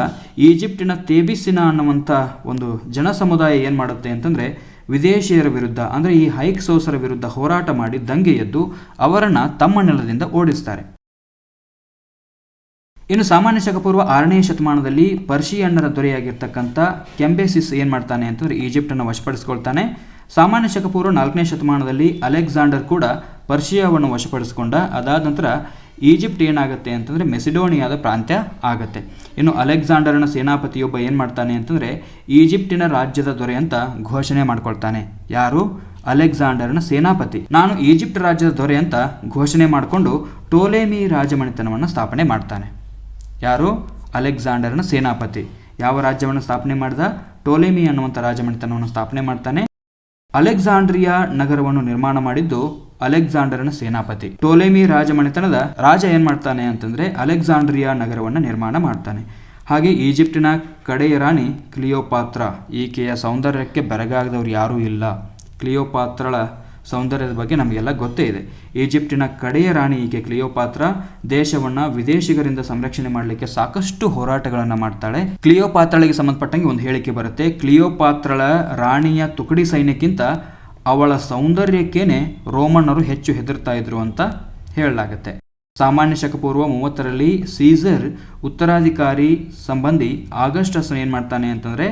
ಈಜಿಪ್ಟಿನ ತೇಬಿಸ್ಸಿನ ಅನ್ನುವಂಥ ಒಂದು ಜನ ಸಮುದಾಯ ಏನು ಮಾಡುತ್ತೆ ಅಂತಂದರೆ, ವಿದೇಶಿಯರ ವಿರುದ್ಧ ಅಂದರೆ ಈ ಹೈಕ್ಸೋಸರ ವಿರುದ್ಧ ಹೋರಾಟ ಮಾಡಿ ದಂಗೆ ಎದ್ದು ಅವರನ್ನು ತಮ್ಮ ನೆಲದಿಂದ ಓಡಿಸ್ತಾರೆ. ಇನ್ನು ಸಾಮಾನ್ಯ ಶಕ ಪೂರ್ವ 6ನೇ ಶತಮಾನದಲ್ಲಿ ಪರ್ಷಿಯನ್ನರ ದೊರೆಯಾಗಿರ್ತಕ್ಕಂಥ ಕೆಂಬೆಸಿಸ್ ಏನು ಮಾಡ್ತಾನೆ ಅಂತಂದರೆ ಈಜಿಪ್ಟನ್ನು ವಶಪಡಿಸ್ಕೊಳ್ತಾನೆ. ಸಾಮಾನ್ಯ ಶಕ ಪೂರ್ವ 4ನೇ ಶತಮಾನದಲ್ಲಿ ಅಲೆಕ್ಸಾಂಡರ್ ಕೂಡ ಪರ್ಷಿಯಾವನ್ನು ವಶಪಡಿಸಿಕೊಂಡ. ಅದಾದ ನಂತರ ಈಜಿಪ್ಟ್ ಏನಾಗುತ್ತೆ ಅಂತಂದರೆ ಮೆಸಿಡೋನಿಯಾದ ಪ್ರಾಂತ್ಯ ಆಗುತ್ತೆ. ಇನ್ನು ಅಲೆಕ್ಸಾಂಡರ್ನ ಸೇನಾಪತಿಯೊಬ್ಬ ಏನು ಮಾಡ್ತಾನೆ ಅಂತಂದರೆ ಈಜಿಪ್ಟಿನ ರಾಜ್ಯದ ದೊರೆ ಅಂತ ಘೋಷಣೆ ಮಾಡ್ಕೊಳ್ತಾನೆ. ಯಾರು? ಅಲೆಕ್ಸಾಂಡರ್ನ ಸೇನಾಪತಿ. ನಾನು ಈಜಿಪ್ಟ್ ರಾಜ್ಯದ ದೊರೆ ಅಂತ ಘೋಷಣೆ ಮಾಡಿಕೊಂಡು ಟೋಲೆಮಿ ರಾಜಮನೆತನವನ್ನು ಸ್ಥಾಪನೆ ಮಾಡ್ತಾನೆ. ಯಾರು? ಅಲೆಕ್ಸಾಂಡರ್ನ ಸೇನಾಪತಿ. ಯಾವ ರಾಜ್ಯವನ್ನು ಸ್ಥಾಪನೆ ಮಾಡಿದ? ಟೋಲೆಮಿ ಅನ್ನುವಂಥ ರಾಜಮನೆತನವನ್ನು ಸ್ಥಾಪನೆ ಮಾಡ್ತಾನೆ. ಅಲೆಕ್ಸಾಂಡ್ರಿಯಾ ನಗರವನ್ನು ನಿರ್ಮಾಣ ಮಾಡಿದ್ದು ಅಲೆಕ್ಸಾಂಡರ್ನ ಸೇನಾಪತಿ. ಟೋಲೆಮಿ ರಾಜಮನೆತನದ ರಾಜ ಏನು ಮಾಡ್ತಾನೆ ಅಂತಂದರೆ ಅಲೆಕ್ಸಾಂಡ್ರಿಯಾ ನಗರವನ್ನು ನಿರ್ಮಾಣ ಮಾಡ್ತಾನೆ. ಹಾಗೆ ಈಜಿಪ್ಟಿನ ಕಡೆಯ ರಾಣಿ ಕ್ಲಿಯೋಪಾತ್ರ. ಈಕೆಯ ಸೌಂದರ್ಯಕ್ಕೆ ಬೆರಗಾಗದವ್ರು ಯಾರೂ ಇಲ್ಲ. ಕ್ಲಿಯೋಪಾತ್ರಳ ಸೌಂದರ್ಯದ ಬಗ್ಗೆ ನಮಗೆಲ್ಲ ಗೊತ್ತೇ ಇದೆ. ಈಜಿಪ್ಟಿನ ಕಡೆಯ ರಾಣಿ ಈಕೆ ಕ್ಲಿಯೋಪಾತ್ರ. ದೇಶವನ್ನು ವಿದೇಶಿಗರಿಂದ ಸಂರಕ್ಷಣೆ ಮಾಡಲಿಕ್ಕೆ ಸಾಕಷ್ಟು ಹೋರಾಟಗಳನ್ನು ಮಾಡ್ತಾಳೆ. ಕ್ಲಿಯೋಪಾತ್ರಳಿಗೆ ಸಂಬಂಧಪಟ್ಟಂಗೆ ಒಂದು ಹೇಳಿಕೆ ಬರುತ್ತೆ. ಕ್ಲಿಯೋಪಾತ್ರಳ ರಾಣಿಯ ತುಕಡಿ ಸೈನ್ಯಕ್ಕಿಂತ ಅವಳ ಸೌಂದರ್ಯಕ್ಕೇನೆ ರೋಮನ್ನರು ಹೆಚ್ಚು ಹೆದರ್ತಾ ಇದ್ರು ಅಂತ ಹೇಳಲಾಗುತ್ತೆ. ಸಾಮಾನ್ಯ ಶಕಪೂರ್ವ 30ರಲ್ಲಿ ಸೀಸರ್ ಉತ್ತರಾಧಿಕಾರಿ ಸಂಬಂಧಿ ಆಗಸ್ಟಸ್ ಏನು ಮಾಡ್ತಾನೆ ಅಂತಂದರೆ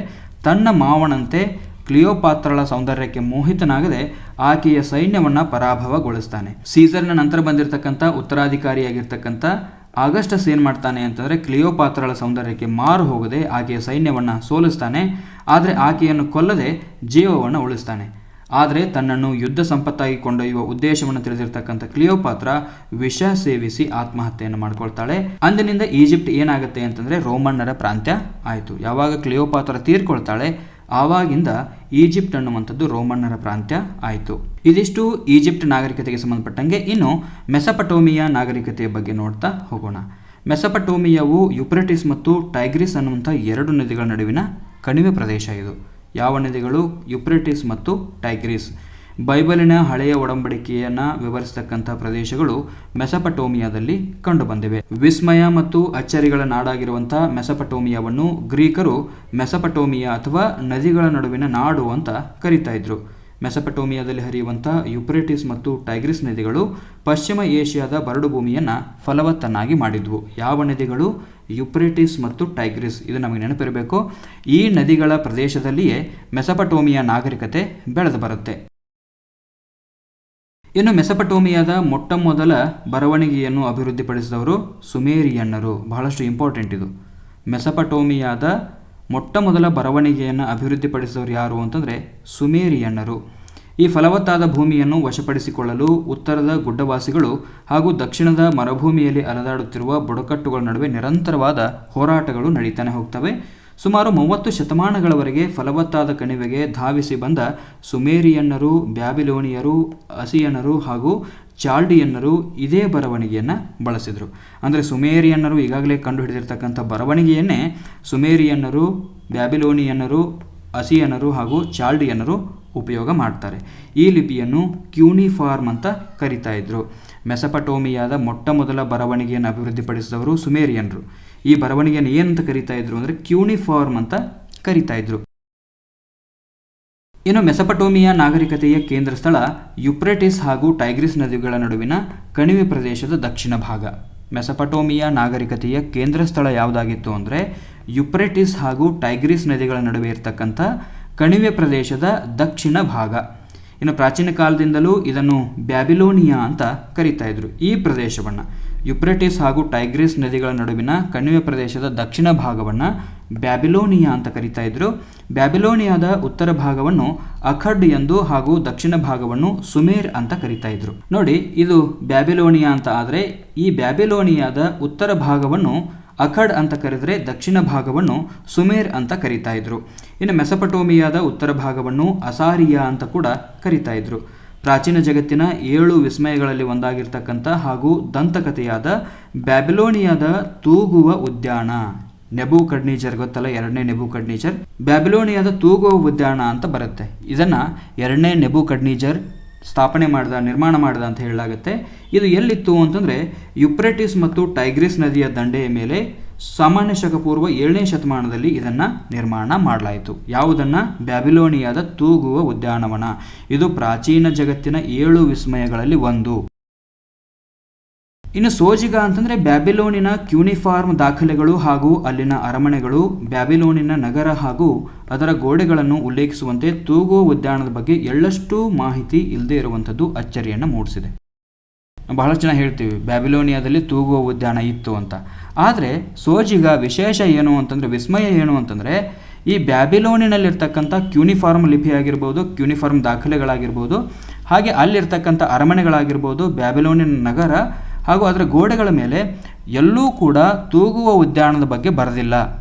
ತನ್ನ ಮಾವನಂತೆ ಕ್ಲಿಯೋಪಾತ್ರಳ ಸೌಂದರ್ಯಕ್ಕೆ ಮೋಹಿತನಾಗದೆ ಆಕೆಯ ಸೈನ್ಯವನ್ನು ಪರಾಭವಗೊಳಿಸ್ತಾನೆ. ಸೀಸರ್ನ ನಂತರ ಬಂದಿರತಕ್ಕಂಥ ಉತ್ತರಾಧಿಕಾರಿಯಾಗಿರ್ತಕ್ಕಂಥ ಆಗಸ್ಟಸ್ ಏನು ಮಾಡ್ತಾನೆ ಅಂತಂದರೆ ಕ್ಲಿಯೋಪಾತ್ರಳ ಸೌಂದರ್ಯಕ್ಕೆ ಮಾರು ಹೋಗದೆ ಆಕೆಯ ಸೈನ್ಯವನ್ನು ಸೋಲಿಸ್ತಾನೆ. ಆದರೆ ಆಕೆಯನ್ನು ಕೊಲ್ಲದೆ ಜೀವವನ್ನು ಉಳಿಸ್ತಾನೆ. ಆದರೆ ತನ್ನನ್ನು ಯುದ್ಧ ಸಂಪತ್ತಾಗಿ ಕೊಂಡೊಯ್ಯುವ ಉದ್ದೇಶವನ್ನು ತಿಳಿದಿರ್ತಕ್ಕಂಥ ಕ್ಲಿಯೋಪಾತ್ರ ವಿಷ ಸೇವಿಸಿ ಆತ್ಮಹತ್ಯೆಯನ್ನು ಮಾಡ್ಕೊಳ್ತಾಳೆ. ಅಂದಿನಿಂದ ಈಜಿಪ್ಟ್ ಏನಾಗುತ್ತೆ ಅಂತಂದರೆ ರೋಮನ್ನರ ಪ್ರಾಂತ್ಯ ಆಯಿತು. ಯಾವಾಗ ಕ್ಲಿಯೋಪಾತ್ರ ತೀರ್ಕೊಳ್ತಾಳೆ ಆವಾಗಿಂದ ಈಜಿಪ್ಟ್ ಅನ್ನುವಂಥದ್ದು ರೋಮನ್ನರ ಪ್ರಾಂತ್ಯ ಆಯಿತು. ಇದಿಷ್ಟು ಈಜಿಪ್ಟ್ ನಾಗರಿಕತೆಗೆ ಸಂಬಂಧಪಟ್ಟಂಗೆ. ಇನ್ನು ಮೆಸಪಟೋಮಿಯಾ ನಾಗರಿಕತೆಯ ಬಗ್ಗೆ ನೋಡ್ತಾ ಹೋಗೋಣ. ಮೆಸಪಟೋಮಿಯಾವು ಯುಪ್ರೆಟಿಸ್ ಮತ್ತು ಟೈಗ್ರಿಸ್ ಅನ್ನುವಂಥ 2 ನದಿಗಳ ನಡುವಿನ ಕಣಿವೆ ಪ್ರದೇಶ. ಇದು ಯಾವ ನದಿಗಳು? ಯುಪ್ರೆಟಿಸ್ ಮತ್ತು ಟೈಗ್ರಿಸ್. ಬೈಬಲಿನ ಹಳೆಯ ಒಡಂಬಡಿಕೆಯನ್ನು ವಿವರಿಸತಕ್ಕಂಥ ಪ್ರದೇಶಗಳು ಮೆಸಪಟೋಮಿಯಾದಲ್ಲಿ ಕಂಡುಬಂದಿವೆ. ವಿಸ್ಮಯ ಮತ್ತು ಅಚ್ಚರಿಗಳ ನಾಡಾಗಿರುವಂಥ ಮೆಸಪಟೋಮಿಯಾವನ್ನು ಗ್ರೀಕರು ಮೆಸಪಟೋಮಿಯಾ ಅಥವಾ ನದಿಗಳ ನಡುವಿನ ನಾಡು ಅಂತ ಕರೀತಾ ಇದ್ರು. ಮೆಸಪಟೋಮಿಯಾದಲ್ಲಿ ಹರಿಯುವಂಥ ಯುಪ್ರೆಟಿಸ್ ಮತ್ತು ಟೈಗ್ರಿಸ್ ನದಿಗಳು ಪಶ್ಚಿಮ ಏಷ್ಯಾದ ಬರಡು ಭೂಮಿಯನ್ನು ಫಲವತ್ತನ್ನಾಗಿ ಮಾಡಿದ್ವು. ಯಾವ ನದಿಗಳು? ಯುಪ್ರೆಟಿಸ್ ಮತ್ತು ಟೈಗ್ರಿಸ್. ಇದು ನಮಗೆ ನೆನಪಿರಬೇಕು. ಈ ನದಿಗಳ ಪ್ರದೇಶದಲ್ಲಿಯೇ ಮೆಸಪಟೋಮಿಯಾ ನಾಗರಿಕತೆ ಬೆಳೆದು ಬರುತ್ತೆ. ಇನ್ನು ಮೆಸಪಟೋಮಿಯಾದ ಮೊಟ್ಟ ಮೊದಲ ಬರವಣಿಗೆಯನ್ನು ಅಭಿವೃದ್ಧಿಪಡಿಸಿದವರು ಸುಮೇರಿಯನ್ನರು. ಬಹಳಷ್ಟು ಇಂಪಾರ್ಟೆಂಟ್ ಇದು. ಮೆಸಪಟೋಮಿಯಾದ ಮೊಟ್ಟ ಮೊದಲ ಬರವಣಿಗೆಯನ್ನು ಅಭಿವೃದ್ಧಿಪಡಿಸಿದವರು ಯಾರು ಅಂತಂದರೆ ಸುಮೇರಿಯನ್ನರು. ಈ ಫಲವತ್ತಾದ ಭೂಮಿಯನ್ನು ವಶಪಡಿಸಿಕೊಳ್ಳಲು ಉತ್ತರದ ಗುಡ್ಡವಾಸಿಗಳು ಹಾಗೂ ದಕ್ಷಿಣದ ಮರುಭೂಮಿಯಲ್ಲಿ ಅಲೆದಾಡುತ್ತಿರುವ ಬುಡಕಟ್ಟುಗಳ ನಡುವೆ ನಿರಂತರವಾದ ಹೋರಾಟಗಳು ನಡೀತಾನೆ ಹೋಗ್ತವೆ. ಸುಮಾರು 30 ಶತಮಾನಗಳವರೆಗೆ ಫಲವತ್ತಾದ ಕಣಿವೆಗೆ ಧಾವಿಸಿ ಬಂದ ಸುಮೇರಿಯನ್ನರು, ಬ್ಯಾಬಿಲೋನಿಯರು, ಅಸಿಯನರು ಹಾಗೂ ಚಾಲ್ಡಿಯನ್ನರು ಇದೇ ಬರವಣಿಗೆಯನ್ನು ಬಳಸಿದರು. ಅಂದರೆ ಸುಮೇರಿಯನ್ನರು ಈಗಾಗಲೇ ಕಂಡುಹಿಡಿದಿರ್ತಕ್ಕಂಥ ಬರವಣಿಗೆಯನ್ನೇ ಸುಮೇರಿಯನ್ನರು, ಬ್ಯಾಬಿಲೋನಿಯನ್ನರು, ಅಸಿಯನರು ಹಾಗೂ ಚಾಲ್ಡಿಯನ್ನರು ಉಪಯೋಗ ಮಾಡ್ತಾರೆ. ಈ ಲಿಪಿಯನ್ನು ಕ್ಯೂನಿಫಾರ್ಮ್ ಅಂತ ಕರಿತಾ ಇದ್ರು. ಮೆಸಪಟೋಮಿಯಾದ ಮೊಟ್ಟ ಮೊದಲ ಬರವಣಿಗೆಯನ್ನು ಅಭಿವೃದ್ಧಿಪಡಿಸಿದವರು ಸುಮೇರಿಯನ್ರು. ಈ ಬರವಣಿಗೆಯನ್ನು ಏನಂತ ಕರಿತಾ ಇದ್ರು ಅಂದರೆ ಕ್ಯೂನಿಫಾರ್ಮ್ ಅಂತ ಕರಿತಾ ಇದ್ರು. ಇನ್ನು ಮೆಸಪಟೋಮಿಯಾ ನಾಗರಿಕತೆಯ ಕೇಂದ್ರ ಸ್ಥಳ ಯುಪ್ರೆಟಿಸ್ ಹಾಗೂ ಟೈಗ್ರಿಸ್ ನದಿಗಳ ನಡುವಿನ ಕಣಿವೆ ಪ್ರದೇಶದ ದಕ್ಷಿಣ ಭಾಗ. ಮೆಸಪಟೋಮಿಯಾ ನಾಗರಿಕತೆಯ ಕೇಂದ್ರ ಸ್ಥಳ ಯಾವುದಾಗಿತ್ತು ಅಂದರೆ ಯುಪ್ರೆಟಿಸ್ ಹಾಗೂ ಟೈಗ್ರಿಸ್ ನದಿಗಳ ನಡುವೆ ಇರತಕ್ಕಂಥ ಕಣಿವೆ ಪ್ರದೇಶದ ದಕ್ಷಿಣ ಭಾಗ. ಇನ್ನು ಪ್ರಾಚೀನ ಕಾಲದಿಂದಲೂ ಇದನ್ನು ಬ್ಯಾಬಿಲೋನಿಯಾ ಅಂತ ಕರೀತಾ ಇದ್ರು. ಈ ಪ್ರದೇಶವನ್ನು ಯುಪ್ರೆಟಿಸ್ ಹಾಗೂ ಟೈಗ್ರಿಸ್ ನದಿಗಳ ನಡುವಿನ ಕಣಿವೆ ಪ್ರದೇಶದ ದಕ್ಷಿಣ ಭಾಗವನ್ನು ಬ್ಯಾಬಿಲೋನಿಯಾ ಅಂತ ಕರೀತಾ ಇದ್ರು. ಬ್ಯಾಬಿಲೋನಿಯಾದ ಉತ್ತರ ಭಾಗವನ್ನು ಅಖಡ್ ಎಂದು ಹಾಗೂ ದಕ್ಷಿಣ ಭಾಗವನ್ನು ಸುಮೇರ್ ಅಂತ ಕರೀತಾ ಇದ್ರು. ನೋಡಿ, ಇದು ಬ್ಯಾಬಿಲೋನಿಯಾ ಅಂತ ಆದರೆ ಈ ಬ್ಯಾಬಿಲೋನಿಯಾದ ಉತ್ತರ ಭಾಗವನ್ನು ಅಖಡ್ ಅಂತ ಕರೆದರೆ ದಕ್ಷಿಣ ಭಾಗವನ್ನು ಸುಮೇರ್ ಅಂತ ಕರೀತಾ ಇದ್ರು. ಇನ್ನು ಮೆಸಪಟೋಮಿಯಾದ ಉತ್ತರ ಭಾಗವನ್ನು ಅಸಾರಿಯಾ ಅಂತ ಕೂಡ ಕರೀತಾ ಇದ್ರು. ಪ್ರಾಚೀನ ಜಗತ್ತಿನ 7 ವಿಸ್ಮಯಗಳಲ್ಲಿ ಒಂದಾಗಿರ್ತಕ್ಕಂಥ ಹಾಗೂ ದಂತಕಥೆಯಾದ ಬ್ಯಾಬಿಲೋನಿಯಾದ ತೂಗುವ ಉದ್ಯಾನ, ನೆಬೂಕಡ್ನೀಜರ್ ಗೊತ್ತಲ್ಲ, 2ನೇ ನೆಬೂಕಡ್ನೀಜರ್, ಬ್ಯಾಬಿಲೋನಿಯಾದ ತೂಗುವ ಉದ್ಯಾನ ಅಂತ ಬರುತ್ತೆ. ಇದನ್ನು 2ನೇ ನೆಬೂಕಡ್ನೀಜರ್ ನಿರ್ಮಾಣ ಮಾಡಿದ ಅಂತ ಹೇಳಲಾಗುತ್ತೆ. ಇದು ಎಲ್ಲಿತ್ತು ಅಂತಂದರೆ ಯುಪ್ರೆಟಿಸ್ ಮತ್ತು ಟೈಗ್ರಿಸ್ ನದಿಯ ದಂಡೆಯ ಮೇಲೆ ಸಾಮಾನ್ಯ ಶಕಪೂರ್ವ 7ನೇ ಶತಮಾನದಲ್ಲಿ ಇದನ್ನು ನಿರ್ಮಾಣ ಮಾಡಲಾಯಿತು. ಯಾವುದನ್ನು? ಬ್ಯಾಬಿಲೋನಿಯಾದ ತೂಗುವ ಉದ್ಯಾನವನ. ಇದು ಪ್ರಾಚೀನ ಜಗತ್ತಿನ 7 ವಿಸ್ಮಯಗಳಲ್ಲಿ ಒಂದು. ಇನ್ನು ಸೋಜಿಗ ಅಂತಂದರೆ ಬ್ಯಾಬಿಲೋನಿನ ಕ್ಯೂನಿಫಾರ್ಮ್ ದಾಖಲೆಗಳು ಹಾಗೂ ಅಲ್ಲಿನ ಅರಮನೆಗಳು ಬ್ಯಾಬಿಲೋನಿನ ನಗರ ಹಾಗೂ ಅದರ ಗೋಡೆಗಳನ್ನು ಉಲ್ಲೇಖಿಸುವಂತೆ ತೂಗುವ ಉದ್ಯಾನದ ಬಗ್ಗೆ ಎಳ್ಳಷ್ಟು ಮಾಹಿತಿ ಇಲ್ಲದೆ ಇರುವಂಥದ್ದು ಅಚ್ಚರಿಯನ್ನು ಮೂಡಿಸಿದೆ. ಬಹಳಷ್ಟು ಜನ ಹೇಳ್ತೀವಿ ಬ್ಯಾಬಿಲೋನಿಯಾದಲ್ಲಿ ತೂಗುವ ಉದ್ಯಾನ ಇತ್ತು ಅಂತ. ಆದರೆ ಸೋಜಿಗ ವಿಶೇಷ ಏನು ಅಂತಂದರೆ, ವಿಸ್ಮಯ ಏನು ಅಂತಂದರೆ, ಈ ಬ್ಯಾಬಿಲೋನಿನಲ್ಲಿರ್ತಕ್ಕಂಥ ಕ್ಯೂನಿಫಾರ್ಮ್ ಲಿಪಿ ಆಗಿರ್ಬೋದು, ಕ್ಯೂನಿಫಾರ್ಮ್ ದಾಖಲೆಗಳಾಗಿರ್ಬೋದು, ಹಾಗೆ ಅಲ್ಲಿರ್ತಕ್ಕಂಥ ಅರಮನೆಗಳಾಗಿರ್ಬೋದು, ಬ್ಯಾಬಿಲೋನಿನ ನಗರ ಹಾಗೂ ಅದರ ಗೋಡೆಗಳ ಮೇಲೆ ಎಲ್ಲೂ ಕೂಡ ತೂಗುವ ಉದ್ಯಾನದ ಬಗ್ಗೆ ಬರೆದಿಲ್ಲ.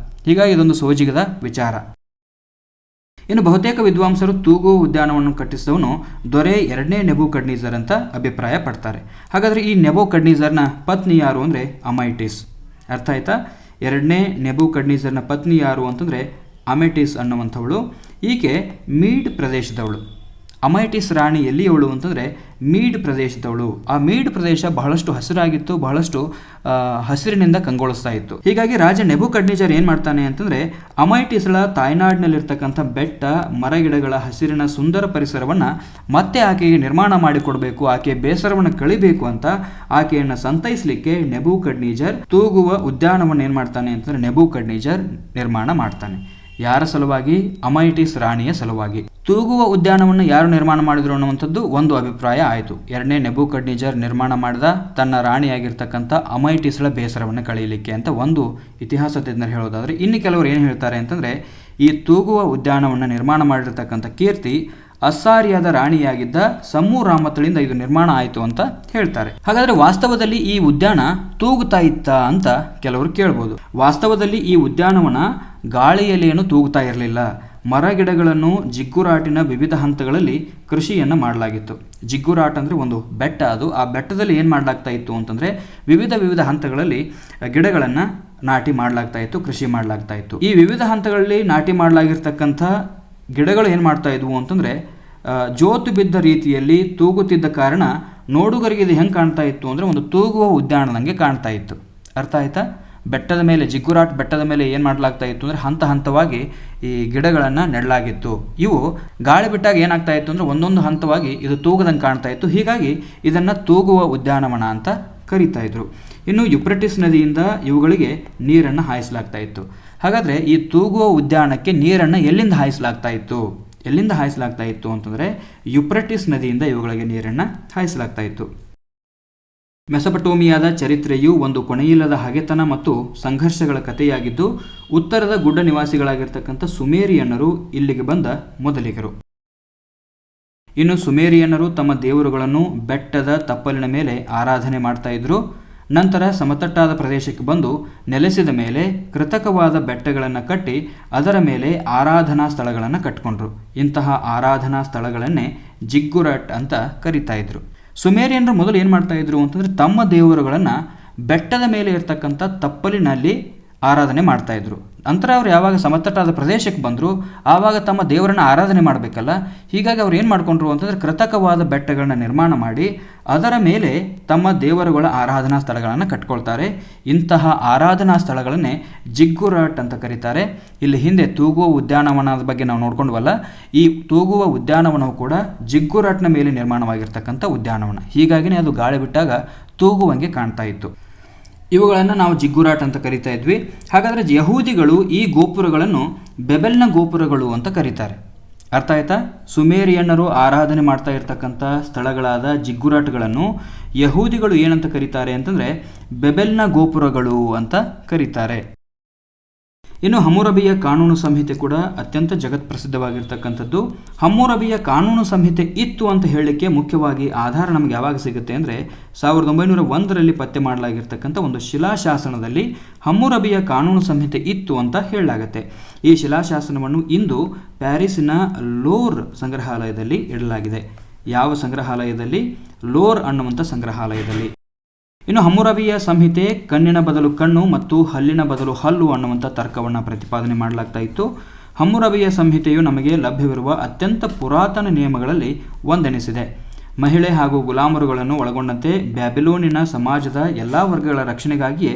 ಹೀಗಾಗಿ ಇದೊಂದು ಸೋಜಿಗದ ವಿಚಾರ. ಇನ್ನು ಬಹುತೇಕ ವಿದ್ವಾಂಸರು ತೂಗುವ ಉದ್ಯಾನವನ್ನು ಕಟ್ಟಿಸಿದವನು ದೊರೆ 2ನೇ ನೆಬೂಕಡ್ನೀಜರ್ ಅಂತ ಅಭಿಪ್ರಾಯ ಪಡ್ತಾರೆ. ಹಾಗಾದರೆ ಈ ನೆಬೂಕಡ್ನೀಜರ್ನ ಪತ್ನಿ ಯಾರು ಅಂದರೆ ಅಮೈಟಿಸ್. ಅರ್ಥ ಆಯ್ತಾ? 2ನೇ ನೆಬೂಕಡ್ನೀಜರ್ನ ಪತ್ನಿ ಯಾರು ಅಂತಂದರೆ ಅಮೆಟಿಸ್ ಅನ್ನುವಂಥವಳು. ಈಕೆ ಮೀಡ್ ಪ್ರದೇಶದವಳು. ಅಮೈಟಿಸ್ ರಾಣಿ ಎಲ್ಲಿಯವಳು ಅಂತಂದರೆ ಮೀಡ್ ಪ್ರದೇಶದವಳು. ಆ ಮೀಡ್ ಪ್ರದೇಶ ಬಹಳಷ್ಟು ಹಸಿರಾಗಿತ್ತು, ಬಹಳಷ್ಟು ಹಸಿರಿನಿಂದ ಕಂಗೊಳಿಸ್ತಾ ಇತ್ತು. ಹೀಗಾಗಿ ರಾಜ ನೆಬೂಕಡ್ನೆಜರ್ ಏನು ಮಾಡ್ತಾನೆ ಅಂತಂದರೆ ಅಮೈಟಿಸ್ಳ ತಾಯ್ನಾಡಿನಲ್ಲಿರ್ತಕ್ಕಂಥ ಬೆಟ್ಟ, ಮರಗಿಡಗಳ ಹಸಿರಿನ ಸುಂದರ ಪರಿಸರವನ್ನು ಮತ್ತೆ ಆಕೆಗೆ ನಿರ್ಮಾಣ ಮಾಡಿಕೊಡಬೇಕು, ಆಕೆಯ ಬೇಸರವನ್ನು ಕಳಿಬೇಕು ಅಂತ ಆಕೆಯನ್ನು ಸಂತೈಸಲಿಕ್ಕೆ ನೆಬೂಕಡ್ನೆಜರ್ ತೂಗುವ ಉದ್ಯಾನವನ್ನು ಏನು ಮಾಡ್ತಾನೆ ಅಂತಂದರೆ ನೆಬೂಕಡ್ನೆಜರ್ ನಿರ್ಮಾಣ ಮಾಡ್ತಾನೆ. ಯಾರ ಸಲುವಾಗಿ? ಅಮೈಟಿಸ್ ರಾಣಿಯ ಸಲುವಾಗಿ. ತೂಗುವ ಉದ್ಯಾನವನ್ನು ಯಾರು ನಿರ್ಮಾಣ ಮಾಡಿದ್ರು ಅನ್ನುವಂಥದ್ದು ಒಂದು ಅಭಿಪ್ರಾಯ ಆಯಿತು. ಎರಡನೇ, ನೆಬೂಕಡ್ನೆಜರ್ ನಿರ್ಮಾಣ ಮಾಡಿದ ತನ್ನ ರಾಣಿಯಾಗಿರ್ತಕ್ಕಂಥ ಅಮೈಟಿಸ್ಳ ಬೇಸರವನ್ನು ಕಳೆಯಲಿಕ್ಕೆ ಅಂತ ಒಂದು ಇತಿಹಾಸ ತಜ್ಞರು ಹೇಳೋದಾದರೆ, ಇನ್ನು ಕೆಲವರು ಏನು ಹೇಳ್ತಾರೆ ಅಂತಂದರೆ ಈ ತೂಗುವ ಉದ್ಯಾನವನ್ನು ನಿರ್ಮಾಣ ಮಾಡಿರ್ತಕ್ಕಂಥ ಕೀರ್ತಿ ಅಸ್ಸಾರಿಯಾದ ರಾಣಿಯಾಗಿದ್ದ ಸಮ್ಮೂರಾಮತಳಿಂದ ಇದು ನಿರ್ಮಾಣ ಆಯಿತು ಅಂತ ಹೇಳ್ತಾರೆ. ಹಾಗಾದರೆ ವಾಸ್ತವದಲ್ಲಿ ಈ ಉದ್ಯಾನ ತೂಗುತ್ತಾ ಇತ್ತ ಅಂತ ಕೆಲವರು ಕೇಳ್ಬೋದು. ವಾಸ್ತವದಲ್ಲಿ ಈ ಉದ್ಯಾನವನ ಗಾಳಿಯಲ್ಲಿ ಏನು ತೂಗುತ್ತಾ ಇರಲಿಲ್ಲ. ಮರಗಿಡಗಳನ್ನು ಜಿಗ್ಗುರಾಟಿನ ವಿವಿಧ ಹಂತಗಳಲ್ಲಿ ಕೃಷಿಯನ್ನು ಮಾಡಲಾಗಿತ್ತು. ಜಿಗ್ಗುರಾಟ್ ಅಂದರೆ ಒಂದು ಬೆಟ್ಟ, ಅದು ಆ ಬೆಟ್ಟದಲ್ಲಿ ಏನು ಮಾಡಲಾಗ್ತಾ ಇತ್ತು ಅಂತಂದರೆ ವಿವಿಧ ಹಂತಗಳಲ್ಲಿ ಗಿಡಗಳನ್ನು ನಾಟಿ ಮಾಡಲಾಗ್ತಾ ಇತ್ತು, ಕೃಷಿ ಮಾಡಲಾಗ್ತಾ ಇತ್ತು. ಈ ವಿವಿಧ ಹಂತಗಳಲ್ಲಿ ನಾಟಿ ಮಾಡಲಾಗಿರ್ತಕ್ಕಂಥ ಗಿಡಗಳು ಏನು ಮಾಡ್ತಾ ಇದ್ವು ಅಂತಂದರೆ ಜೋತು ಬಿದ್ದ ರೀತಿಯಲ್ಲಿ ತೂಗುತ್ತಿದ್ದ ಕಾರಣ ನೋಡುಗರಿಗೆ ಇದು ಹೆಂಗೆ ಕಾಣ್ತಾ ಇತ್ತು ಅಂದರೆ ಒಂದು ತೂಗುವ ಉದ್ಯಾನದಂಗೆ ಕಾಣ್ತಾ ಇತ್ತು. ಅರ್ಥ ಆಯ್ತಾ? ಬೆಟ್ಟದ ಮೇಲೆ, ಜಿಗ್ಗುರಾಟ್ ಬೆಟ್ಟದ ಮೇಲೆ ಏನು ಮಾಡಲಾಗ್ತಾ ಇತ್ತು ಅಂದರೆ ಹಂತ ಹಂತವಾಗಿ ಈ ಗಿಡಗಳನ್ನು ನೆಡಲಾಗಿತ್ತು. ಇವು ಗಾಳಿ ಬಿಟ್ಟಾಗ ಏನಾಗ್ತಾ ಇತ್ತು ಅಂದರೆ ಒಂದೊಂದು ಹಂತವಾಗಿ ಇದು ತೂಗದಂಗೆ ಕಾಣ್ತಾ ಇತ್ತು. ಹೀಗಾಗಿ ಇದನ್ನು ತೂಗುವ ಉದ್ಯಾನವನ ಅಂತ ಕರೀತಾ ಇದ್ರು. ಇನ್ನು ಯುಪ್ರಟಿಸ್ ನದಿಯಿಂದ ಇವುಗಳಿಗೆ ನೀರನ್ನು ಹಾಯಿಸಲಾಗ್ತಾ ಇತ್ತು. ಹಾಗಾದರೆ ಈ ತೂಗುವ ಉದ್ಯಾನಕ್ಕೆ ನೀರನ್ನು ಎಲ್ಲಿಂದ ಹಾಯಿಸಲಾಗ್ತಾ ಇತ್ತು ಅಂತಂದರೆ ಯುಪ್ರಟಿಸ್ ನದಿಯಿಂದ ಇವುಗಳಿಗೆ ನೀರನ್ನು ಹಾಯಿಸಲಾಗ್ತಾ ಇತ್ತು. ಮೆಸೊಪಟೋಮಿಯಾದ ಚರಿತ್ರೆಯು ಒಂದು ಕೊನೆಯಿಲ್ಲದ ಹಗೆತನ ಮತ್ತು ಸಂಘರ್ಷಗಳ ಕಥೆಯಾಗಿದ್ದು, ಉತ್ತರದ ಗುಡ್ಡ ನಿವಾಸಿಗಳಾಗಿರ್ತಕ್ಕಂಥ ಸುಮೇರಿಯನ್ನರು ಇಲ್ಲಿಗೆ ಬಂದ ಮೊದಲಿಗರು. ಇನ್ನು ಸುಮೇರಿಯನ್ನರು ತಮ್ಮ ದೇವರುಗಳನ್ನು ಬೆಟ್ಟದ ತಪ್ಪಲಿನ ಮೇಲೆ ಆರಾಧನೆ ಮಾಡ್ತಾ ಇದ್ರು. ನಂತರ ಸಮತಟ್ಟಾದ ಪ್ರದೇಶಕ್ಕೆ ಬಂದು ನೆಲೆಸಿದ ಮೇಲೆ ಕೃತಕವಾದ ಬೆಟ್ಟಗಳನ್ನು ಕಟ್ಟಿ ಅದರ ಮೇಲೆ ಆರಾಧನಾ ಸ್ಥಳಗಳನ್ನು ಕಟ್ಕೊಂಡ್ರು. ಇಂತಹ ಆರಾಧನಾ ಸ್ಥಳಗಳನ್ನೇ ಜಿಗ್ಗುರಾಟ್ ಅಂತ ಕರಿತಾ ಇದ್ರು. ಸುಮೇರಿಯನ್ರು ಮೊದಲು ಏನು ಮಾಡ್ತಾ ಇದ್ರು ಅಂತಂದರೆ ತಮ್ಮ ದೇವರುಗಳನ್ನು ಬೆಟ್ಟದ ಮೇಲೆ ಇರ್ತಕ್ಕಂಥ ತಪ್ಪಲಿನಲ್ಲಿ ಆರಾಧನೆ ಮಾಡ್ತಾ ಇದ್ರು. ನಂತರ ಅವರು ಯಾವಾಗ ಸಮತಟ್ಟಾದ ಪ್ರದೇಶಕ್ಕೆ ಬಂದರು ಆವಾಗ ತಮ್ಮ ದೇವರನ್ನು ಆರಾಧನೆ ಮಾಡಬೇಕಲ್ಲ. ಹೀಗಾಗಿ ಅವ್ರು ಏನು ಮಾಡ್ಕೊಂಡ್ರು ಅಂತಂದರೆ ಕೃತಕವಾದ ಬೆಟ್ಟಗಳನ್ನ ನಿರ್ಮಾಣ ಮಾಡಿ ಅದರ ಮೇಲೆ ತಮ್ಮ ದೇವರುಗಳ ಆರಾಧನಾ ಸ್ಥಳಗಳನ್ನು ಕಟ್ಕೊಳ್ತಾರೆ. ಇಂತಹ ಆರಾಧನಾ ಸ್ಥಳಗಳನ್ನೇ ಜಿಗ್ಗುರಾಟ್ ಅಂತ ಕರೀತಾರೆ. ಇಲ್ಲಿ ಹಿಂದೆ ತೂಗುವ ಉದ್ಯಾನವನದ ಬಗ್ಗೆ ನಾವು ನೋಡ್ಕೊಂಡ್ವಲ್ಲ, ಈ ತೂಗುವ ಉದ್ಯಾನವನವು ಕೂಡ ಜಿಗ್ಗುರಾಟ್ನ ಮೇಲೆ ನಿರ್ಮಾಣವಾಗಿರ್ತಕ್ಕಂಥ ಉದ್ಯಾನವನ. ಹೀಗಾಗಿನೇ ಅದು ಗಾಳಿ ಬಿಟ್ಟಾಗ ತೂಗುವಂಗೆ ಕಾಣ್ತಾ ಇತ್ತು. ಇವುಗಳನ್ನು ನಾವು ಜಿಗ್ಗುರಾಟ್ ಅಂತ ಕರಿತಾ ಇದ್ವಿ. ಹಾಗಾದರೆ ಯಹೂದಿಗಳು ಈ ಗೋಪುರಗಳನ್ನು ಬೆಬೆಲ್ನ ಗೋಪುರಗಳು ಅಂತ ಕರೀತಾರೆ. ಅರ್ಥ ಆಯ್ತಾ? ಸುಮೇರಿಯನ್ನರು ಆರಾಧನೆ ಮಾಡ್ತಾ ಇರ್ತಕ್ಕಂಥ ಸ್ಥಳಗಳಾದ ಜಿಗ್ಗುರಾಟ್ಗಳನ್ನು ಯಹೂದಿಗಳು ಏನಂತ ಕರೀತಾರೆ ಅಂತಂದರೆ ಬೆಬೆಲ್ನ ಗೋಪುರಗಳು ಅಂತ ಕರೀತಾರೆ. ಇನ್ನು ಹಮ್ಮುರಬಿಯ ಕಾನೂನು ಸಂಹಿತೆ ಕೂಡ ಅತ್ಯಂತ ಜಗತ್ಪ್ರಸಿದ್ಧವಾಗಿರ್ತಕ್ಕಂಥದ್ದು. ಹಮ್ಮುರಬಿಯ ಕಾನೂನು ಸಂಹಿತೆ ಇತ್ತು ಅಂತ ಹೇಳಲಿಕ್ಕೆ ಮುಖ್ಯವಾಗಿ ಆಧಾರ ನಮಗೆ ಯಾವಾಗ ಸಿಗುತ್ತೆ ಅಂದರೆ 1901ರಲ್ಲಿ ಪತ್ತೆ ಮಾಡಲಾಗಿರ್ತಕ್ಕಂಥ ಒಂದು ಶಿಲಾಶಾಸನದಲ್ಲಿ ಹಮ್ಮುರಬಿಯ ಕಾನೂನು ಸಂಹಿತೆ ಇತ್ತು ಅಂತ ಹೇಳಲಾಗುತ್ತೆ. ಈ ಶಿಲಾಶಾಸನವನ್ನು ಇಂದು ಪ್ಯಾರಿಸ್ಸಿನ ಲೋರ್ ಸಂಗ್ರಹಾಲಯದಲ್ಲಿ ಇಡಲಾಗಿದೆ. ಯಾವ ಸಂಗ್ರಹಾಲಯದಲ್ಲಿ? ಲೋರ್ ಅನ್ನುವಂಥ ಸಂಗ್ರಹಾಲಯದಲ್ಲಿ. ಇನ್ನು ಹಮ್ಮುರಬಿಯ ಸಂಹಿತೆ ಕಣ್ಣಿನ ಬದಲು ಕಣ್ಣು ಮತ್ತು ಹಲ್ಲಿನ ಬದಲು ಹಲ್ಲು ಅನ್ನುವಂಥ ತರ್ಕವನ್ನು ಪ್ರತಿಪಾದನೆ ಮಾಡಲಾಗ್ತಾ ಇತ್ತು. ಹಮ್ಮುರಬಿಯ ಸಂಹಿತೆಯು ನಮಗೆ ಲಭ್ಯವಿರುವ ಅತ್ಯಂತ ಪುರಾತನ ನಿಯಮಗಳಲ್ಲಿ ಒಂದೆನಿಸಿದೆ. ಮಹಿಳೆ ಹಾಗೂ ಗುಲಾಮರುಗಳನ್ನು ಒಳಗೊಂಡಂತೆ ಬ್ಯಾಬಿಲೋನಿನ ಸಮಾಜದ ಎಲ್ಲ ವರ್ಗಗಳ ರಕ್ಷಣೆಗಾಗಿಯೇ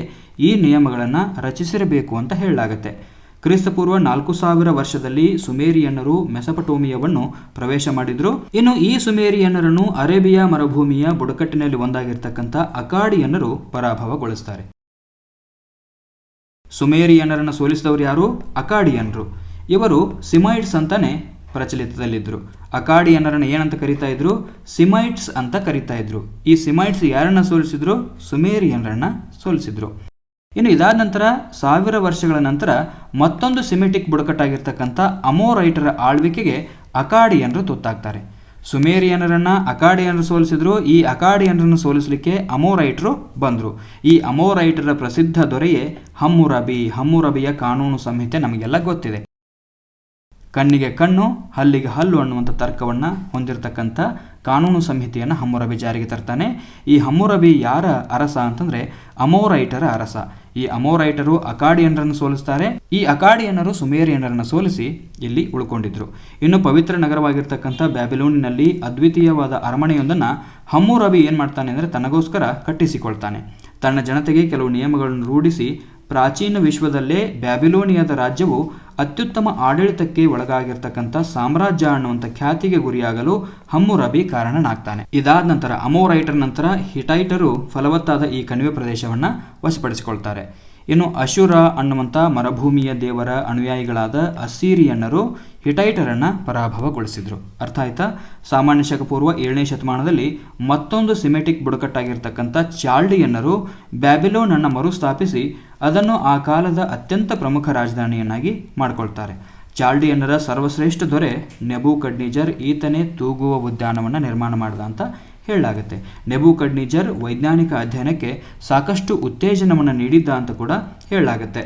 ಈ ನಿಯಮಗಳನ್ನು ರಚಿಸಿರಬೇಕು ಅಂತ ಹೇಳಲಾಗುತ್ತೆ. ಕ್ರಿಸ್ತಪೂರ್ವ 4000 ವರ್ಷದಲ್ಲಿ ಸುಮೇರಿಯನ್ನರು ಮೆಸೊಪಟೋಮಿಯಾವನ್ನು ಪ್ರವೇಶ ಮಾಡಿದ್ರು. ಇನ್ನು ಈ ಸುಮೇರಿಯನ್ನರನ್ನು ಅರೇಬಿಯಾ ಮರುಭೂಮಿಯ ಬುಡಕಟ್ಟಿನಲ್ಲಿ ಒಂದಾಗಿರ್ತಕ್ಕಂಥ ಅಕಾಡಿಯನ್ನರು ಪರಾಭವಗೊಳಿಸ್ತಾರೆ. ಸುಮೇರಿಯನ್ನರನ್ನು ಸೋಲಿಸಿದವರು ಯಾರು? ಅಕಾಡಿಯನ್ನರು. ಇವರು ಸಿಮೈಟ್ಸ್ ಅಂತಾನೆ ಪ್ರಚಲಿತದಲ್ಲಿದ್ದರು. ಅಕಾಡಿಯನ್ನರನ್ನು ಏನಂತ ಕರಿತಾ ಇದ್ರು? ಸಿಮೈಟ್ಸ್ ಅಂತ ಕರಿತಾ ಇದ್ರು. ಈ ಸಿಮೈಟ್ಸ್ ಯಾರನ್ನ ಸೋಲಿಸಿದ್ರು? ಸುಮೇರಿಯನ್ನರನ್ನ ಸೋಲಿಸಿದ್ರು. ಇನ್ನು ಇದಾದ ನಂತರ 1000 ವರ್ಷಗಳ ನಂತರ ಮತ್ತೊಂದು ಸಿಮೆಟಿಕ್ ಬುಡಕಟ್ಟಾಗಿರ್ತಕ್ಕಂಥ ಅಮೋರೈಟರ ಆಳ್ವಿಕೆಗೆ ಅಕಾಡಿಯನ್ನರು ತುತ್ತಾಗ್ತಾರೆ. ಸುಮೇರಿಯನ್ನರನ್ನು ಅಕಾಡಿಯನ್ನರು ಸೋಲಿಸಿದ್ರು. ಈ ಅಕಾಡಿಯನ್ನರನ್ನು ಸೋಲಿಸಲಿಕ್ಕೆ ಅಮೋರೈಟರು ಬಂದರು. ಈ ಅಮೋರೈಟರ ಪ್ರಸಿದ್ಧ ದೊರೆಯೇ ಹಮ್ಮುರಬಿ. ಹಮ್ಮುರಬಿಯ ಕಾನೂನು ಸಂಹಿತೆ ನಮಗೆಲ್ಲ ಗೊತ್ತಿದೆ. ಕಣ್ಣಿಗೆ ಕಣ್ಣು, ಹಲ್ಲಿಗೆ ಹಲ್ಲು ಅನ್ನುವಂಥ ತರ್ಕವನ್ನು ಹೊಂದಿರತಕ್ಕಂಥ ಕಾನೂನು ಸಂಹಿತೆಯನ್ನು ಹಮ್ಮುರಬಿ ಜಾರಿಗೆ ತರ್ತಾನೆ. ಈ ಹಮ್ಮುರಬಿ ಯಾರ ಅರಸ ಅಂತಂದರೆ ಅಮೋರೈಟರ ಅರಸ. ಈ ಅಮೋರೈಟರು ಅಕಾಡಿಯನ್ನರನ್ನು ಸೋಲಿಸ್ತಾರೆ. ಈ ಅಕಾಡಿಯನ್ನರು ಸುಮೇರಿಯನ್ನರನ್ನು ಸೋಲಿಸಿ ಇಲ್ಲಿ ಉಳ್ಕೊಂಡಿದ್ರು. ಇನ್ನು ಪವಿತ್ರ ನಗರವಾಗಿರ್ತಕ್ಕಂಥ ಬ್ಯಾಬಿಲೋನಿನಲ್ಲಿ ಅದ್ವಿತೀಯವಾದ ಅರಮನೆಯೊಂದನ್ನು ಹಮ್ಮುರಬಿ ಏನು ಮಾಡ್ತಾನೆ ಅಂದರೆ ತನಗೋಸ್ಕರ ಕಟ್ಟಿಸಿಕೊಳ್ತಾನೆ. ತನ್ನ ಜನತೆಗೆ ಕೆಲವು ನಿಯಮಗಳನ್ನು ರೂಢಿಸಿ ಪ್ರಾಚೀನ ವಿಶ್ವದಲ್ಲೇ ಬ್ಯಾಬಿಲೋನಿಯಾದ ರಾಜ್ಯವು ಅತ್ಯುತ್ತಮ ಆಡಳಿತಕ್ಕೆ ಒಳಗಾಗಿರ್ತಕ್ಕಂಥ ಸಾಮ್ರಾಜ್ಯ ಅನ್ನುವಂಥ ಖ್ಯಾತಿಗೆ ಗುರಿಯಾಗಲು ಹಮ್ಮುರಬಿ ಕಾರಣನಾಗ್ತಾನೆ. ಇದಾದ ನಂತರ ಅಮೋರೈಟರ್ ನಂತರ ಹಿಟೈಟರು ಫಲವತ್ತಾದ ಈ ಕಣಿವೆ ಪ್ರದೇಶವನ್ನು ವಶಪಡಿಸಿಕೊಳ್ತಾರೆ. ಇನ್ನು ಅಶುರ ಅನ್ನುವಂಥ ಮರುಭೂಮಿಯ ದೇವರ ಅನುಯಾಯಿಗಳಾದ ಅಸ್ಸೀರಿಯನ್ನರು ಹಿಟೈಟರನ್ನು ಪರಾಭವಗೊಳಿಸಿದರು. ಅರ್ಥ ಆಯ್ತಾ? ಸಾಮಾನ್ಯ ಶಕ ಪೂರ್ವ 7ನೇ ಶತಮಾನದಲ್ಲಿ ಮತ್ತೊಂದು ಸಿಮೆಟಿಕ್ ಬುಡಕಟ್ಟಾಗಿರ್ತಕ್ಕಂಥ ಚಾಲ್ಡಿಯನ್ನರು ಬ್ಯಾಬಿಲೋನನ್ನು ಮರುಸ್ಥಾಪಿಸಿ ಅದನ್ನು ಆ ಕಾಲದ ಅತ್ಯಂತ ಪ್ರಮುಖ ರಾಜಧಾನಿಯನ್ನಾಗಿ ಮಾಡಿಕೊಳ್ತಾರೆ. ಚಾಲ್ಡಿಯನ್ನರ ಸರ್ವಶ್ರೇಷ್ಠ ದೊರೆ ನೆಬೂಕಡ್ನೆಜರ್ ಈತನೇ ತೂಗುವ ಉದ್ಯಾನವನ್ನು ನಿರ್ಮಾಣ ಮಾಡಿದ ಅಂತ ಹೇಳಲಾಗುತ್ತೆ. ನೆಬೂಕಡ್ನೆಜರ್ ವೈಜ್ಞಾನಿಕ ಅಧ್ಯಯನಕ್ಕೆ ಸಾಕಷ್ಟು ಉತ್ತೇಜನವನ್ನು ನೀಡಿದ್ದ ಅಂತ ಕೂಡ ಹೇಳಲಾಗುತ್ತೆ.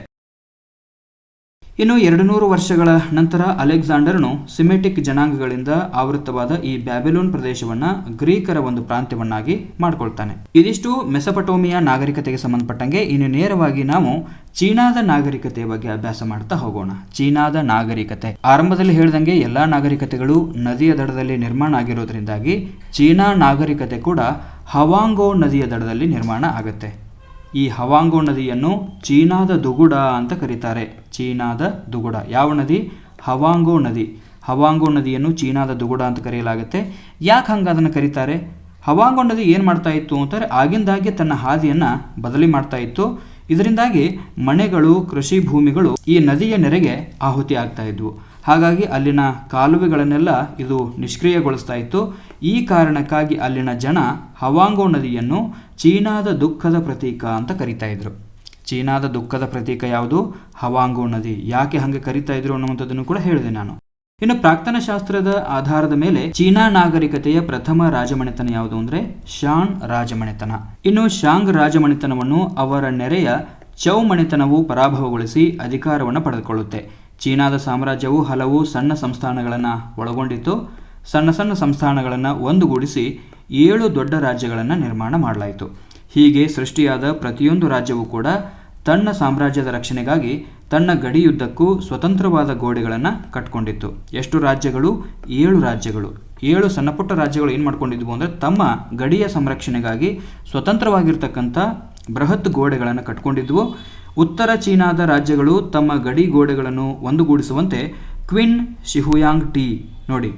ಇನ್ನು 200 ವರ್ಷಗಳ ನಂತರ ಅಲೆಕ್ಸಾಂಡರ್ನು ಸಿಮೆಟಿಕ್ ಜನಾಂಗಗಳಿಂದ ಆವೃತವಾದ ಈ ಬ್ಯಾಬಿಲೋನ್ ಪ್ರದೇಶವನ್ನು ಗ್ರೀಕರ ಒಂದು ಪ್ರಾಂತ್ಯವನ್ನಾಗಿ ಮಾಡಿಕೊಳ್ತಾನೆ. ಇದಿಷ್ಟು ಮೆಸೊಪಟೋಮಿಯಾ ನಾಗರಿಕತೆಗೆ ಸಂಬಂಧಪಟ್ಟಂಗೆ. ಇನ್ನು ನೇರವಾಗಿ ನಾವು ಚೀನಾದ ನಾಗರಿಕತೆಯ ಬಗ್ಗೆ ಅಭ್ಯಾಸ ಮಾಡ್ತಾ ಹೋಗೋಣ. ಚೀನಾದ ನಾಗರಿಕತೆ ಆರಂಭದಲ್ಲಿ ಹೇಳಿದಂಗೆ ಎಲ್ಲ ನಾಗರಿಕತೆಗಳು ನದಿಯ ದಡದಲ್ಲಿ ನಿರ್ಮಾಣ ಆಗಿರೋದ್ರಿಂದಾಗಿ ಚೀನಾ ನಾಗರಿಕತೆ ಕೂಡ ಹವಾಂಗೋ ನದಿಯ ದಡದಲ್ಲಿ ನಿರ್ಮಾಣ ಆಗುತ್ತೆ. ಈ ಹವಾಂಗೋ ನದಿಯನ್ನು ಚೀನಾದ ದುಗುಡ ಅಂತ ಕರೀತಾರೆ. ಚೀನಾದ ದುಗುಡ ಯಾವ ನದಿ? ಹವಾಂಗೋ ನದಿ. ಹವಾಂಗೋ ನದಿಯನ್ನು ಚೀನಾದ ದುಗುಡ ಅಂತ ಕರೆಯಲಾಗುತ್ತೆ. ಯಾಕೆ ಹಂಗೆ ಅದನ್ನು ಕರೀತಾರೆ? ಹವಾಂಗೋ ನದಿ ಏನು ಮಾಡ್ತಾ ಇತ್ತು ಅಂತಾರೆ, ಆಗಿಂದಾಗೆ ತನ್ನ ಹಾದಿಯನ್ನು ಬದಲಿ ಮಾಡ್ತಾ ಇತ್ತು. ಇದರಿಂದಾಗಿ ಮನೆಗಳು, ಕೃಷಿ ಭೂಮಿಗಳು ಈ ನದಿಯ ನೆರೆಗೆ ಆಹುತಿ ಆಗ್ತಾ ಇದ್ವು. ಹಾಗಾಗಿ ಅಲ್ಲಿನ ಕಾಲುವೆಗಳನ್ನೆಲ್ಲ ಇದು ನಿಷ್ಕ್ರಿಯಗೊಳಿಸ್ತಾ ಇತ್ತು. ಈ ಕಾರಣಕ್ಕಾಗಿ ಅಲ್ಲಿನ ಜನ ಹವಾಂಗೋ ನದಿಯನ್ನು ಚೀನಾದ ದುಃಖದ ಪ್ರತೀಕ ಅಂತ ಕರಿತಾ ಇದ್ರು. ಚೀನಾದ ದುಃಖದ ಪ್ರತೀಕ ಯಾವುದು? ಹವಾಂಗೋ ನದಿ. ಯಾಕೆ ಹಾಗೆ ಕರಿತಾ ಇದ್ರು ಅನ್ನುವಂಥದ್ದನ್ನು ಕೂಡ ಹೇಳಿದೆ ನಾನು. ಇನ್ನು ಪ್ರಾಕ್ತನ ಶಾಸ್ತ್ರದ ಆಧಾರದ ಮೇಲೆ ಚೀನಾ ನಾಗರಿಕತೆಯ ಪ್ರಥಮ ರಾಜಮನೆತನ ಯಾವುದು ಅಂದರೆ ಶಾನ್ ರಾಜಮನೆತನ. ಇನ್ನು ಶಾಂಗ್ ರಾಜಮನೆತನವನ್ನು ಅವರ ನೆರೆಯ ಚೌ ಮನೆತನವು ಪರಾಭವಗೊಳಿಸಿ ಅಧಿಕಾರವನ್ನು ಪಡೆದುಕೊಳ್ಳುತ್ತೆ. ಚೀನಾದ ಸಾಮ್ರಾಜ್ಯವು ಹಲವು ಸಣ್ಣ ಸಂಸ್ಥಾನಗಳನ್ನು ಒಳಗೊಂಡಿತ್ತು. ಸಣ್ಣ ಸಣ್ಣ ಸಂಸ್ಥಾನಗಳನ್ನು ಒಂದುಗೂಡಿಸಿ 7 ದೊಡ್ಡ ರಾಜ್ಯಗಳನ್ನು ನಿರ್ಮಾಣ ಮಾಡಲಾಯಿತು. ಹೀಗೆ ಸೃಷ್ಟಿಯಾದ ಪ್ರತಿಯೊಂದು ರಾಜ್ಯವು ಕೂಡ ತನ್ನ ಸಾಮ್ರಾಜ್ಯದ ರಕ್ಷಣೆಗಾಗಿ ತನ್ನ ಗಡಿಯುದ್ದಕ್ಕೂ ಸ್ವತಂತ್ರವಾದ ಗೋಡೆಗಳನ್ನು ಕಟ್ಕೊಂಡಿತ್ತು. ಎಷ್ಟು ರಾಜ್ಯಗಳು? 7 ರಾಜ್ಯಗಳು. 7 ಸಣ್ಣ ಪುಟ್ಟ ರಾಜ್ಯಗಳು ಏನು ಮಾಡ್ಕೊಂಡಿದ್ವು ಅಂದರೆ ತಮ್ಮ ಗಡಿಯ ಸಂರಕ್ಷಣೆಗಾಗಿ ಸ್ವತಂತ್ರವಾಗಿರ್ತಕ್ಕಂಥ ಬೃಹತ್ ಗೋಡೆಗಳನ್ನು ಕಟ್ಕೊಂಡಿದ್ವು. ಉತ್ತರ ಚೀನಾದ ರಾಜ್ಯಗಳು ತಮ್ಮ ಗಡಿ ಗೋಡೆಗಳನ್ನು ಒಂದುಗೂಡಿಸುವಂತೆ ಕ್ವಿನ್ ಶಿಹುಯಾಂಗ್ ಟಿ ನೋಡಿ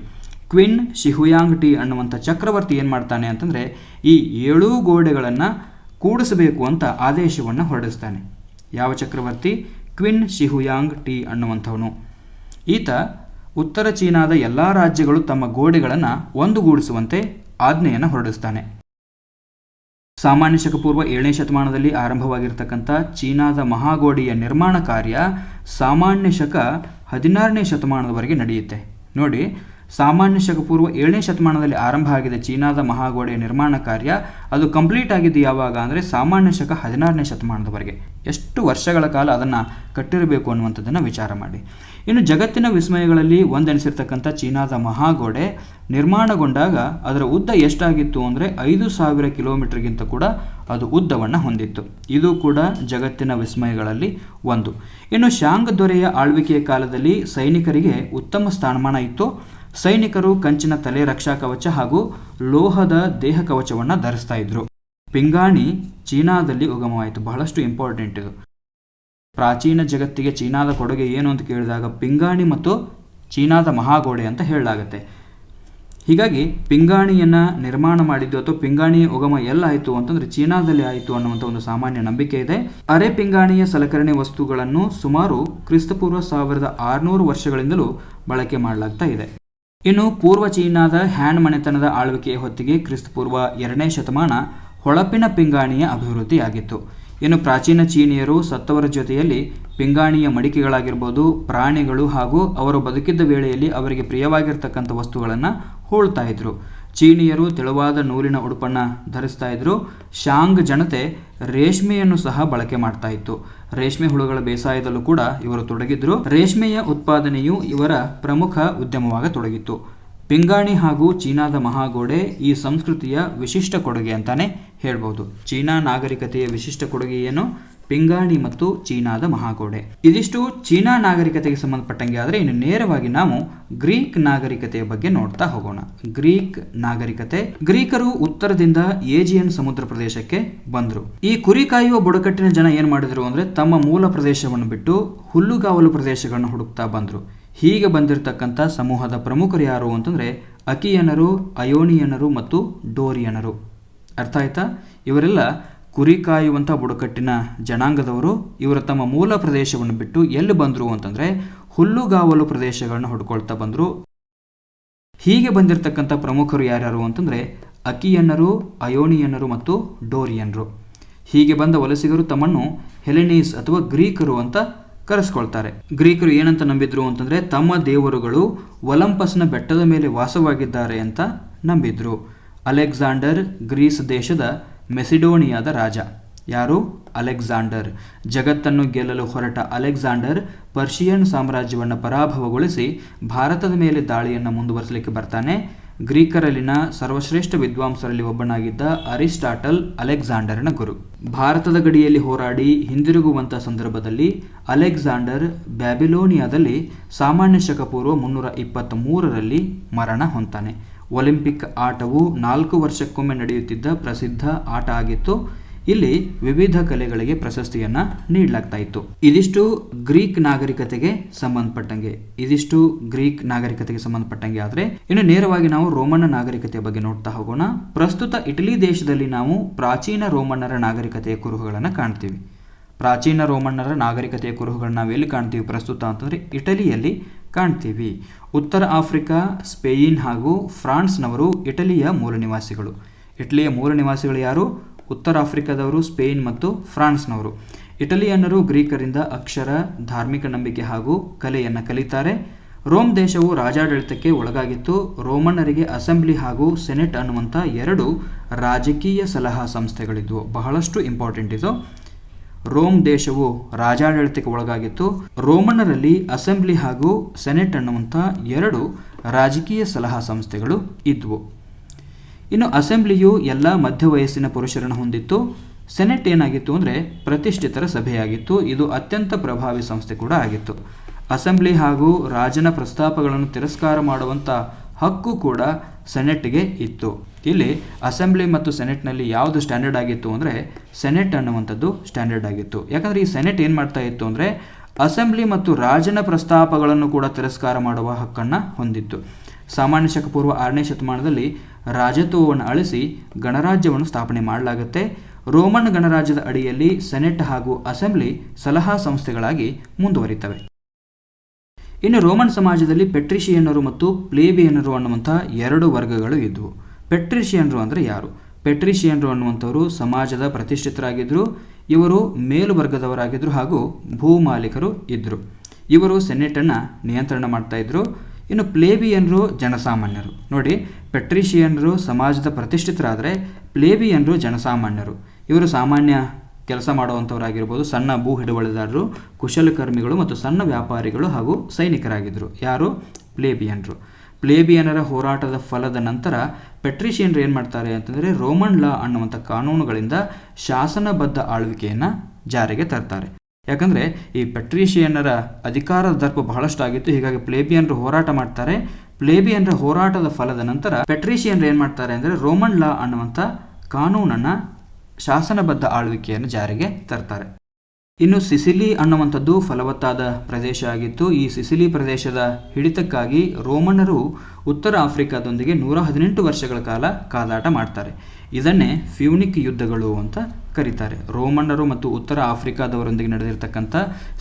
ಕ್ವಿನ್ ಶಿಹುಯಾಂಗ್ ಟಿ ಅನ್ನುವಂಥ ಚಕ್ರವರ್ತಿ ಏನು ಮಾಡ್ತಾನೆ ಅಂತಂದರೆ ಈ 7 ಗೋಡೆಗಳನ್ನು ಕೂಡಿಸಬೇಕು ಅಂತ ಆದೇಶವನ್ನು ಹೊರಡಿಸ್ತಾನೆ. ಯಾವ ಚಕ್ರವರ್ತಿ? Queen ಶಿಹುಯಾಂಗ್ T ಅನ್ನುವಂಥವನು. ಈತ ಉತ್ತರ ಚೀನಾದ ಎಲ್ಲ ರಾಜ್ಯಗಳು ತಮ್ಮ ಗೋಡೆಗಳನ್ನು ಒಂದುಗೂಡಿಸುವಂತೆ ಆಜ್ಞೆಯನ್ನು ಹೊರಡಿಸ್ತಾನೆ. ಸಾಮಾನ್ಯ ಶಕ ಪೂರ್ವ 7ನೇ ಶತಮಾನದಲ್ಲಿ ಆರಂಭವಾಗಿರ್ತಕ್ಕಂಥ ಚೀನಾದ ಮಹಾಗೋಡೆಯ ನಿರ್ಮಾಣ ಕಾರ್ಯ ಸಾಮಾನ್ಯ ಶಕ 16ನೇ ಶತಮಾನದವರೆಗೆ ನಡೆಯುತ್ತೆ. ನೋಡಿ, ಸಾಮಾನ್ಯ ಶಕ ಪೂರ್ವ 7ನೇ ಶತಮಾನದಲ್ಲಿ ಆರಂಭ ಆಗಿದೆ ಚೀನಾದ ಮಹಾಗೋಡೆಯ ನಿರ್ಮಾಣ ಕಾರ್ಯ. ಅದು ಕಂಪ್ಲೀಟ್ ಆಗಿದ್ದು ಯಾವಾಗ ಅಂದರೆ ಸಾಮಾನ್ಯ ಶಕ 16ನೇ ಶತಮಾನದವರೆಗೆ. ಎಷ್ಟು ವರ್ಷಗಳ ಕಾಲ ಅದನ್ನು ಕಟ್ಟಿರಬೇಕು ಅನ್ನುವಂಥದ್ದನ್ನು ವಿಚಾರ ಮಾಡಿ. ಇನ್ನು ಜಗತ್ತಿನ ವಿಸ್ಮಯಗಳಲ್ಲಿ ಒಂದೆನಿಸಿರ್ತಕ್ಕಂಥ ಚೀನಾದ ಮಹಾಗೋಡೆ ನಿರ್ಮಾಣಗೊಂಡಾಗ ಅದರ ಉದ್ದ ಎಷ್ಟಾಗಿತ್ತು ಅಂದರೆ 5,000 ಕಿಲೋಮೀಟರ್ಗಿಂತ ಕೂಡ ಅದು ಉದ್ದವನ್ನು ಹೊಂದಿತ್ತು. ಇದು ಕೂಡ ಜಗತ್ತಿನ ವಿಸ್ಮಯಗಳಲ್ಲಿ ಒಂದು. ಇನ್ನು ಶಾಂಗ್ ದೊರೆಯ ಆಳ್ವಿಕೆಯ ಕಾಲದಲ್ಲಿ ಸೈನಿಕರಿಗೆ ಉತ್ತಮ ಸ್ಥಾನಮಾನ ಇತ್ತು. ಸೈನಿಕರು ಕಂಚಿನ ತಲೆ ರಕ್ಷಾ ಕವಚ ಹಾಗೂ ಲೋಹದ ದೇಹ ಕವಚವನ್ನು ಧರಿಸ್ತಾ ಇದ್ರು. ಪಿಂಗಾಣಿ ಚೀನಾದಲ್ಲಿ ಉಗಮವಾಯಿತು. ಬಹಳಷ್ಟು ಇಂಪಾರ್ಟೆಂಟ್ ಇದು. ಪ್ರಾಚೀನ ಜಗತ್ತಿಗೆ ಚೀನಾದ ಕೊಡುಗೆ ಏನು ಅಂತ ಕೇಳಿದಾಗ ಪಿಂಗಾಣಿ ಮತ್ತು ಚೀನಾದ ಮಹಾಗೋಡೆ ಅಂತ ಹೇಳಲಾಗುತ್ತೆ. ಹೀಗಾಗಿ ಪಿಂಗಾಣಿಯನ್ನು ನಿರ್ಮಾಣ ಮಾಡಿದ್ದು ಅಥವಾ ಪಿಂಗಾಣಿಯ ಉಗಮ ಎಲ್ಲ ಆಯಿತು ಅಂತಂದರೆ ಚೀನಾದಲ್ಲಿ ಆಯಿತು ಅನ್ನುವಂಥ ಒಂದು ಸಾಮಾನ್ಯ ನಂಬಿಕೆ ಇದೆ. ಅರೆ ಪಿಂಗಾಣಿಯ ಸಲಕರಣೆ ವಸ್ತುಗಳನ್ನು ಸುಮಾರು ಕ್ರಿಸ್ತಪೂರ್ವ 1600 ವರ್ಷಗಳಿಂದಲೂ ಬಳಕೆ ಮಾಡಲಾಗ್ತಾ ಇದೆ. ಇನ್ನು ಪೂರ್ವ ಚೀನಾದ ಹ್ಯಾನ್ ಮನೆತನದ ಆಳ್ವಿಕೆಯ ಹೊತ್ತಿಗೆ ಕ್ರಿಸ್ತಪೂರ್ವ 2ನೇ ಶತಮಾನ ಹೊಳಪಿನ ಪಿಂಗಾಣಿಯ ಅಭಿವೃದ್ಧಿಯಾಗಿತ್ತು. ಇನ್ನು ಪ್ರಾಚೀನ ಚೀನಿಯರು ಸತ್ತವರ ಜೊತೆಯಲ್ಲಿ ಪಿಂಗಾಣಿಯ ಮಡಿಕೆಗಳಾಗಿರ್ಬೋದು, ಪ್ರಾಣಿಗಳು ಹಾಗೂ ಅವರು ಬದುಕಿದ್ದ ವೇಳೆಯಲ್ಲಿ ಅವರಿಗೆ ಪ್ರಿಯವಾಗಿರ್ತಕ್ಕಂಥ ವಸ್ತುಗಳನ್ನು ಹೂಳ್ತಾ ಇದ್ರು. ಚೀನಿಯರು ತೆಳುವಾದ ನೂಲಿನ ಉಡುಪನ್ನು ಧರಿಸ್ತಾ ಇದ್ರು. ಶಾಂಗ್ ಜನತೆ ರೇಷ್ಮೆಯನ್ನು ಸಹ ಬಳಕೆ ಮಾಡ್ತಾ ಇತ್ತು. ರೇಷ್ಮೆ ಹುಳುಗಳ ಬೇಸಾಯದಲ್ಲೂ ಕೂಡ ಇವರು ತೊಡಗಿದ್ರು. ರೇಷ್ಮೆಯ ಉತ್ಪಾದನೆಯು ಇವರ ಪ್ರಮುಖ ಉದ್ಯಮವಾಗತೊಡಗಿತ್ತು. ಪಿಂಗಾಣಿ ಹಾಗೂ ಚೀನಾದ ಮಹಾಗೋಡೆ ಈ ಸಂಸ್ಕೃತಿಯ ವಿಶಿಷ್ಟ ಕೊಡುಗೆ ಅಂತಾನೆ ಹೇಳ್ಬೋದು. ಚೀನಾ ನಾಗರಿಕತೆಯ ವಿಶಿಷ್ಟ ಕೊಡುಗೆ ಏನು? ಪಿಂಗಾಣಿ ಮತ್ತು ಚೀನಾದ ಮಹಾಗೋಡೆ. ಇದಿಷ್ಟು ಚೀನಾ ನಾಗರಿಕತೆಗೆ ಸಂಬಂಧಪಟ್ಟಂಗೆ. ಆದರೆ ಇನ್ನು ನೇರವಾಗಿ ನಾವು ಗ್ರೀಕ್ ನಾಗರಿಕತೆಯ ಬಗ್ಗೆ ನೋಡ್ತಾ ಹೋಗೋಣ. ಗ್ರೀಕ್ ನಾಗರಿಕತೆ. ಗ್ರೀಕರು ಉತ್ತರದಿಂದ ಏಜಿಯನ್ ಸಮುದ್ರ ಪ್ರದೇಶಕ್ಕೆ ಬಂದರು. ಈ ಕುರಿ ಕಾಯುವ ಬುಡಕಟ್ಟಿನ ಜನ ಏನ್ ಮಾಡಿದ್ರು ಅಂದ್ರೆ ತಮ್ಮ ಮೂಲ ಪ್ರದೇಶವನ್ನು ಬಿಟ್ಟು ಹುಲ್ಲುಗಾವಲು ಪ್ರದೇಶಗಳನ್ನು ಹುಡುಕ್ತಾ ಬಂದರು. ಹೀಗೆ ಬಂದಿರತಕ್ಕಂಥ ಸಮೂಹದ ಪ್ರಮುಖರು ಯಾರು ಅಂತಂದ್ರೆ ಅಕಿಯನರು, ಅಯೋನಿಯನರು ಮತ್ತು ಡೋರಿಯನರು. ಅರ್ಥ ಆಯ್ತಾ? ಇವರೆಲ್ಲ ಕುರಿ ಕಾಯುವಂಥ ಬುಡಕಟ್ಟಿನ ಜನಾಂಗದವರು. ಇವರು ತಮ್ಮ ಮೂಲ ಪ್ರದೇಶವನ್ನು ಬಿಟ್ಟು ಎಲ್ಲಿ ಬಂದರು ಅಂತಂದರೆ ಹುಲ್ಲುಗಾವಲು ಪ್ರದೇಶಗಳನ್ನು ಹುಡ್ಕೊಳ್ತಾ ಬಂದರು. ಹೀಗೆ ಬಂದಿರತಕ್ಕಂಥ ಪ್ರಮುಖರು ಯಾರ್ಯಾರು ಅಂತಂದರೆ ಅಕಿಯನ್ನರು, ಅಯೋನಿಯನ್ನರು ಮತ್ತು ಡೋರಿಯನ್ರು. ಹೀಗೆ ಬಂದ ವಲಸಿಗರು ತಮ್ಮನ್ನು ಹೆಲೆನೀಸ್ ಅಥವಾ ಗ್ರೀಕರು ಅಂತ ಕರೆಸ್ಕೊಳ್ತಾರೆ. ಗ್ರೀಕರು ಏನಂತ ನಂಬಿದ್ರು ಅಂತಂದರೆ ತಮ್ಮ ದೇವರುಗಳು ಒಲಂಪಸ್ನ ಬೆಟ್ಟದ ಮೇಲೆ ವಾಸವಾಗಿದ್ದಾರೆ ಅಂತ ನಂಬಿದ್ರು. ಅಲೆಕ್ಸಾಂಡರ್ ಗ್ರೀಸ್ ದೇಶದ ಮೆಸಿಡೋನಿಯಾದ ರಾಜ. ಯಾರು? ಅಲೆಕ್ಸಾಂಡರ್. ಜಗತ್ತನ್ನು ಗೆಲ್ಲಲು ಹೊರಟ ಅಲೆಕ್ಸಾಂಡರ್ ಪರ್ಷಿಯನ್ ಸಾಮ್ರಾಜ್ಯವನ್ನು ಪರಾಭವಗೊಳಿಸಿ ಭಾರತದ ಮೇಲೆ ದಾಳಿಯನ್ನು ಮುಂದುವರಿಸಲಿಕ್ಕೆ ಬರ್ತಾನೆ. ಗ್ರೀಕರಲ್ಲಿನ ಸರ್ವಶ್ರೇಷ್ಠ ವಿದ್ವಾಂಸರಲ್ಲಿ ಒಬ್ಬನಾಗಿದ್ದ ಅರಿಸ್ಟಾಟಲ್ ಅಲೆಕ್ಸಾಂಡರ್ನ ಗುರು. ಭಾರತದ ಗಡಿಯಲ್ಲಿ ಹೋರಾಡಿ ಹಿಂದಿರುಗುವಂಥ ಸಂದರ್ಭದಲ್ಲಿ ಅಲೆಕ್ಸಾಂಡರ್ ಬ್ಯಾಬಿಲೋನಿಯಾದಲ್ಲಿ ಸಾಮಾನ್ಯ ಶಕ ಪೂರ್ವ 323ರಲ್ಲಿ ಮರಣ ಹೊಂತಾನೆ. ಒಲಿಂಪಿಕ್ ಆಟವು 4 ವರ್ಷಕ್ಕೊಮ್ಮೆ ನಡೆಯುತ್ತಿದ್ದ ಪ್ರಸಿದ್ಧ ಆಟ ಆಗಿತ್ತು. ಇಲ್ಲಿ ವಿವಿಧ ಕಲೆಗಳಿಗೆ ಪ್ರಶಸ್ತಿಯನ್ನು ನೀಡಲಾಗ್ತಾ ಇತ್ತು. ಇದಿಷ್ಟು ಗ್ರೀಕ್ ನಾಗರಿಕತೆಗೆ ಸಂಬಂಧಪಟ್ಟಂಗೆ. ಆದರೆ ಇನ್ನು ನೇರವಾಗಿ ನಾವು ರೋಮನ್ ನಾಗರಿಕತೆಯ ಬಗ್ಗೆ ನೋಡ್ತಾ ಹೋಗೋಣ. ಪ್ರಸ್ತುತ ಇಟಲಿ ದೇಶದಲ್ಲಿ ನಾವು ಪ್ರಾಚೀನ ರೋಮನ್ನರ ನಾಗರಿಕತೆಯ ಕುರುಹುಗಳನ್ನು ಕಾಣ್ತೀವಿ. ಪ್ರಾಚೀನ ರೋಮನ್ನರ ನಾಗರಿಕತೆಯ ಕುರುಹುಗಳನ್ನ ನಾವು ಎಲ್ಲಿ ಕಾಣ್ತೀವಿ ಪ್ರಸ್ತುತ ಅಂತಂದರೆ ಇಟಲಿಯಲ್ಲಿ ಕಾಣ್ತೀವಿ. ಉತ್ತರ ಆಫ್ರಿಕಾ, ಸ್ಪೇನ್ ಹಾಗೂ ಫ್ರಾನ್ಸ್ನವರು ಇಟಲಿಯ ಮೂಲ ನಿವಾಸಿಗಳು. ಇಟಲಿಯ ಮೂಲ ನಿವಾಸಿಗಳು ಯಾರು? ಉತ್ತರ ಆಫ್ರಿಕಾದವರು, ಸ್ಪೇನ್ ಮತ್ತು ಫ್ರಾನ್ಸ್ನವರು. ಇಟಲಿಯನ್ನರು ಗ್ರೀಕರಿಂದ ಅಕ್ಷರ, ಧಾರ್ಮಿಕ ನಂಬಿಕೆ ಹಾಗೂ ಕಲೆಯನ್ನು ಕಲಿತಾರೆ. ರೋಮ್ ದೇಶವು ರಾಜಾಡಳಿತಕ್ಕೆ ಒಳಗಾಗಿತ್ತು. ರೋಮನ್ನರಿಗೆ ಅಸೆಂಬ್ಲಿ ಹಾಗೂ ಸೆನೆಟ್ ಅನ್ನುವಂಥ 2 ರಾಜಕೀಯ ಸಲಹಾ ಸಂಸ್ಥೆಗಳಿದ್ವು. ಬಹಳಷ್ಟು ಇಂಪಾರ್ಟೆಂಟ್ ಇದು. ರೋಮ್ ದೇಶವು ರಾಜಾಡಳಿತಕ್ಕೆ ಒಳಗಾಗಿತ್ತು. ರೋಮನ್ನರಲ್ಲಿ ಅಸೆಂಬ್ಲಿ ಹಾಗೂ ಸೆನೆಟ್ ಅನ್ನುವಂಥ 2 ರಾಜಕೀಯ ಸಲಹಾ ಸಂಸ್ಥೆಗಳು ಇದ್ವು. ಇನ್ನು ಅಸೆಂಬ್ಲಿಯು ಎಲ್ಲ ಮಧ್ಯ ವಯಸ್ಸಿನ ಪುರುಷರನ್ನು ಹೊಂದಿತ್ತು. ಸೆನೆಟ್ ಏನಾಗಿತ್ತು ಅಂದರೆ ಪ್ರತಿಷ್ಠಿತರ ಸಭೆಯಾಗಿತ್ತು. ಇದು ಅತ್ಯಂತ ಪ್ರಭಾವಿ ಸಂಸ್ಥೆ ಕೂಡ ಆಗಿತ್ತು. ಅಸೆಂಬ್ಲಿ ಹಾಗೂ ರಾಜನ ಪ್ರಸ್ತಾಪಗಳನ್ನು ತಿರಸ್ಕಾರ ಮಾಡುವಂಥ ಹಕ್ಕು ಕೂಡ ಸೆನೆಟ್ಗೆ ಇತ್ತು. ಇಲ್ಲಿ ಅಸೆಂಬ್ಲಿ ಮತ್ತು ಸೆನೆಟ್ನಲ್ಲಿ ಯಾವುದು ಸ್ಟ್ಯಾಂಡರ್ಡ್ ಆಗಿತ್ತು ಅಂದರೆ ಸೆನೆಟ್ ಅನ್ನುವಂಥದ್ದು ಸ್ಟ್ಯಾಂಡರ್ಡ್ ಆಗಿತ್ತು. ಯಾಕಂದರೆ ಈ ಸೆನೆಟ್ ಏನು ಮಾಡ್ತಾ ಇತ್ತು ಅಂದರೆ ಅಸೆಂಬ್ಲಿ ಮತ್ತು ರಾಜನ ಪ್ರಸ್ತಾಪಗಳನ್ನು ಕೂಡ ತಿರಸ್ಕಾರ ಮಾಡುವ ಹಕ್ಕನ್ನು ಹೊಂದಿತ್ತು. ಸಾಮಾನ್ಯ ಶಕ ಪೂರ್ವ 6ನೇ ಶತಮಾನದಲ್ಲಿ ರಾಜತ್ವವನ್ನು ಅಳಿಸಿ ಗಣರಾಜ್ಯವನ್ನು ಸ್ಥಾಪನೆ ಮಾಡಲಾಗುತ್ತೆ. ರೋಮನ್ ಗಣರಾಜ್ಯದ ಅಡಿಯಲ್ಲಿ ಸೆನೆಟ್ ಹಾಗೂ ಅಸೆಂಬ್ಲಿ ಸಲಹಾ ಸಂಸ್ಥೆಗಳಾಗಿ ಮುಂದುವರಿತವೆ. ಇನ್ನು ರೋಮನ್ ಸಮಾಜದಲ್ಲಿ ಪೆಟ್ರಿಷಿಯನ್ನರು ಮತ್ತು ಪ್ಲೇಬಿಯನ್ನರು ಅನ್ನುವಂಥ 2 ವರ್ಗಗಳು ಇದ್ದವು. ಪೆಟ್ರಿಷಿಯನ್ರು ಅಂದರೆ ಯಾರು? ಪೆಟ್ರಿಷಿಯನ್ರು ಅನ್ನುವಂಥವರು ಸಮಾಜದ ಪ್ರತಿಷ್ಠಿತರಾಗಿದ್ದರು. ಇವರು ಮೇಲ್ವರ್ಗದವರಾಗಿದ್ದರು ಹಾಗೂ ಭೂಮಾಲೀಕರು ಇದ್ದರು. ಇವರು ಸೆನೆಟನ್ನು ನಿಯಂತ್ರಣ ಮಾಡ್ತಾ ಇದ್ರು. ಇನ್ನು ಪ್ಲೇಬಿಯನ್ರು ಜನಸಾಮಾನ್ಯರು. ನೋಡಿ, ಪೆಟ್ರಿಷಿಯನ್ರು ಸಮಾಜದ ಪ್ರತಿಷ್ಠಿತರಾದರೆ ಪ್ಲೇಬಿಯನ್ರು ಜನಸಾಮಾನ್ಯರು. ಇವರು ಸಾಮಾನ್ಯ ಕೆಲಸ ಮಾಡುವಂಥವರಾಗಿರ್ಬೋದು. ಸಣ್ಣ ಭೂ ಹಿಡುವಳಿದಾರರು, ಕುಶಲಕರ್ಮಿಗಳು ಮತ್ತು ಸಣ್ಣ ವ್ಯಾಪಾರಿಗಳು ಹಾಗೂ ಸೈನಿಕರಾಗಿದ್ದರು. ಯಾರು? ಪ್ಲೇಬಿಯನ್ರು. ಪ್ಲೇಬಿಯನರ ಹೋರಾಟದ ಫಲದ ನಂತರ ಪೆಟ್ರಿಷಿಯನ್ರು ಏನು ಮಾಡ್ತಾರೆ ಅಂತಂದರೆ ರೋಮನ್ ಲಾ ಅನ್ನುವಂಥ ಕಾನೂನುಗಳಿಂದ ಶಾಸನಬದ್ಧ ಆಳ್ವಿಕೆಯನ್ನು ಜಾರಿಗೆ ತರ್ತಾರೆ. ಯಾಕಂದರೆ ಈ ಪೆಟ್ರಿಷಿಯನ್ನರ ಅಧಿಕಾರದ ದರ್ಪ ಬಹಳಷ್ಟು ಆಗಿತ್ತು. ಹೀಗಾಗಿ ಪ್ಲೇಬಿಯನ್ರು ಹೋರಾಟ ಮಾಡ್ತಾರೆ. ಪ್ಲೇಬಿಯನ್ರ ಹೋರಾಟದ ಫಲದ ನಂತರ ಪೆಟ್ರಿಷಿಯನ್ರು ಏನು ಮಾಡ್ತಾರೆ ಅಂದರೆ ರೋಮನ್ ಲಾ ಅನ್ನುವಂಥ ಕಾನೂನನ್ನು, ಶಾಸನಬದ್ಧ ಆಳ್ವಿಕೆಯನ್ನು ಜಾರಿಗೆ ತರ್ತಾರೆ. ಇನ್ನು ಸಿಸಿಲಿ ಅನ್ನುವಂಥದ್ದು ಫಲವತ್ತಾದ ಪ್ರದೇಶ ಆಗಿತ್ತು. ಈ ಸಿಸಿಲಿ ಪ್ರದೇಶದ ಹಿಡಿತಕ್ಕಾಗಿ ರೋಮನ್ನರು ಉತ್ತರ ಆಫ್ರಿಕಾದೊಂದಿಗೆ 118 ವರ್ಷಗಳ ಕಾಲ ಕಾದಾಟ ಮಾಡ್ತಾರೆ. ಇದನ್ನೇ ಫ್ಯೂನಿಕ್ ಯುದ್ಧಗಳು ಅಂತ ಕರೀತಾರೆ. ರೋಮನ್ನರು ಮತ್ತು ಉತ್ತರ ಆಫ್ರಿಕಾದವರೊಂದಿಗೆ ನಡೆದಿರ್ತಕ್ಕಂಥ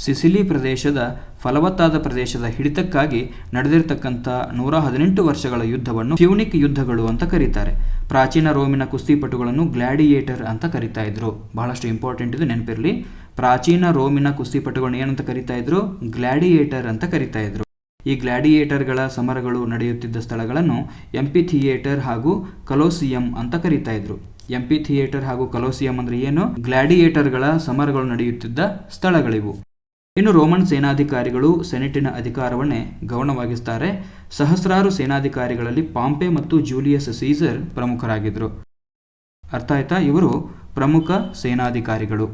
ಸಿಸಿಲಿ ಪ್ರದೇಶದ ಫಲವತ್ತಾದ ಪ್ರದೇಶದ ಹಿಡಿತಕ್ಕಾಗಿ ನಡೆದಿರ್ತಕ್ಕಂಥ 118 ವರ್ಷಗಳ ಯುದ್ಧವನ್ನು ಫ್ಯೂನಿಕ್ ಯುದ್ಧಗಳು ಅಂತ ಕರೀತಾರೆ. ಪ್ರಾಚೀನ ರೋಮಿನ ಕುಸ್ತಿಪಟುಗಳನ್ನು ಗ್ಲಾಡಿಯೇಟರ್ ಅಂತ ಕರೀತಾ ಇದ್ರು. ಬಹಳಷ್ಟು ಇಂಪಾರ್ಟೆಂಟ್ ಇದು, ನೆನಪಿರಲಿ. ಪ್ರಾಚೀನ ರೋಮಿನ ಕುಸ್ತಿಪಟುಗಳನ್ನು ಏನಂತ ಕರೀತಾ ಇದ್ರು? ಗ್ಲಾಡಿಯೇಟರ್ ಅಂತ ಕರೀತಾ ಇದ್ರು. ಈ ಗ್ಲಾಡಿಯೇಟರ್ಗಳ ಸಮರಗಳು ನಡೆಯುತ್ತಿದ್ದ ಸ್ಥಳಗಳನ್ನು ಎಂಪಿಥಿಯೇಟರ್ ಹಾಗೂ ಕಲೋಸಿಯಂ ಅಂತ ಕರೀತಾ ಇದ್ರು. ಎಂಪಿಥಿಯೇಟರ್ ಹಾಗೂ ಕಲೋಸಿಯಂ ಅಂದ್ರೆ ಏನು? ಗ್ಲಾಡಿಯೇಟರ್ಗಳ ಸಮರಗಳು ನಡೆಯುತ್ತಿದ್ದ ಸ್ಥಳಗಳಿವು. ಇನ್ನು ರೋಮನ್ ಸೇನಾಧಿಕಾರಿಗಳು ಸೆನೆಟಿನ ಅಧಿಕಾರವನ್ನೇ ಗೌಣವಾಗಿಸ್ತಾರೆ. ಸಹಸ್ರಾರು ಸೇನಾಧಿಕಾರಿಗಳಲ್ಲಿ ಪಾಂಪೆ ಮತ್ತು ಜೂಲಿಯಸ್ ಸೀಸರ್ ಪ್ರಮುಖರಾಗಿದ್ದರು. ಅರ್ಥ ಆಯ್ತಾ? ಇವರು ಪ್ರಮುಖ ಸೇನಾಧಿಕಾರಿಗಳು.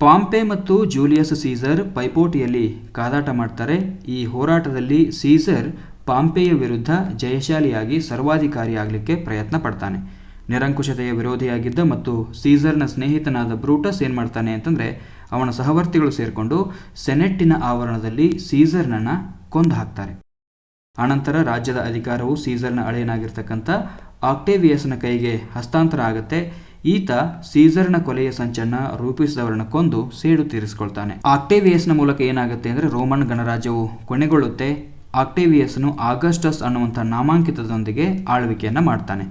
ಪಾಂಪೆ ಮತ್ತು ಜೂಲಿಯಸ್ ಸೀಸರ್ ಪೈಪೋಟಿಯಲ್ಲಿ ಕಾದಾಟ ಮಾಡ್ತಾರೆ. ಈ ಹೋರಾಟದಲ್ಲಿ ಸೀಸರ್ ಪಾಂಪೆಯ ವಿರುದ್ಧ ಜಯಶಾಲಿಯಾಗಿ ಸರ್ವಾಧಿಕಾರಿಯಾಗಲಿಕ್ಕೆ ಪ್ರಯತ್ನ ಪಡ್ತಾನೆ. ನಿರಂಕುಶತೆಯ ವಿರೋಧಿಯಾಗಿದ್ದ ಮತ್ತು ಸೀಸರ್ನ ಸ್ನೇಹಿತನಾದ ಬ್ರೂಟಸ್ ಏನು ಮಾಡ್ತಾನೆ ಅಂತಂದರೆ, ಅವನ ಸಹವರ್ತಿಗಳು ಸೇರಿಕೊಂಡು ಸೆನೆಟ್ಟಿನ ಆವರಣದಲ್ಲಿ ಸೀಸರ್ನನ್ನು ಕೊಂದು ಹಾಕ್ತಾರೆ. ಆನಂತರ ರಾಜ್ಯದ ಅಧಿಕಾರವು ಸೀಸರ್ನ ಅಳೆಯನಾಗಿರ್ತಕ್ಕಂಥ ಆಕ್ಟೇವಿಯಸ್ನ ಕೈಗೆ ಹಸ್ತಾಂತರ ಆಗುತ್ತೆ. ಈತ ಸೀಸರ್ನ ಕೊಲೆಯ ಸಂಚನ್ನು ರೂಪಿಸಿದವರನ್ನು ಕೊಂದು ಸೇಡು ತೀರಿಸಿಕೊಳ್ತಾನೆ. ಆಕ್ಟೇವಿಯಸ್ನ ಮೂಲಕ ಏನಾಗುತ್ತೆ ಅಂದರೆ ರೋಮನ್ ಗಣರಾಜ್ಯವು ಕೊನೆಗೊಳ್ಳುತ್ತೆ. ಆಕ್ಟೇವಿಯಸ್ನು ಆಗಸ್ಟಸ್ ಅನ್ನುವಂಥ ನಾಮಾಂಕಿತದೊಂದಿಗೆ ಆಳ್ವಿಕೆಯನ್ನು ಮಾಡ್ತಾನೆ.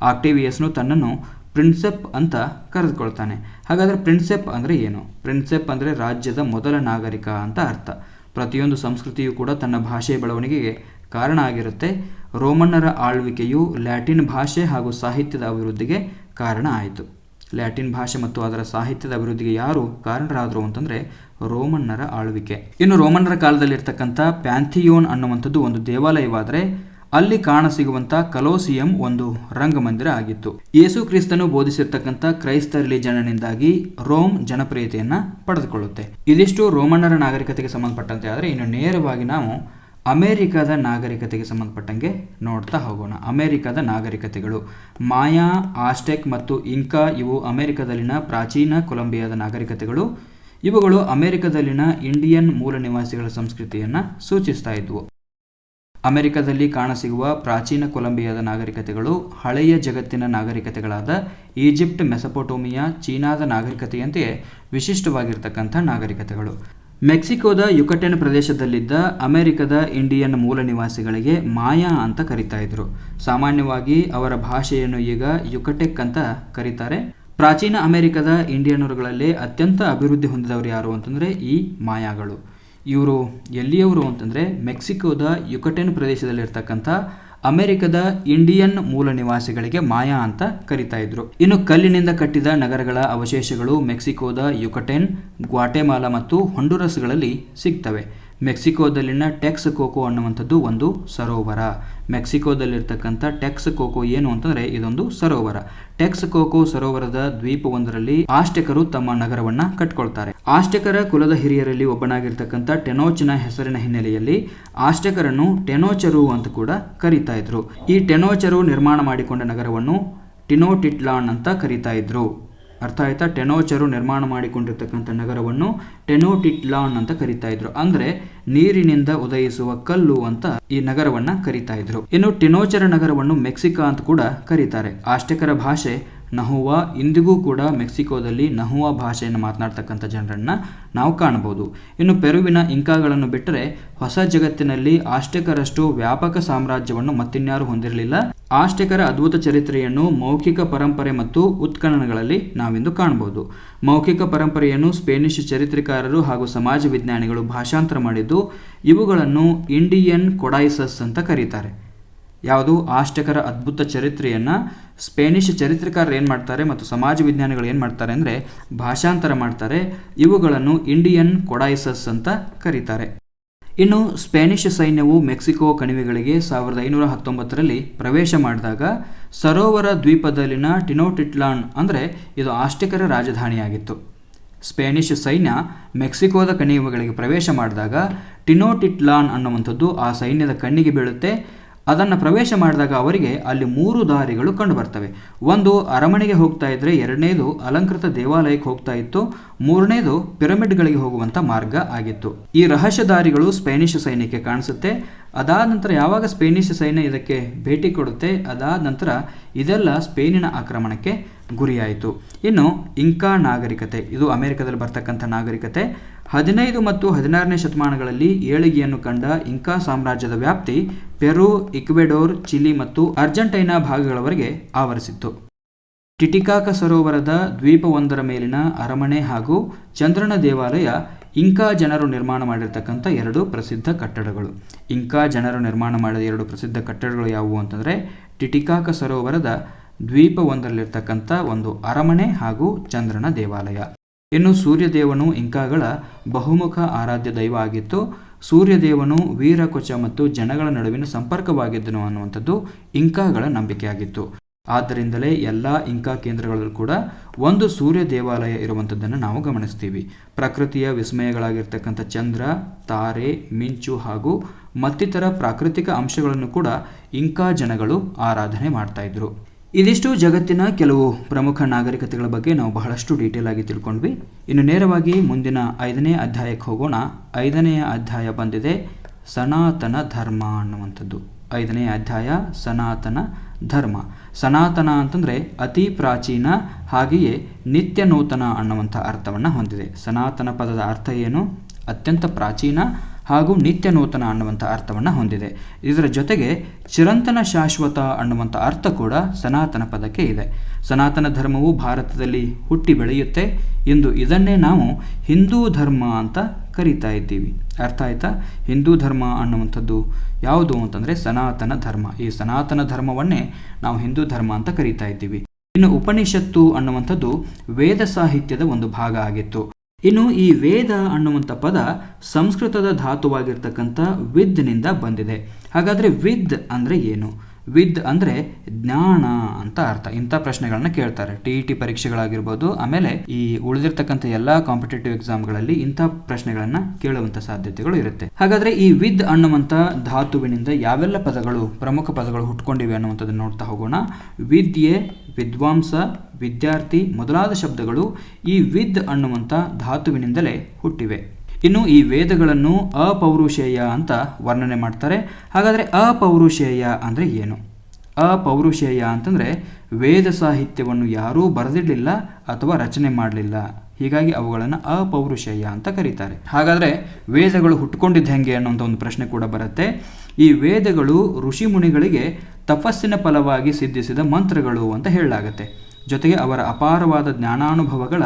ಆಕ್ಟೇವಿಯಸ್ನು ತನ್ನನ್ನು ಪ್ರಿನ್ಸೆಪ್ ಅಂತ ಕರೆದುಕೊಳ್ತಾನೆ. ಹಾಗಾದರೆ ಪ್ರಿನ್ಸೆಪ್ ಅಂದರೆ ಏನು? ಪ್ರಿನ್ಸೆಪ್ ಅಂದರೆ ರಾಜ್ಯದ ಮೊದಲ ನಾಗರಿಕ ಅಂತ ಅರ್ಥ. ಪ್ರತಿಯೊಂದು ಸಂಸ್ಕೃತಿಯೂ ಕೂಡ ತನ್ನ ಭಾಷೆಯ ಬೆಳವಣಿಗೆಗೆ ಕಾರಣ ಆಗಿರುತ್ತೆ. ರೋಮನ್ನರ ಆಳ್ವಿಕೆಯು ಲ್ಯಾಟಿನ್ ಭಾಷೆ ಹಾಗೂ ಸಾಹಿತ್ಯದ ಅಭಿವೃದ್ಧಿಗೆ ಕಾರಣ ಆಯಿತು. ಲ್ಯಾಟಿನ್ ಭಾಷೆ ಮತ್ತು ಅದರ ಸಾಹಿತ್ಯದ ಅಭಿವೃದ್ಧಿಗೆ ಯಾರು ಕಾರಣರಾದರು ಅಂತಂದರೆ ರೋಮನ್ನರ ಆಳ್ವಿಕೆ. ಇನ್ನು ರೋಮನ್ನರ ಕಾಲದಲ್ಲಿರ್ತಕ್ಕಂಥ ಪ್ಯಾಂಥಿಯೋನ್ ಅನ್ನುವಂಥದ್ದು ಒಂದು ದೇವಾಲಯವಾದರೆ ಅಲ್ಲಿ ಕಾಣಸಿಗುವಂಥ ಕಲೋಸಿಯಂ ಒಂದು ರಂಗಮಂದಿರ ಆಗಿತ್ತು. ಯೇಸು ಕ್ರಿಸ್ತನು ಬೋಧಿಸಿರ್ತಕ್ಕಂಥ ಕ್ರೈಸ್ತ ರಿಲಿಜನ್ನಿಂದಾಗಿ ರೋಮ್ ಜನಪ್ರಿಯತೆಯನ್ನು ಪಡೆದುಕೊಳ್ಳುತ್ತೆ. ಇದಿಷ್ಟು ರೋಮನ್ನರ ನಾಗರಿಕತೆಗೆ ಸಂಬಂಧಪಟ್ಟಂತೆ. ಆದರೆ ಇನ್ನು ನೇರವಾಗಿ ನಾವು ಅಮೇರಿಕಾದ ನಾಗರಿಕತೆಗೆ ಸಂಬಂಧಪಟ್ಟಂಗೆ ನೋಡ್ತಾ ಹೋಗೋಣ. ಅಮೇರಿಕಾದ ನಾಗರಿಕತೆಗಳು ಮಾಯಾ, ಆಸ್ಟೆಕ್ ಮತ್ತು ಇಂಕಾ ಇವು ಅಮೇರಿಕಾದಲ್ಲಿನ ಪ್ರಾಚೀನ ಕೊಲಂಬಿಯಾದ ನಾಗರಿಕತೆಗಳು. ಇವುಗಳು ಅಮೇರಿಕಾದಲ್ಲಿನ ಇಂಡಿಯನ್ ಮೂಲ ನಿವಾಸಿಗಳ ಸಂಸ್ಕೃತಿಯನ್ನು ಸೂಚಿಸ್ತಾ ಇದ್ವು. ಅಮೆರಿಕದಲ್ಲಿ ಕಾಣಸಿಗುವ ಪ್ರಾಚೀನ ಕೊಲಂಬಿಯಾದ ನಾಗರಿಕತೆಗಳು ಹಳೆಯ ಜಗತ್ತಿನ ನಾಗರಿಕತೆಗಳಾದ ಈಜಿಪ್ಟ್, ಮೆಸೊಪೊಟೋಮಿಯಾ, ಚೀನಾದ ನಾಗರಿಕತೆಯಂತೆಯೇ ವಿಶಿಷ್ಟವಾಗಿರ್ತಕ್ಕಂಥ ನಾಗರಿಕತೆಗಳು. ಮೆಕ್ಸಿಕೋದ ಯುಕಟೆನ್ ಪ್ರದೇಶದಲ್ಲಿದ್ದ ಅಮೆರಿಕದ ಇಂಡಿಯನ್ ಮೂಲ ನಿವಾಸಿಗಳಿಗೆ ಮಾಯಾ ಅಂತ ಕರೀತಾ ಇದ್ರು. ಸಾಮಾನ್ಯವಾಗಿ ಅವರ ಭಾಷೆಯನ್ನು ಈಗ ಯುಕಟೆಕ್ ಅಂತ ಕರೀತಾರೆ. ಪ್ರಾಚೀನ ಅಮೆರಿಕದ ಇಂಡಿಯನ್ನರುಗಳಲ್ಲೇ ಅತ್ಯಂತ ಅಭಿವೃದ್ಧಿ ಹೊಂದಿದವರು ಯಾರು ಅಂತಂದರೆ ಈ ಮಾಯಾಗಳು. ಇವರು ಎಲ್ಲಿಯವರು ಅಂತಂದರೆ ಮೆಕ್ಸಿಕೋದ ಯುಕಟೆನ್ ಪ್ರದೇಶದಲ್ಲಿರ್ತಕ್ಕಂಥ ಅಮೆರಿಕದ ಇಂಡಿಯನ್ ಮೂಲ ನಿವಾಸಿಗಳಿಗೆ ಮಾಯಾ ಅಂತ ಕರಿತಾ ಇದ್ರು. ಇನ್ನು ಕಲ್ಲಿನಿಂದ ಕಟ್ಟಿದ ನಗರಗಳ ಅವಶೇಷಗಳು ಮೆಕ್ಸಿಕೋದ ಯುಕಟೆನ್, ಗ್ವಾಟೆಮಾಲಾ ಮತ್ತು ಹೊಂಡುರಸ್ಗಳಲ್ಲಿ ಸಿಗ್ತವೆ. ಮೆಕ್ಸಿಕೋದಲ್ಲಿನ ಟೆಕ್ಸ್ ಕೋಕೋ ಅನ್ನುವಂಥದ್ದು ಒಂದು ಸರೋವರ. ಮೆಕ್ಸಿಕೋದಲ್ಲಿರ್ತಕ್ಕಂಥ ಟೆಕ್ಸ್ ಕೋಕೋ ಏನು ಅಂತಂದರೆ ಇದೊಂದು ಸರೋವರ. ಟೆಕ್ಸ್ ಕೋಕೋ ಸರೋವರದ ದ್ವೀಪವೊಂದರಲ್ಲಿ ಆಸ್ಟೆಕರು ತಮ್ಮ ನಗರವನ್ನು ಕಟ್ಕೊಳ್ತಾರೆ. ಆಸ್ಟೆಕರ ಕುಲದ ಹಿರಿಯರಲ್ಲಿ ಒಬ್ಬನಾಗಿರ್ತಕ್ಕಂಥ ಟೆನೋಚ್ನ ಹೆಸರಿನ ಹಿನ್ನೆಲೆಯಲ್ಲಿ ಆಸ್ಟೆಕರನ್ನು ಟೆನೋಚರು ಅಂತ ಕೂಡ ಕರೀತಾ ಇದ್ರು. ಈ ಟೆನೋಚರು ನಿರ್ಮಾಣ ಮಾಡಿಕೊಂಡ ನಗರವನ್ನು ಟಿನೋಟಿಟ್ಲಾನ್ ಅಂತ ಕರೀತಾ ಇದ್ರು. ಅರ್ಥ ಆಯ್ತಾ? ಟೆನೋಚರು ನಿರ್ಮಾಣ ಮಾಡಿಕೊಂಡಿರ್ತಕ್ಕಂಥ ನಗರವನ್ನು ಟೆನೋಟಿಟ್ಲಾನ್ ಅಂತ ಕರೀತಾ ಇದ್ರು. ಅಂದರೆ ನೀರಿನಿಂದ ಉದಯಿಸುವ ಕಲ್ಲು ಅಂತ ಈ ನಗರವನ್ನ ಕರೀತಾ ಇದ್ರು. ಇನ್ನು ಟೆನೋಚರ ನಗರವನ್ನು ಮೆಕ್ಸಿಕಾ ಅಂತ ಕೂಡ ಕರೀತಾರೆ. ಆಸ್ಟೆಕರ ಭಾಷೆ ನಹುವಾ. ಇಂದಿಗೂ ಕೂಡ ಮೆಕ್ಸಿಕೋದಲ್ಲಿ ನಹುವಾ ಭಾಷೆಯನ್ನು ಮಾತನಾಡ್ತಕ್ಕಂಥ ಜನರನ್ನ ನಾವು ಕಾಣಬಹುದು. ಇನ್ನು ಪೆರುವಿನ ಇಂಕಾಗಳನ್ನು ಬಿಟ್ಟರೆ ಹೊಸ ಜಗತ್ತಿನಲ್ಲಿ ಆಸ್ಟೆಕರಷ್ಟು ವ್ಯಾಪಕ ಸಾಮ್ರಾಜ್ಯವನ್ನು ಮತ್ತಿನ್ಯಾರು ಹೊಂದಿರಲಿಲ್ಲ. ಆಸ್ಟೆಕರ ಅದ್ಭುತ ಚರಿತ್ರೆಯನ್ನು ಮೌಖಿಕ ಪರಂಪರೆ ಮತ್ತು ಉತ್ಖನನಗಳಲ್ಲಿ ನಾವಿಂದು ಕಾಣಬಹುದು. ಮೌಖಿಕ ಪರಂಪರೆಯನ್ನು ಸ್ಪೇನಿಷ್ ಚರಿತ್ರೆಕಾರರು ಹಾಗೂ ಸಮಾಜ ವಿಜ್ಞಾನಿಗಳು ಭಾಷಾಂತರ ಮಾಡಿದ್ದು ಇವುಗಳನ್ನು ಇಂಡಿಯನ್ ಕೊಡೈಸಸ್ ಅಂತ ಕರೀತಾರೆ. ಯಾವುದು? ಆಸ್ಟೆಕರ ಅದ್ಭುತ ಚರಿತ್ರೆಯನ್ನು ಸ್ಪೇನಿಷ್ ಚರಿತ್ರೆಕಾರರು ಏನು ಮಾಡ್ತಾರೆ ಮತ್ತು ಸಮಾಜ ವಿಜ್ಞಾನಿಗಳು ಏನು ಮಾಡ್ತಾರೆ ಅಂದರೆ ಭಾಷಾಂತರ ಮಾಡ್ತಾರೆ. ಇವುಗಳನ್ನು ಇಂಡಿಯನ್ ಕೊಡೈಸಸ್ ಅಂತ ಕರೀತಾರೆ. ಇನ್ನು ಸ್ಪೇನಿಷ್ ಸೈನ್ಯವು ಮೆಕ್ಸಿಕೋ ಕಣಿವೆಗಳಿಗೆ 1519ರಲ್ಲಿ ಪ್ರವೇಶ ಮಾಡಿದಾಗ ಸರೋವರ ದ್ವೀಪದಲ್ಲಿನ ಟಿನೋಟಿಟ್ಲಾನ್ ಅಂದರೆ ಇದು ಆಸ್ಟೆಕರ ರಾಜಧಾನಿಯಾಗಿತ್ತು. ಸ್ಪೇನಿಷ್ ಸೈನ್ಯ ಮೆಕ್ಸಿಕೋದ ಕಣಿವೆಗಳಿಗೆ ಪ್ರವೇಶ ಮಾಡಿದಾಗ ಟಿನೋಟಿಟ್ಲಾನ್ ಅನ್ನುವಂಥದ್ದು ಆ ಸೈನ್ಯದ ಕಣ್ಣಿಗೆ ಬೀಳುತ್ತೆ. ಅದನ್ನು ಪ್ರವೇಶ ಮಾಡಿದಾಗ ಅವರಿಗೆ ಅಲ್ಲಿ 3 ದಾರಿಗಳು ಕಂಡು ಬರ್ತವೆ. ಒಂದು ಅರಮನೆಗೆ ಹೋಗ್ತಾ ಇದ್ದರೆ, ಎರಡನೇದು ಅಲಂಕೃತ ದೇವಾಲಯಕ್ಕೆ ಹೋಗ್ತಾ ಇತ್ತು, ಮೂರನೇದು ಪಿರಮಿಡ್ಗಳಿಗೆ ಹೋಗುವಂಥ ಮಾರ್ಗ ಆಗಿತ್ತು. ಈ ರಹಸ್ಯ ದಾರಿಗಳು ಸ್ಪೇನಿಷ್ ಸೈನ್ಯಕ್ಕೆ ಕಾಣಿಸುತ್ತೆ. ಅದಾದ ನಂತರ ಯಾವಾಗ ಸ್ಪೇನಿಷ್ ಸೈನ್ಯ ಇದಕ್ಕೆ ಭೇಟಿ ಕೊಡುತ್ತೆ, ಅದಾದ ನಂತರ ಇದೆಲ್ಲ ಸ್ಪೇನಿನ ಆಕ್ರಮಣಕ್ಕೆ ಗುರಿಯಾಯಿತು. ಇನ್ನು ಇಂಕಾ ನಾಗರಿಕತೆ, ಇದು ಅಮೆರಿಕದಲ್ಲಿ ಬರ್ತಕ್ಕಂಥ ನಾಗರಿಕತೆ. 15 ಮತ್ತು 16ನೇ ಶತಮಾನಗಳಲ್ಲಿ ಏಳಿಗೆಯನ್ನು ಕಂಡ ಇಂಕಾ ಸಾಮ್ರಾಜ್ಯದ ವ್ಯಾಪ್ತಿ ಪೆರು, ಇಕ್ವೆಡೋರ್, ಚಿಲಿ ಮತ್ತು ಅರ್ಜೆಂಟೈನಾ ಭಾಗಗಳವರೆಗೆ ಆವರಿಸಿತ್ತು. ಟಿಟಿಕಾಕ ಸರೋವರದ ದ್ವೀಪವೊಂದರ ಮೇಲಿನ ಅರಮನೆ ಹಾಗೂ ಚಂದ್ರನ ದೇವಾಲಯ ಇಂಕಾ ಜನರು ನಿರ್ಮಾಣ ಮಾಡಿರ್ತಕ್ಕಂಥ 2 ಪ್ರಸಿದ್ಧ ಕಟ್ಟಡಗಳು. ಇಂಕಾ ಜನರು ನಿರ್ಮಾಣ ಮಾಡಿದ 2 ಪ್ರಸಿದ್ಧ ಕಟ್ಟಡಗಳು ಯಾವುವು ಅಂತಂದರೆ ಟಿಟಿಕಾಕ ಸರೋವರದ ದ್ವೀಪವೊಂದರಲ್ಲಿರ್ತಕ್ಕಂಥ ಒಂದು ಅರಮನೆ ಹಾಗೂ ಚಂದ್ರನ ದೇವಾಲಯ. ಇನ್ನು ಸೂರ್ಯದೇವನು ಇಂಕಾಗಳ ಬಹುಮುಖ ಆರಾಧ್ಯ ದೈವ ಆಗಿತ್ತು. ಸೂರ್ಯದೇವನು ವೀರಕೊಚ ಮತ್ತು ಜನಗಳ ನಡುವಿನ ಸಂಪರ್ಕವಾಗಿದ್ದನು ಅನ್ನುವಂಥದ್ದು ಇಂಕಾಗಳ ನಂಬಿಕೆಯಾಗಿತ್ತು. ಆದ್ದರಿಂದಲೇ ಎಲ್ಲ ಇಂಕಾ ಕೇಂದ್ರಗಳಲ್ಲೂ ಕೂಡ ಒಂದು ಸೂರ್ಯ ದೇವಾಲಯ ಇರುವಂಥದ್ದನ್ನು ನಾವು ಗಮನಿಸ್ತೀವಿ. ಪ್ರಕೃತಿಯ ವಿಸ್ಮಯಗಳಾಗಿರ್ತಕ್ಕಂಥ ಚಂದ್ರ, ತಾರೆ, ಮಿಂಚು ಹಾಗೂ ಮತ್ತಿತರ ಪ್ರಾಕೃತಿಕ ಅಂಶಗಳನ್ನು ಕೂಡ ಇಂಕಾ ಜನಗಳು ಆರಾಧನೆ ಮಾಡ್ತಾ ಇದ್ರು. ಇದಿಷ್ಟು ಜಗತ್ತಿನ ಕೆಲವು ಪ್ರಮುಖ ನಾಗರಿಕತೆಗಳ ಬಗ್ಗೆ ನಾವು ಬಹಳಷ್ಟು ಡೀಟೇಲ್ ಆಗಿ ತಿಳ್ಕೊಂಡ್ವಿ. ಇನ್ನು ನೇರವಾಗಿ ಮುಂದಿನ 5ನೇ ಅಧ್ಯಾಯಕ್ಕೆ ಹೋಗೋಣ. 5ನೆಯ ಅಧ್ಯಾಯ ಬಂದಿದೆ ಸನಾತನ ಧರ್ಮ ಅನ್ನುವಂಥದ್ದು. 5ನೇ ಅಧ್ಯಾಯ ಸನಾತನ ಧರ್ಮ. ಸನಾತನ ಅಂತಂದರೆ ಅತಿ ಪ್ರಾಚೀನ, ಹಾಗೆಯೇ ನಿತ್ಯ ನೂತನ ಅನ್ನುವಂಥ ಅರ್ಥವನ್ನು ಹೊಂದಿದೆ. ಸನಾತನ ಪದದ ಅರ್ಥ ಏನು? ಅತ್ಯಂತ ಪ್ರಾಚೀನ ಹಾಗೂ ನಿತ್ಯ ನೂತನ ಅನ್ನುವಂಥ ಅರ್ಥವನ್ನು ಹೊಂದಿದೆ. ಇದರ ಜೊತೆಗೆ ಚಿರಂತನ ಶಾಶ್ವತ ಅನ್ನುವಂಥ ಅರ್ಥ ಕೂಡ ಸನಾತನ ಪದಕ್ಕೆ ಇದೆ. ಸನಾತನ ಧರ್ಮವು ಭಾರತದಲ್ಲಿ ಹುಟ್ಟಿ ಬೆಳೆಯುತ್ತೆ. ಇಂದು ಇದನ್ನೇ ನಾವು ಹಿಂದೂ ಧರ್ಮ ಅಂತ ಕರಿತಾ ಇದ್ದೀವಿ. ಅರ್ಥ ಆಯ್ತಾ? ಹಿಂದೂ ಧರ್ಮ ಅನ್ನುವಂಥದ್ದು ಯಾವುದು ಅಂತಂದರೆ ಸನಾತನ ಧರ್ಮ. ಈ ಸನಾತನ ಧರ್ಮವನ್ನೇ ನಾವು ಹಿಂದೂ ಧರ್ಮ ಅಂತ ಕರಿತಾ ಇದ್ದೀವಿ. ಇನ್ನು ಉಪನಿಷತ್ತು ಅನ್ನುವಂಥದ್ದು ವೇದ ಸಾಹಿತ್ಯದ ಒಂದು ಭಾಗ ಆಗಿತ್ತು. ಇನ್ನು ಈ ವೇದ ಅನ್ನುವಂಥ ಪದ ಸಂಸ್ಕೃತದ ಧಾತುವಾಗಿರ್ತಕ್ಕಂಥ ವಿದ್ನಿಂದ ಬಂದಿದೆ. ಹಾಗಾದರೆ ವಿದ್ ಅಂದರೆ ಏನು? ವಿದ್ ಅಂದರೆ ಜ್ಞಾನ ಅಂತ ಅರ್ಥ. ಇಂಥ ಪ್ರಶ್ನೆಗಳನ್ನ ಕೇಳ್ತಾರೆ TET ಪರೀಕ್ಷೆಗಳಾಗಿರ್ಬೋದು, ಆಮೇಲೆ ಈ ಉಳಿದಿರ್ತಕ್ಕಂಥ ಎಲ್ಲ ಕಾಂಪಿಟೇಟಿವ್ ಎಕ್ಸಾಮ್ಗಳಲ್ಲಿ ಇಂಥ ಪ್ರಶ್ನೆಗಳನ್ನ ಕೇಳುವಂಥ ಸಾಧ್ಯತೆಗಳು ಇರುತ್ತೆ. ಹಾಗಾದರೆ ಈ ವಿದ್ ಅನ್ನುವಂಥ ಧಾತುವಿನಿಂದ ಯಾವೆಲ್ಲ ಪದಗಳು, ಪ್ರಮುಖ ಪದಗಳು ಹುಟ್ಕೊಂಡಿವೆ ಅನ್ನುವಂಥದ್ದನ್ನು ನೋಡ್ತಾ ಹೋಗೋಣ. ವಿದ್ಯೆ, ವಿದ್ವಾಂಸ, ವಿದ್ಯಾರ್ಥಿ ಮೊದಲಾದ ಶಬ್ದಗಳು ಈ ವಿದ್ ಅನ್ನುವಂಥ ಧಾತುವಿನಿಂದಲೇ ಹುಟ್ಟಿವೆ. ಇನ್ನು ಈ ವೇದಗಳನ್ನು ಅಪೌರುಷೇಯ ಅಂತ ವರ್ಣನೆ ಮಾಡ್ತಾರೆ. ಹಾಗಾದರೆ ಅಪೌರುಷೇಯ ಅಂದರೆ ಏನು? ಅಪೌರುಷೇಯ ಅಂತಂದರೆ ವೇದ ಸಾಹಿತ್ಯವನ್ನು ಯಾರೂ ಬರೆದಿರಲಿಲ್ಲ ಅಥವಾ ರಚನೆ ಮಾಡಲಿಲ್ಲ, ಹೀಗಾಗಿ ಅವುಗಳನ್ನು ಅಪೌರುಷೇಯ ಅಂತ ಕರೀತಾರೆ. ಹಾಗಾದರೆ ವೇದಗಳು ಹುಟ್ಕೊಂಡಿದ್ದು ಹೆಂಗೆ ಅನ್ನೋಂಥ ಒಂದು ಪ್ರಶ್ನೆ ಕೂಡ ಬರುತ್ತೆ. ಈ ವೇದಗಳು ಋಷಿ ಮುನಿಗಳಿಗೆ ತಪಸ್ಸಿನ ಫಲವಾಗಿ ಸಿದ್ಧಿಸಿದ ಮಂತ್ರಗಳು ಅಂತ ಹೇಳಲಾಗುತ್ತೆ. ಜೊತೆಗೆ ಅವರ ಅಪಾರವಾದ ಜ್ಞಾನಾನುಭವಗಳ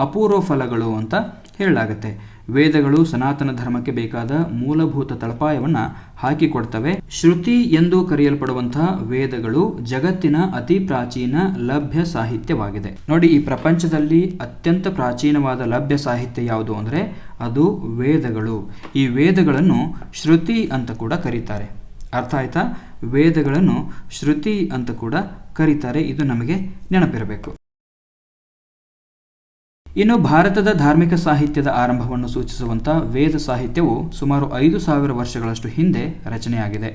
ಅಪೂರ್ವ ಫಲಗಳು ಅಂತ ಹೇಳಲಾಗುತ್ತೆ. ವೇದಗಳು ಸನಾತನ ಧರ್ಮಕ್ಕೆ ಬೇಕಾದ ಮೂಲಭೂತ ತಳಪಾಯವನ್ನು ಹಾಕಿಕೊಡ್ತವೆ. ಶ್ರುತಿ ಎಂದು ಕರೆಯಲ್ಪಡುವಂತಹ ವೇದಗಳು ಜಗತ್ತಿನ ಅತಿ ಪ್ರಾಚೀನ ಲಭ್ಯ ಸಾಹಿತ್ಯವಾಗಿದೆ. ನೋಡಿ, ಈ ಪ್ರಪಂಚದಲ್ಲಿ ಅತ್ಯಂತ ಪ್ರಾಚೀನವಾದ ಲಭ್ಯ ಸಾಹಿತ್ಯ ಯಾವುದು ಅಂದರೆ ಅದು ವೇದಗಳು. ಈ ವೇದಗಳನ್ನು ಶ್ರುತಿ ಅಂತ ಕೂಡ ಕರೀತಾರೆ. ಅರ್ಥ ಆಯ್ತಾ? ವೇದಗಳನ್ನು ಶ್ರುತಿ ಅಂತ ಕೂಡ ಕರೀತಾರೆ. ಇದು ನಮಗೆ ನೆನಪಿರಬೇಕು. ಇನ್ನು ಭಾರತದ ಧಾರ್ಮಿಕ ಸಾಹಿತ್ಯದ ಆರಂಭವನ್ನು ಸೂಚಿಸುವಂಥ ವೇದ ಸಾಹಿತ್ಯವು ಸುಮಾರು 5,000 ವರ್ಷಗಳಷ್ಟು ಹಿಂದೆ ರಚನೆಯಾಗಿದೆ.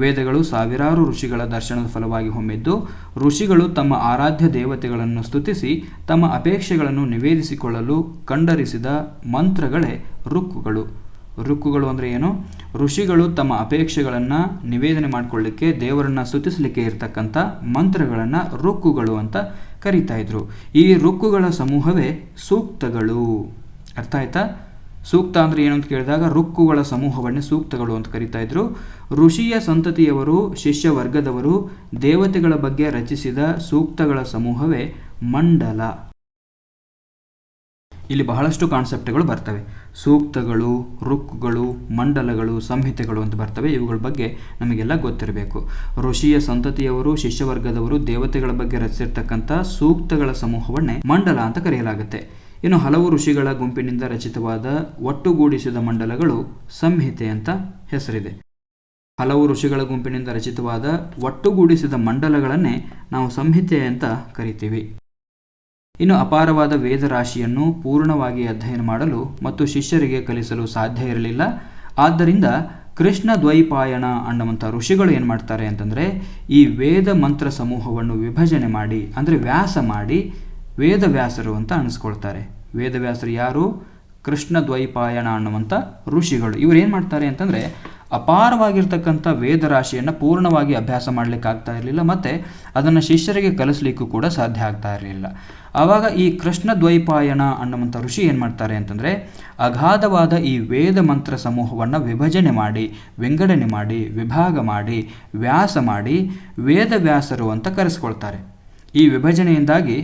ವೇದಗಳು ಸಾವಿರಾರು ಋಷಿಗಳ ದರ್ಶನದ ಫಲವಾಗಿ ಹೊಮ್ಮಿದ್ದು, ಋಷಿಗಳು ತಮ್ಮ ಆರಾಧ್ಯ ದೇವತೆಗಳನ್ನು ಸ್ತುತಿಸಿ ತಮ್ಮ ಅಪೇಕ್ಷೆಗಳನ್ನು ನಿವೇದಿಸಿಕೊಳ್ಳಲು ಕಂಡರಿಸಿದ ಮಂತ್ರಗಳೇ ಋಕ್ಕುಗಳು. ಋಕ್ಕುಗಳು ಅಂದರೆ ಏನು? ಋಷಿಗಳು ತಮ್ಮ ಅಪೇಕ್ಷೆಗಳನ್ನು ನಿವೇದನೆ ಮಾಡಿಕೊಳ್ಳಿಕ್ಕೆ, ದೇವರನ್ನು ಸ್ತುತಿಸಲಿಕ್ಕೆ ಇರತಕ್ಕಂಥ ಮಂತ್ರಗಳನ್ನು ಋಕ್ಕುಗಳು ಅಂತ ಕರೀತಾ ಇದ್ರು. ಈ ಋಕ್ಕುಗಳ ಸಮೂಹವೇ ಸೂಕ್ತಗಳು. ಅರ್ಥ ಆಯ್ತಾ? ಸೂಕ್ತ ಅಂದರೆ ಏನು ಅಂತ ಕೇಳಿದಾಗ ಋಕ್ಕುಗಳ ಸಮೂಹವನ್ನೇ ಸೂಕ್ತಗಳು ಅಂತ ಕರೀತಾ ಇದ್ರು. ಋಷಿಯ ಸಂತತಿಯವರು, ಶಿಷ್ಯ ವರ್ಗದವರು ದೇವತೆಗಳ ಬಗ್ಗೆ ರಚಿಸಿದ ಸೂಕ್ತಗಳ ಸಮೂಹವೇ ಮಂಡಲ. ಇಲ್ಲಿ ಬಹಳಷ್ಟು ಕಾನ್ಸೆಪ್ಟ್ಗಳು ಬರ್ತವೆ. ಸೂಕ್ತಗಳು, ಋಕ್ಕುಗಳು, ಮಂಡಲಗಳು, ಸಂಹಿತೆಗಳು ಅಂತ ಬರ್ತವೆ. ಇವುಗಳ ಬಗ್ಗೆ ನಮಗೆಲ್ಲ ಗೊತ್ತಿರಬೇಕು. ಋಷಿಯ ಸಂತತಿಯವರು, ಶಿಷ್ಯವರ್ಗದವರು ದೇವತೆಗಳ ಬಗ್ಗೆ ರಚಿಸಿರ್ತಕ್ಕಂಥ ಸೂಕ್ತಗಳ ಸಮೂಹವನ್ನೇ ಮಂಡಲ ಅಂತ ಕರೆಯಲಾಗುತ್ತೆ. ಇನ್ನು ಹಲವು ಋಷಿಗಳ ಗುಂಪಿನಿಂದ ರಚಿತವಾದ ಒಟ್ಟುಗೂಡಿಸಿದ ಮಂಡಲಗಳು ಸಂಹಿತೆ ಅಂತ ಹೆಸರಿದೆ. ಹಲವು ಋಷಿಗಳ ಗುಂಪಿನಿಂದ ರಚಿತವಾದ ಒಟ್ಟುಗೂಡಿಸಿದ ಮಂಡಲಗಳನ್ನೇ ನಾವು ಸಂಹಿತೆ ಅಂತ ಕರಿತೀವಿ. ಇನ್ನು ಅಪಾರವಾದ ವೇದ ರಾಶಿಯನ್ನು ಪೂರ್ಣವಾಗಿ ಅಧ್ಯಯನ ಮಾಡಲು ಮತ್ತು ಶಿಷ್ಯರಿಗೆ ಕಲಿಸಲು ಸಾಧ್ಯ ಇರಲಿಲ್ಲ. ಆದ್ದರಿಂದ ಕೃಷ್ಣ ದ್ವೈಪಾಯನ ಅನ್ನುವಂಥ ಋಷಿಗಳು ಏನು ಮಾಡ್ತಾರೆ ಅಂತಂದರೆ ಈ ವೇದ ಮಂತ್ರ ಸಮೂಹವನ್ನು ವಿಭಜನೆ ಮಾಡಿ, ಅಂದರೆ ವ್ಯಾಸ ಮಾಡಿ ವೇದವ್ಯಾಸರು ಅಂತ ಅನಿಸ್ಕೊಳ್ತಾರೆ. ವೇದವ್ಯಾಸರು ಯಾರು? ಕೃಷ್ಣ ದ್ವೈಪಾಯನ ಅನ್ನುವಂಥ ಋಷಿಗಳು. ಇವರು ಏನು ಮಾಡ್ತಾರೆ ಅಂತಂದರೆ ಅಪಾರವಾಗಿರ್ತಕ್ಕಂಥ ವೇದ ರಾಶಿಯನ್ನು ಪೂರ್ಣವಾಗಿ ಅಭ್ಯಾಸ ಮಾಡಲಿಕ್ಕೆ ಆಗ್ತಾ ಇರಲಿಲ್ಲ, ಮತ್ತು ಅದನ್ನು ಶಿಷ್ಯರಿಗೆ ಕಲಿಸ್ಲಿಕ್ಕೂ ಕೂಡ ಸಾಧ್ಯ ಆಗ್ತಾ ಇರಲಿಲ್ಲ. ಆವಾಗ ಈ ಕೃಷ್ಣ ದ್ವೈಪಾಯನ ಅನ್ನುವಂಥ ಋಷಿ ಏನು ಮಾಡ್ತಾರೆ ಅಂತಂದರೆ ಅಗಾಧವಾದ ಈ ವೇದ ಮಂತ್ರ ಸಮೂಹವನ್ನು ವಿಭಜನೆ ಮಾಡಿ, ವಿಂಗಡಣೆ ಮಾಡಿ, ವಿಭಾಗ ಮಾಡಿ, ವ್ಯಾಸ ಮಾಡಿ ವೇದವ್ಯಾಸರು ಅಂತ ಕರೆಸ್ಕೊಳ್ತಾರೆ. ಈ ವಿಭಜನೆಯಿಂದಾಗಿ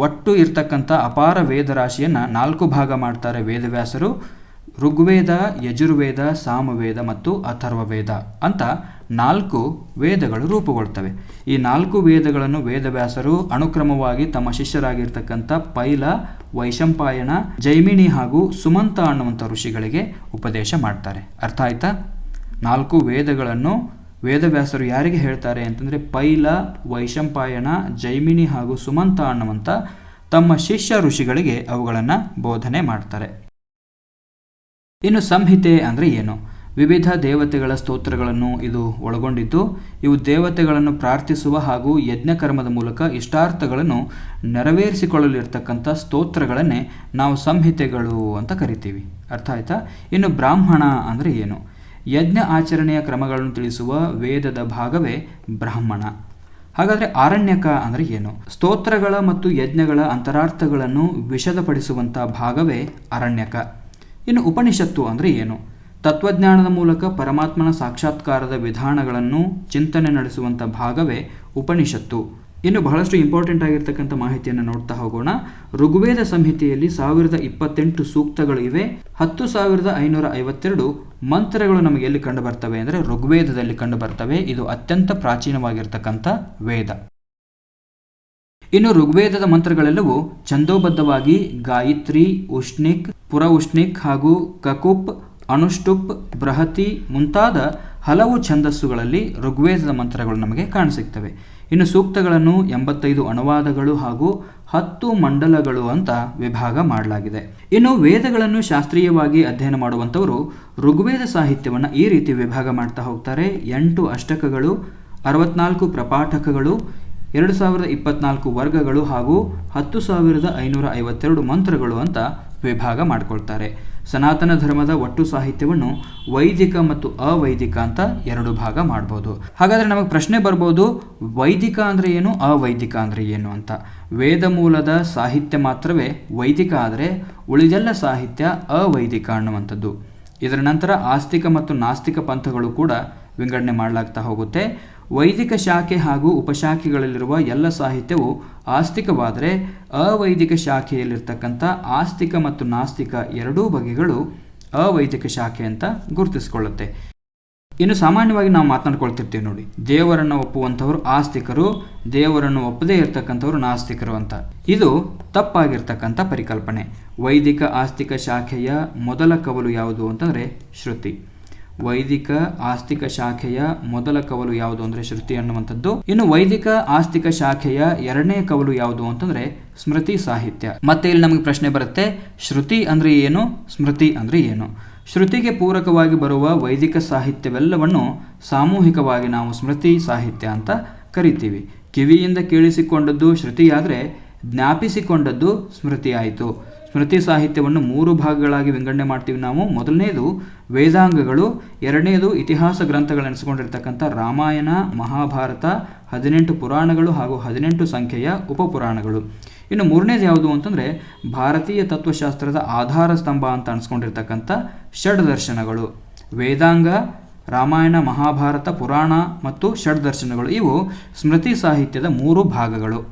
ಒಟ್ಟು ಇರ್ತಕ್ಕಂಥ ಅಪಾರ ವೇದ ರಾಶಿಯನ್ನು 4 ಭಾಗ ಮಾಡ್ತಾರೆ ವೇದವ್ಯಾಸರು. ಋಗ್ವೇದ, ಯಜುರ್ವೇದ, ಸಾಮವೇದ ಮತ್ತು ಅಥರ್ವವೇದ ಅಂತ 4 ವೇದಗಳು ರೂಪುಗೊಳ್ತವೆ. ಈ 4 ವೇದಗಳನ್ನು ವೇದವ್ಯಾಸರು ಅನುಕ್ರಮವಾಗಿ ತಮ್ಮ ಶಿಷ್ಯರಾಗಿರ್ತಕ್ಕಂಥ ಪೈಲ, ವೈಶಂಪಾಯನ, ಜೈಮಿನಿ ಹಾಗೂ ಸುಮಂತ ಅನ್ನುವಂಥ ಋಷಿಗಳಿಗೆ ಉಪದೇಶ ಮಾಡ್ತಾರೆ. ಅರ್ಥ ಆಯ್ತಾ? 4 ವೇದಗಳನ್ನು ವೇದವ್ಯಾಸರು ಯಾರಿಗೆ ಹೇಳ್ತಾರೆ ಅಂತಂದರೆ ಪೈಲ, ವೈಶಂಪಾಯನ, ಜೈಮಿನಿ ಹಾಗೂ ಸುಮಂತ ಅನ್ನುವಂಥ ತಮ್ಮ ಶಿಷ್ಯ ಋಷಿಗಳಿಗೆ ಅವುಗಳನ್ನು ಬೋಧನೆ ಮಾಡ್ತಾರೆ. ಇನ್ನು ಸಂಹಿತೆ ಅಂದರೆ ಏನು? ವಿವಿಧ ದೇವತೆಗಳ ಸ್ತೋತ್ರಗಳನ್ನು ಇದು ಒಳಗೊಂಡಿದ್ದು, ಇವು ದೇವತೆಗಳನ್ನು ಪ್ರಾರ್ಥಿಸುವ ಹಾಗೂ ಯಜ್ಞಕರ್ಮದ ಮೂಲಕ ಇಷ್ಟಾರ್ಥಗಳನ್ನು ನೆರವೇರಿಸಿಕೊಳ್ಳಲಿರ್ತಕ್ಕಂಥ ಸ್ತೋತ್ರಗಳನ್ನೇ ನಾವು ಸಂಹಿತೆಗಳು ಅಂತ ಕರಿತೀವಿ. ಅರ್ಥ ಆಯ್ತಾ? ಇನ್ನು ಬ್ರಾಹ್ಮಣ ಅಂದರೆ ಏನು? ಯಜ್ಞ ಆಚರಣೆಯ ಕ್ರಮಗಳನ್ನು ತಿಳಿಸುವ ವೇದದ ಭಾಗವೇ ಬ್ರಾಹ್ಮಣ. ಹಾಗಾದರೆ ಆರಣ್ಯಕ ಅಂದರೆ ಏನು? ಸ್ತೋತ್ರಗಳ ಮತ್ತು ಯಜ್ಞಗಳ ಅಂತರಾರ್ಥಗಳನ್ನು ವಿಶದಪಡಿಸುವಂಥ ಭಾಗವೇ ಅರಣ್ಯಕ. ಇನ್ನು ಉಪನಿಷತ್ತು ಅಂದರೆ ಏನು? ತತ್ವಜ್ಞಾನದ ಮೂಲಕ ಪರಮಾತ್ಮನ ಸಾಕ್ಷಾತ್ಕಾರದ ವಿಧಾನಗಳನ್ನು ಚಿಂತನೆ ನಡೆಸುವಂಥ ಭಾಗವೇ ಉಪನಿಷತ್ತು. ಇನ್ನು ಬಹಳಷ್ಟು ಇಂಪಾರ್ಟೆಂಟ್ ಆಗಿರ್ತಕ್ಕಂಥ ಮಾಹಿತಿಯನ್ನು ನೋಡ್ತಾ ಹೋಗೋಣ. ಋಗ್ವೇದ ಸಂಹಿತೆಯಲ್ಲಿ 1028 ಸೂಕ್ತಗಳು ಇವೆ. 10,552 ಮಂತ್ರಗಳು ನಮಗೆ ಎಲ್ಲಿ ಕಂಡು ಬರ್ತವೆ ಅಂದರೆ ಋಗ್ವೇದದಲ್ಲಿ ಕಂಡು ಬರ್ತವೆ. ಇದು ಅತ್ಯಂತ ಪ್ರಾಚೀನವಾಗಿರ್ತಕ್ಕಂಥ ವೇದ. ಇನ್ನು ಋಗ್ವೇದದ ಮಂತ್ರಗಳೆಲ್ಲವೂ ಛಂದೋಬದ್ಧವಾಗಿ ಗಾಯತ್ರಿ, ಉಷ್ಣಿಕ್, ಪುರ ಉಷ್ಣಿಕ್ ಹಾಗೂ ಕಕುಪ್, ಅನುಷ್ಟುಪ್, ಬೃಹತಿ ಮುಂತಾದ ಹಲವು ಛಂದಸ್ಸುಗಳಲ್ಲಿ ಋಗ್ವೇದದ ಮಂತ್ರಗಳು ನಮಗೆ ಕಾಣಸಿಗ್ತವೆ. ಇನ್ನು ಸೂಕ್ತಗಳನ್ನು 85 ಅನುವಾದಗಳು ಹಾಗೂ 10 ಮಂಡಲಗಳು ಅಂತ ವಿಭಾಗ ಮಾಡಲಾಗಿದೆ. ಇನ್ನು ವೇದಗಳನ್ನು ಶಾಸ್ತ್ರೀಯವಾಗಿ ಅಧ್ಯಯನ ಮಾಡುವಂಥವರು ಋಗ್ವೇದ ಸಾಹಿತ್ಯವನ್ನು ಈ ರೀತಿ ವಿಭಾಗ ಮಾಡ್ತಾ ಹೋಗ್ತಾರೆ. 8 ಅಷ್ಟಕಗಳು, 64 ಪ್ರಪಾಠಕಗಳು, 2024 ವರ್ಗಗಳು ಹಾಗೂ 10,552 ಮಂತ್ರಗಳು ಅಂತ ವಿಭಾಗ ಮಾಡಿಕೊಳ್ತಾರೆ. ಸನಾತನ ಧರ್ಮದ ಒಟ್ಟು ಸಾಹಿತ್ಯವನ್ನು ವೈದಿಕ ಮತ್ತು ಅವೈದಿಕ ಅಂತ 2 ಭಾಗ ಮಾಡ್ಬೋದು. ಹಾಗಾದರೆ ನಮಗೆ ಪ್ರಶ್ನೆ ಬರ್ಬೋದು, ವೈದಿಕ ಅಂದರೆ ಏನು, ಅವೈದಿಕ ಅಂದರೆ ಏನು ಅಂತ. ವೇದ ಮೂಲದ ಸಾಹಿತ್ಯ ಮಾತ್ರವೇ ವೈದಿಕ ಆದರೆ ಉಳಿದೆಲ್ಲ ಸಾಹಿತ್ಯ ಅವೈದಿಕ ಅನ್ನುವಂಥದ್ದು. ಇದರ ನಂತರ ಆಸ್ತಿಕ ಮತ್ತು ನಾಸ್ತಿಕ ಪಂಥಗಳು ಕೂಡ ವಿಂಗಡಣೆ ಮಾಡಲಾಗ್ತಾ ಹೋಗುತ್ತೆ. ವೈದಿಕ ಶಾಖೆ ಹಾಗೂ ಉಪಶಾಖೆಗಳಲ್ಲಿರುವ ಎಲ್ಲ ಸಾಹಿತ್ಯವು ಆಸ್ತಿಕವಾದರೆ ಅವೈದಿಕ ಶಾಖೆಯಲ್ಲಿರ್ತಕ್ಕಂಥ ಆಸ್ತಿಕ ಮತ್ತು ನಾಸ್ತಿಕ ಎರಡೂ ಬಗೆಗಳು ಅವೈದಿಕ ಶಾಖೆ ಅಂತ ಗುರುತಿಸಿಕೊಳ್ಳುತ್ತೆ. ಇನ್ನು ಸಾಮಾನ್ಯವಾಗಿ ನಾವು ಮಾತನಾಡ್ಕೊಳ್ತಿರ್ತೀವಿ ನೋಡಿ, ದೇವರನ್ನು ಒಪ್ಪುವಂಥವ್ರು ಆಸ್ತಿಕರು, ದೇವರನ್ನು ಒಪ್ಪದೇ ಇರತಕ್ಕಂಥವ್ರು ನಾಸ್ತಿಕರು ಅಂತ. ಇದು ತಪ್ಪಾಗಿರ್ತಕ್ಕಂಥ ಪರಿಕಲ್ಪನೆ. ವೈದಿಕ ಆಸ್ತಿಕ ಶಾಖೆಯ ಮೊದಲ ಕವಲು ಯಾವುದು ಅಂತಂದರೆ ಶ್ರುತಿ. ವೈದಿಕ ಆಸ್ತಿಕ ಶಾಖೆಯ ಮೊದಲ ಕವಲು ಯಾವುದು ಅಂದರೆ ಶ್ರುತಿ ಅನ್ನುವಂಥದ್ದು. ಇನ್ನು ವೈದಿಕ ಆಸ್ತಿಕ ಶಾಖೆಯ ಎರಡನೇ ಕವಲು ಯಾವುದು ಅಂತಂದ್ರೆ ಸ್ಮೃತಿ ಸಾಹಿತ್ಯ. ಮತ್ತೆ ಇಲ್ಲಿ ನಮಗೆ ಪ್ರಶ್ನೆ ಬರುತ್ತೆ, ಶ್ರುತಿ ಅಂದ್ರೆ ಏನು, ಸ್ಮೃತಿ ಅಂದ್ರೆ ಏನು? ಶ್ರುತಿಗೆ ಪೂರಕವಾಗಿ ಬರುವ ವೈದಿಕ ಸಾಹಿತ್ಯವೆಲ್ಲವನ್ನು ಸಾಮೂಹಿಕವಾಗಿ ನಾವು ಸ್ಮೃತಿ ಸಾಹಿತ್ಯ ಅಂತ ಕರಿತೀವಿ. ಕಿವಿಯಿಂದ ಕೇಳಿಸಿಕೊಂಡದ್ದು ಶ್ರುತಿಯಾದರೆ ಜ್ಞಾಪಿಸಿಕೊಂಡದ್ದು ಸ್ಮೃತಿ ಆಯಿತು. ಸ್ಮೃತಿ ಸಾಹಿತ್ಯವನ್ನು 3 ಭಾಗಗಳಾಗಿ ವಿಂಗಡಣೆ ಮಾಡ್ತೀವಿ ನಾವು. ಮೊದಲನೇದು ವೇದಾಂಗಗಳು, ಎರಡನೇದು ಇತಿಹಾಸ ಗ್ರಂಥಗಳೆನಿಸಿಕೊಂಡಿರ್ತಕ್ಕಂಥ ರಾಮಾಯಣ, ಮಹಾಭಾರತ, 18 ಪುರಾಣಗಳು ಹಾಗೂ 18 ಸಂಖ್ಯೆಯ ಉಪಪುರಾಣಗಳು. ಇನ್ನು ಮೂರನೇದು ಯಾವುದು ಅಂತಂದರೆ ಭಾರತೀಯ ತತ್ವಶಾಸ್ತ್ರದ ಆಧಾರ ಸ್ತಂಭ ಅಂತ ಅನಿಸ್ಕೊಂಡಿರ್ತಕ್ಕಂಥ ಷಡ್ದರ್ಶನಗಳು. ವೇದಾಂಗ, ರಾಮಾಯಣ, ಮಹಾಭಾರತ, ಪುರಾಣ ಮತ್ತು ಷಡ್ದರ್ಶನಗಳು ಇವು ಸ್ಮೃತಿ ಸಾಹಿತ್ಯದ 3 ಭಾಗಗಳು.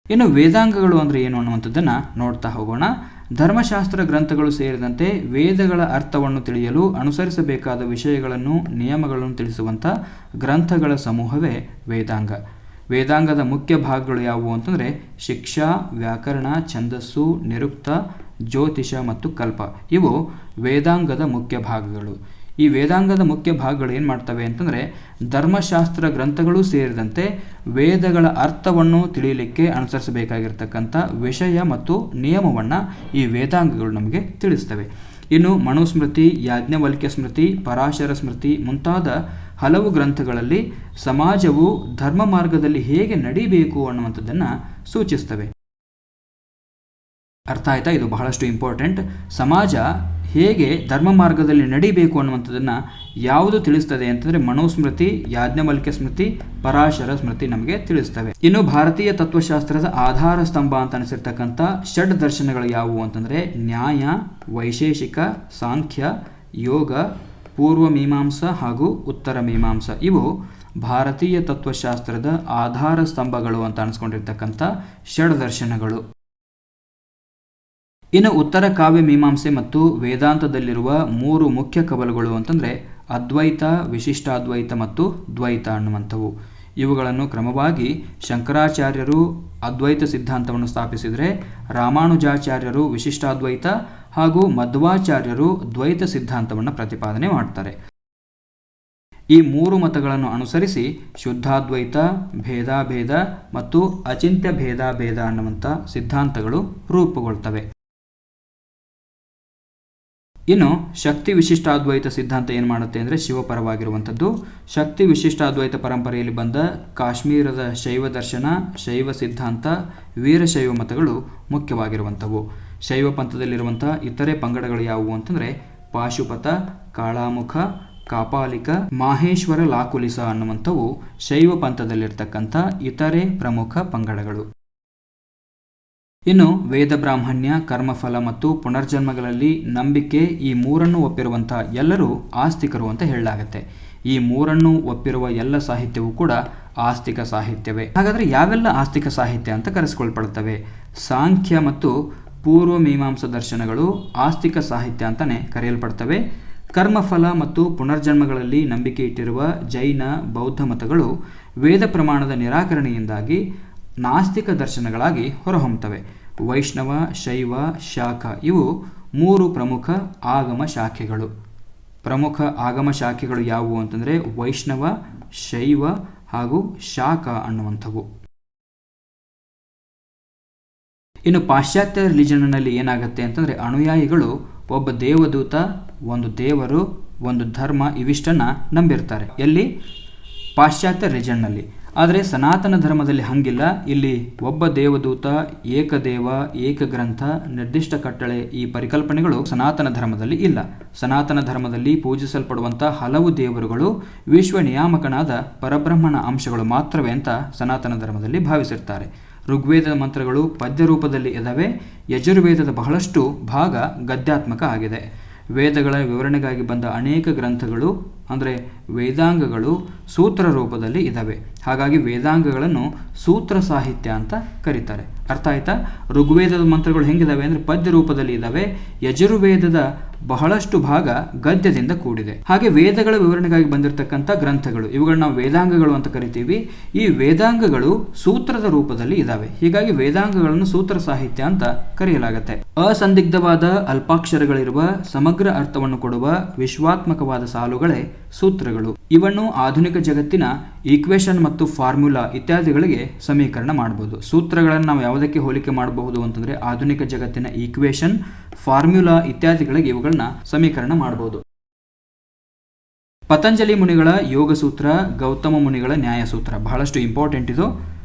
ಇನ್ನು ವೇದಾಂಗಗಳು ಅಂದರೆ ಏನು ಅನ್ನುವಂಥದ್ದನ್ನು ನೋಡ್ತಾ ಹೋಗೋಣ. ಧರ್ಮಶಾಸ್ತ್ರ ಗ್ರಂಥಗಳು ಸೇರಿದಂತೆ ವೇದಗಳ ಅರ್ಥವನ್ನು ತಿಳಿಯಲು ಅನುಸರಿಸಬೇಕಾದ ವಿಷಯಗಳನ್ನು, ನಿಯಮಗಳನ್ನು ತಿಳಿಸುವಂಥ ಗ್ರಂಥಗಳ ಸಮೂಹವೇ ವೇದಾಂಗ. ವೇದಾಂಗದ ಮುಖ್ಯ ಭಾಗಗಳು ಯಾವುವು ಅಂತಂದರೆ ಶಿಕ್ಷಾ, ವ್ಯಾಕರಣ, ಛಂದಸ್ಸು, ನಿರುಕ್ತ, ಜ್ಯೋತಿಷ ಮತ್ತು ಕಲ್ಪ. ಇವು ವೇದಾಂಗದ ಮುಖ್ಯ ಭಾಗಗಳು. ಈ ವೇದಾಂಗದ ಮುಖ್ಯ ಭಾಗಗಳು ಏನು ಮಾಡ್ತವೆ ಅಂತಂದರೆ ಧರ್ಮಶಾಸ್ತ್ರ ಗ್ರಂಥಗಳು ಸೇರಿದಂತೆ ವೇದಗಳ ಅರ್ಥವನ್ನು ತಿಳಿಯಲಿಕ್ಕೆ ಅನುಸರಿಸಬೇಕಾಗಿರ್ತಕ್ಕಂಥ ವಿಷಯ ಮತ್ತು ನಿಯಮವನ್ನು ಈ ವೇದಾಂಗಗಳು ನಮಗೆ ತಿಳಿಸ್ತವೆ. ಇನ್ನು ಮನುಸ್ಮೃತಿ, ಯಾಜ್ಞವಲ್ಕ್ಯ ಸ್ಮೃತಿ, ಪರಾಶರ ಸ್ಮೃತಿ ಮುಂತಾದ ಹಲವು ಗ್ರಂಥಗಳಲ್ಲಿ ಸಮಾಜವು ಧರ್ಮ ಮಾರ್ಗದಲ್ಲಿ ಹೇಗೆ ನಡೀಬೇಕು ಅನ್ನುವಂಥದ್ದನ್ನು ಸೂಚಿಸ್ತವೆ. ಅರ್ಥ ಆಯ್ತಾ? ಇದು ಬಹಳಷ್ಟು ಇಂಪಾರ್ಟೆಂಟ್. ಸಮಾಜ ಹೇಗೆ ಧರ್ಮ ಮಾರ್ಗದಲ್ಲಿ ನಡೀಬೇಕು ಅನ್ನುವಂಥದ್ದನ್ನು ಯಾವುದು ತಿಳಿಸ್ತದೆ ಅಂತಂದರೆ ಮನುಸ್ಮೃತಿ, ಯಾಜ್ಞವಲ್ಕ್ಯ ಸ್ಮೃತಿ, ಪರಾಶರ ಸ್ಮೃತಿ ನಮಗೆ ತಿಳಿಸ್ತವೆ. ಇನ್ನು ಭಾರತೀಯ ತತ್ವಶಾಸ್ತ್ರದ ಆಧಾರ ಸ್ತಂಭ ಅಂತ ಅನಿಸಿರ್ತಕ್ಕಂಥ ಷಡ್ ದರ್ಶನಗಳು ಯಾವುವು ಅಂತಂದರೆ ನ್ಯಾಯ, ವೈಶೇಷಿಕ, ಸಾಂಖ್ಯ, ಯೋಗ, ಪೂರ್ವ ಮೀಮಾಂಸ ಹಾಗೂ ಉತ್ತರ ಮೀಮಾಂಸ. ಇವು ಭಾರತೀಯ ತತ್ವಶಾಸ್ತ್ರದ ಆಧಾರ ಸ್ತಂಭಗಳು ಅಂತ ಅನಿಸ್ಕೊಂಡಿರ್ತಕ್ಕಂಥ ಷಡ್ ದರ್ಶನಗಳು. ಇನ್ನು ಉತ್ತರ ಕಾವ್ಯ ಮೀಮಾಂಸೆ ಮತ್ತು ವೇದಾಂತದಲ್ಲಿರುವ 3 ಮುಖ್ಯ ಕವಲುಗಳು ಅಂತಂದರೆ ಅದ್ವೈತ, ವಿಶಿಷ್ಟಾದ್ವೈತ ಮತ್ತು ದ್ವೈತ ಅನ್ನುವಂಥವು. ಇವುಗಳನ್ನು ಕ್ರಮವಾಗಿ ಶಂಕರಾಚಾರ್ಯರು ಅದ್ವೈತ ಸಿದ್ಧಾಂತವನ್ನು ಸ್ಥಾಪಿಸಿದರೆ, ರಾಮಾನುಜಾಚಾರ್ಯರು ವಿಶಿಷ್ಟಾದ್ವೈತ ಹಾಗೂ ಮಧ್ವಾಚಾರ್ಯರು ದ್ವೈತ ಸಿದ್ಧಾಂತವನ್ನು ಪ್ರತಿಪಾದನೆ ಮಾಡ್ತಾರೆ. ಈ ಮೂರು ಮತಗಳನ್ನು ಅನುಸರಿಸಿ ಶುದ್ಧಾದ್ವೈತ, ಭೇದಾಭೇದ ಮತ್ತು ಅಚಿಂತ್ಯ ಭೇದಾಭೇದ ಅನ್ನುವಂಥ ಸಿದ್ಧಾಂತಗಳು ರೂಪುಗೊಳ್ತವೆ. ಇನ್ನು ಶಕ್ತಿ ವಿಶಿಷ್ಟಾದ್ವೈತ ಸಿದ್ಧಾಂತ ಏನು ಮಾಡುತ್ತೆ ಅಂದರೆ ಶಿವಪರವಾಗಿರುವಂಥದ್ದು. ಶಕ್ತಿ ವಿಶಿಷ್ಟಾದ್ವೈತ ಪರಂಪರೆಯಲ್ಲಿ ಬಂದ ಕಾಶ್ಮೀರದ ಶೈವ ದರ್ಶನ, ಶೈವ ಸಿದ್ಧಾಂತ, ವೀರಶೈವ ಮತಗಳು ಮುಖ್ಯವಾಗಿರುವಂಥವು. ಶೈವ ಪಂಥದಲ್ಲಿರುವಂಥ ಇತರೆ ಪಂಗಡಗಳು ಯಾವುವು ಅಂತಂದರೆ ಪಾಶುಪತ, ಕಾಳಾಮುಖ, ಕಾಪಾಲಿಕ, ಮಾಹೇಶ್ವರ ಲಾಕುಲಿಸ ಅನ್ನುವಂಥವು ಶೈವ ಪಂಥದಲ್ಲಿರ್ತಕ್ಕಂಥ ಇತರೆ ಪ್ರಮುಖ ಪಂಗಡಗಳು. ಇನ್ನು ವೇದ ಬ್ರಾಹ್ಮಣ್ಯ, ಕರ್ಮಫಲ ಮತ್ತು ಪುನರ್ಜನ್ಮಗಳಲ್ಲಿ ನಂಬಿಕೆ ಈ ಮೂರನ್ನು ಒಪ್ಪಿರುವಂಥ ಎಲ್ಲರೂ ಆಸ್ತಿಕರು ಅಂತ ಹೇಳಲಾಗುತ್ತೆ. ಈ ಮೂರನ್ನು ಒಪ್ಪಿರುವ ಎಲ್ಲ ಸಾಹಿತ್ಯವೂ ಕೂಡ ಆಸ್ತಿಕ ಸಾಹಿತ್ಯವೇ. ಹಾಗಾದರೆ ಯಾವೆಲ್ಲ ಆಸ್ತಿಕ ಸಾಹಿತ್ಯ ಅಂತ ಕರೆಸಿಕೊಳ್ಪಡುತ್ತವೆ? ಸಾಂಖ್ಯ ಮತ್ತು ಪೂರ್ವ ಮೀಮಾಂಸಾ ದರ್ಶನಗಳು ಆಸ್ತಿಕ ಸಾಹಿತ್ಯ ಅಂತಲೇ ಕರೆಯಲ್ಪಡ್ತವೆ. ಕರ್ಮಫಲ ಮತ್ತು ಪುನರ್ಜನ್ಮಗಳಲ್ಲಿ ನಂಬಿಕೆ ಇಟ್ಟಿರುವ ಜೈನ, ಬೌದ್ಧ ಮತಗಳು ವೇದ ಪ್ರಮಾಣದ ನಿರಾಕರಣೆಯಿಂದಾಗಿ ನಾಸ್ತಿಕ ದರ್ಶನಗಳಾಗಿ ಹೊರಹೊಮ್ಮುತ್ತವೆ. ವೈಷ್ಣವ, ಶೈವ, ಶಾಖ ಇವು ಮೂರು ಪ್ರಮುಖ ಆಗಮ ಶಾಖೆಗಳು. ಪ್ರಮುಖ ಆಗಮ ಶಾಖೆಗಳು ಯಾವುವು ಅಂತಂದರೆ ವೈಷ್ಣವ, ಶೈವ ಹಾಗೂ ಶಾಖ ಅನ್ನುವಂಥವು. ಇನ್ನು ಪಾಶ್ಚಾತ್ಯ ರಿಲಿಜನ್ನಲ್ಲಿ ಏನಾಗುತ್ತೆ ಅಂತಂದರೆ ಅನುಯಾಯಿಗಳು ಒಬ್ಬ ದೇವದೂತ, ಒಂದು ದೇವರು, ಒಂದು ಧರ್ಮ ಇವಿಷ್ಟನ್ನು ನಂಬಿರ್ತಾರೆ. ಎಲ್ಲಿ? ಪಾಶ್ಚಾತ್ಯ ರಿಲಿಜನ್ನಲ್ಲಿ. ಆದರೆ ಸನಾತನ ಧರ್ಮದಲ್ಲಿ ಹಂಗಿಲ್ಲ. ಇಲ್ಲಿ ಒಬ್ಬ ದೇವದೂತ, ಏಕದೇವ, ಏಕಗ್ರಂಥ, ನಿರ್ದಿಷ್ಟ ಕಟ್ಟಳೆ ಈ ಪರಿಕಲ್ಪನೆಗಳು ಸನಾತನ ಧರ್ಮದಲ್ಲಿ ಇಲ್ಲ. ಸನಾತನ ಧರ್ಮದಲ್ಲಿ ಪೂಜಿಸಲ್ಪಡುವಂಥ ಹಲವು ದೇವರುಗಳು ವಿಶ್ವ ನಿಯಾಮಕನಾದ ಪರಬ್ರಹ್ಮನ ಅಂಶಗಳು ಮಾತ್ರವೇ ಅಂತ ಸನಾತನ ಧರ್ಮದಲ್ಲಿ ಭಾವಿಸಿರ್ತಾರೆ. ಋಗ್ವೇದದ ಮಂತ್ರಗಳು ಪದ್ಯ ರೂಪದಲ್ಲಿ ಇದ್ದಾವೆ. ಯಜುರ್ವೇದದ ಬಹಳಷ್ಟು ಭಾಗ ಗದ್ಯಾತ್ಮಕ ಆಗಿದೆ. ವೇದಗಳ ವಿವರಣೆಗಾಗಿ ಬಂದ ಅನೇಕ ಗ್ರಂಥಗಳು ಅಂದರೆ ವೇದಾಂಗಗಳು ಸೂತ್ರ ರೂಪದಲ್ಲಿ ಇದ್ದಾವೆ. ಹಾಗಾಗಿ ವೇದಾಂಗಗಳನ್ನು ಸೂತ್ರ ಸಾಹಿತ್ಯ ಅಂತ ಕರೀತಾರೆ. ಅರ್ಥ ಆಯ್ತಾ? ಋಗ್ವೇದದ ಮಂತ್ರಗಳು ಹೆಂಗಿದಾವೆ ಅಂದರೆ ಪದ್ಯ ರೂಪದಲ್ಲಿ ಇದ್ದಾವೆ. ಯಜುರ್ವೇದದ ಬಹಳಷ್ಟು ಭಾಗ ಗದ್ಯದಿಂದ ಕೂಡಿದೆ. ಹಾಗೆ ವೇದಗಳ ವಿವರಣೆಗಾಗಿ ಬಂದಿರತಕ್ಕಂಥ ಗ್ರಂಥಗಳು ಇವುಗಳನ್ನ ನಾವು ವೇದಾಂಗಗಳು ಅಂತ ಕರಿತೀವಿ. ಈ ವೇದಾಂಗಗಳು ಸೂತ್ರದ ರೂಪದಲ್ಲಿ ಇದ್ದಾವೆ. ಹೀಗಾಗಿ ವೇದಾಂಗಗಳನ್ನು ಸೂತ್ರ ಸಾಹಿತ್ಯ ಅಂತ ಕರೆಯಲಾಗುತ್ತೆ. ಅಸಂದಿಗ್ಧವಾದ ಅಲ್ಪಾಕ್ಷರಗಳಿರುವ ಸಮಗ್ರ ಅರ್ಥವನ್ನು ಕೊಡುವ ವಿಶ್ವಾತ್ಮಕವಾದ ಸಾಲುಗಳೇ ಸೂತ್ರಗಳು. ಇವನ್ನು ಆಧುನಿಕ ಜಗತ್ತಿನ ಈಕ್ವೇಷನ್ ಮತ್ತು ಫಾರ್ಮುಲಾ ಇತ್ಯಾದಿಗಳಿಗೆ ಸಮೀಕರಣ ಮಾಡಬಹುದು. ಸೂತ್ರಗಳನ್ನು ನಾವು ಯಾವುದಕ್ಕೆ ಹೋಲಿಕೆ ಮಾಡಬಹುದು ಅಂತಂದರೆ ಆಧುನಿಕ ಜಗತ್ತಿನ ಈಕ್ವೇಷನ್, ಫಾರ್ಮುಲಾ ಇತ್ಯಾದಿಗಳಿಗೆ ಇವುಗಳನ್ನ ಸಮೀಕರಣ ಮಾಡಬಹುದು. ಪತಂಜಲಿ ಮುನಿಗಳ ಯೋಗ ಸೂತ್ರ, ಗೌತಮ ಮುನಿಗಳ ನ್ಯಾಯ ಸೂತ್ರ ಬಹಳಷ್ಟು ಇಂಪಾರ್ಟೆಂಟ್ ಇದು.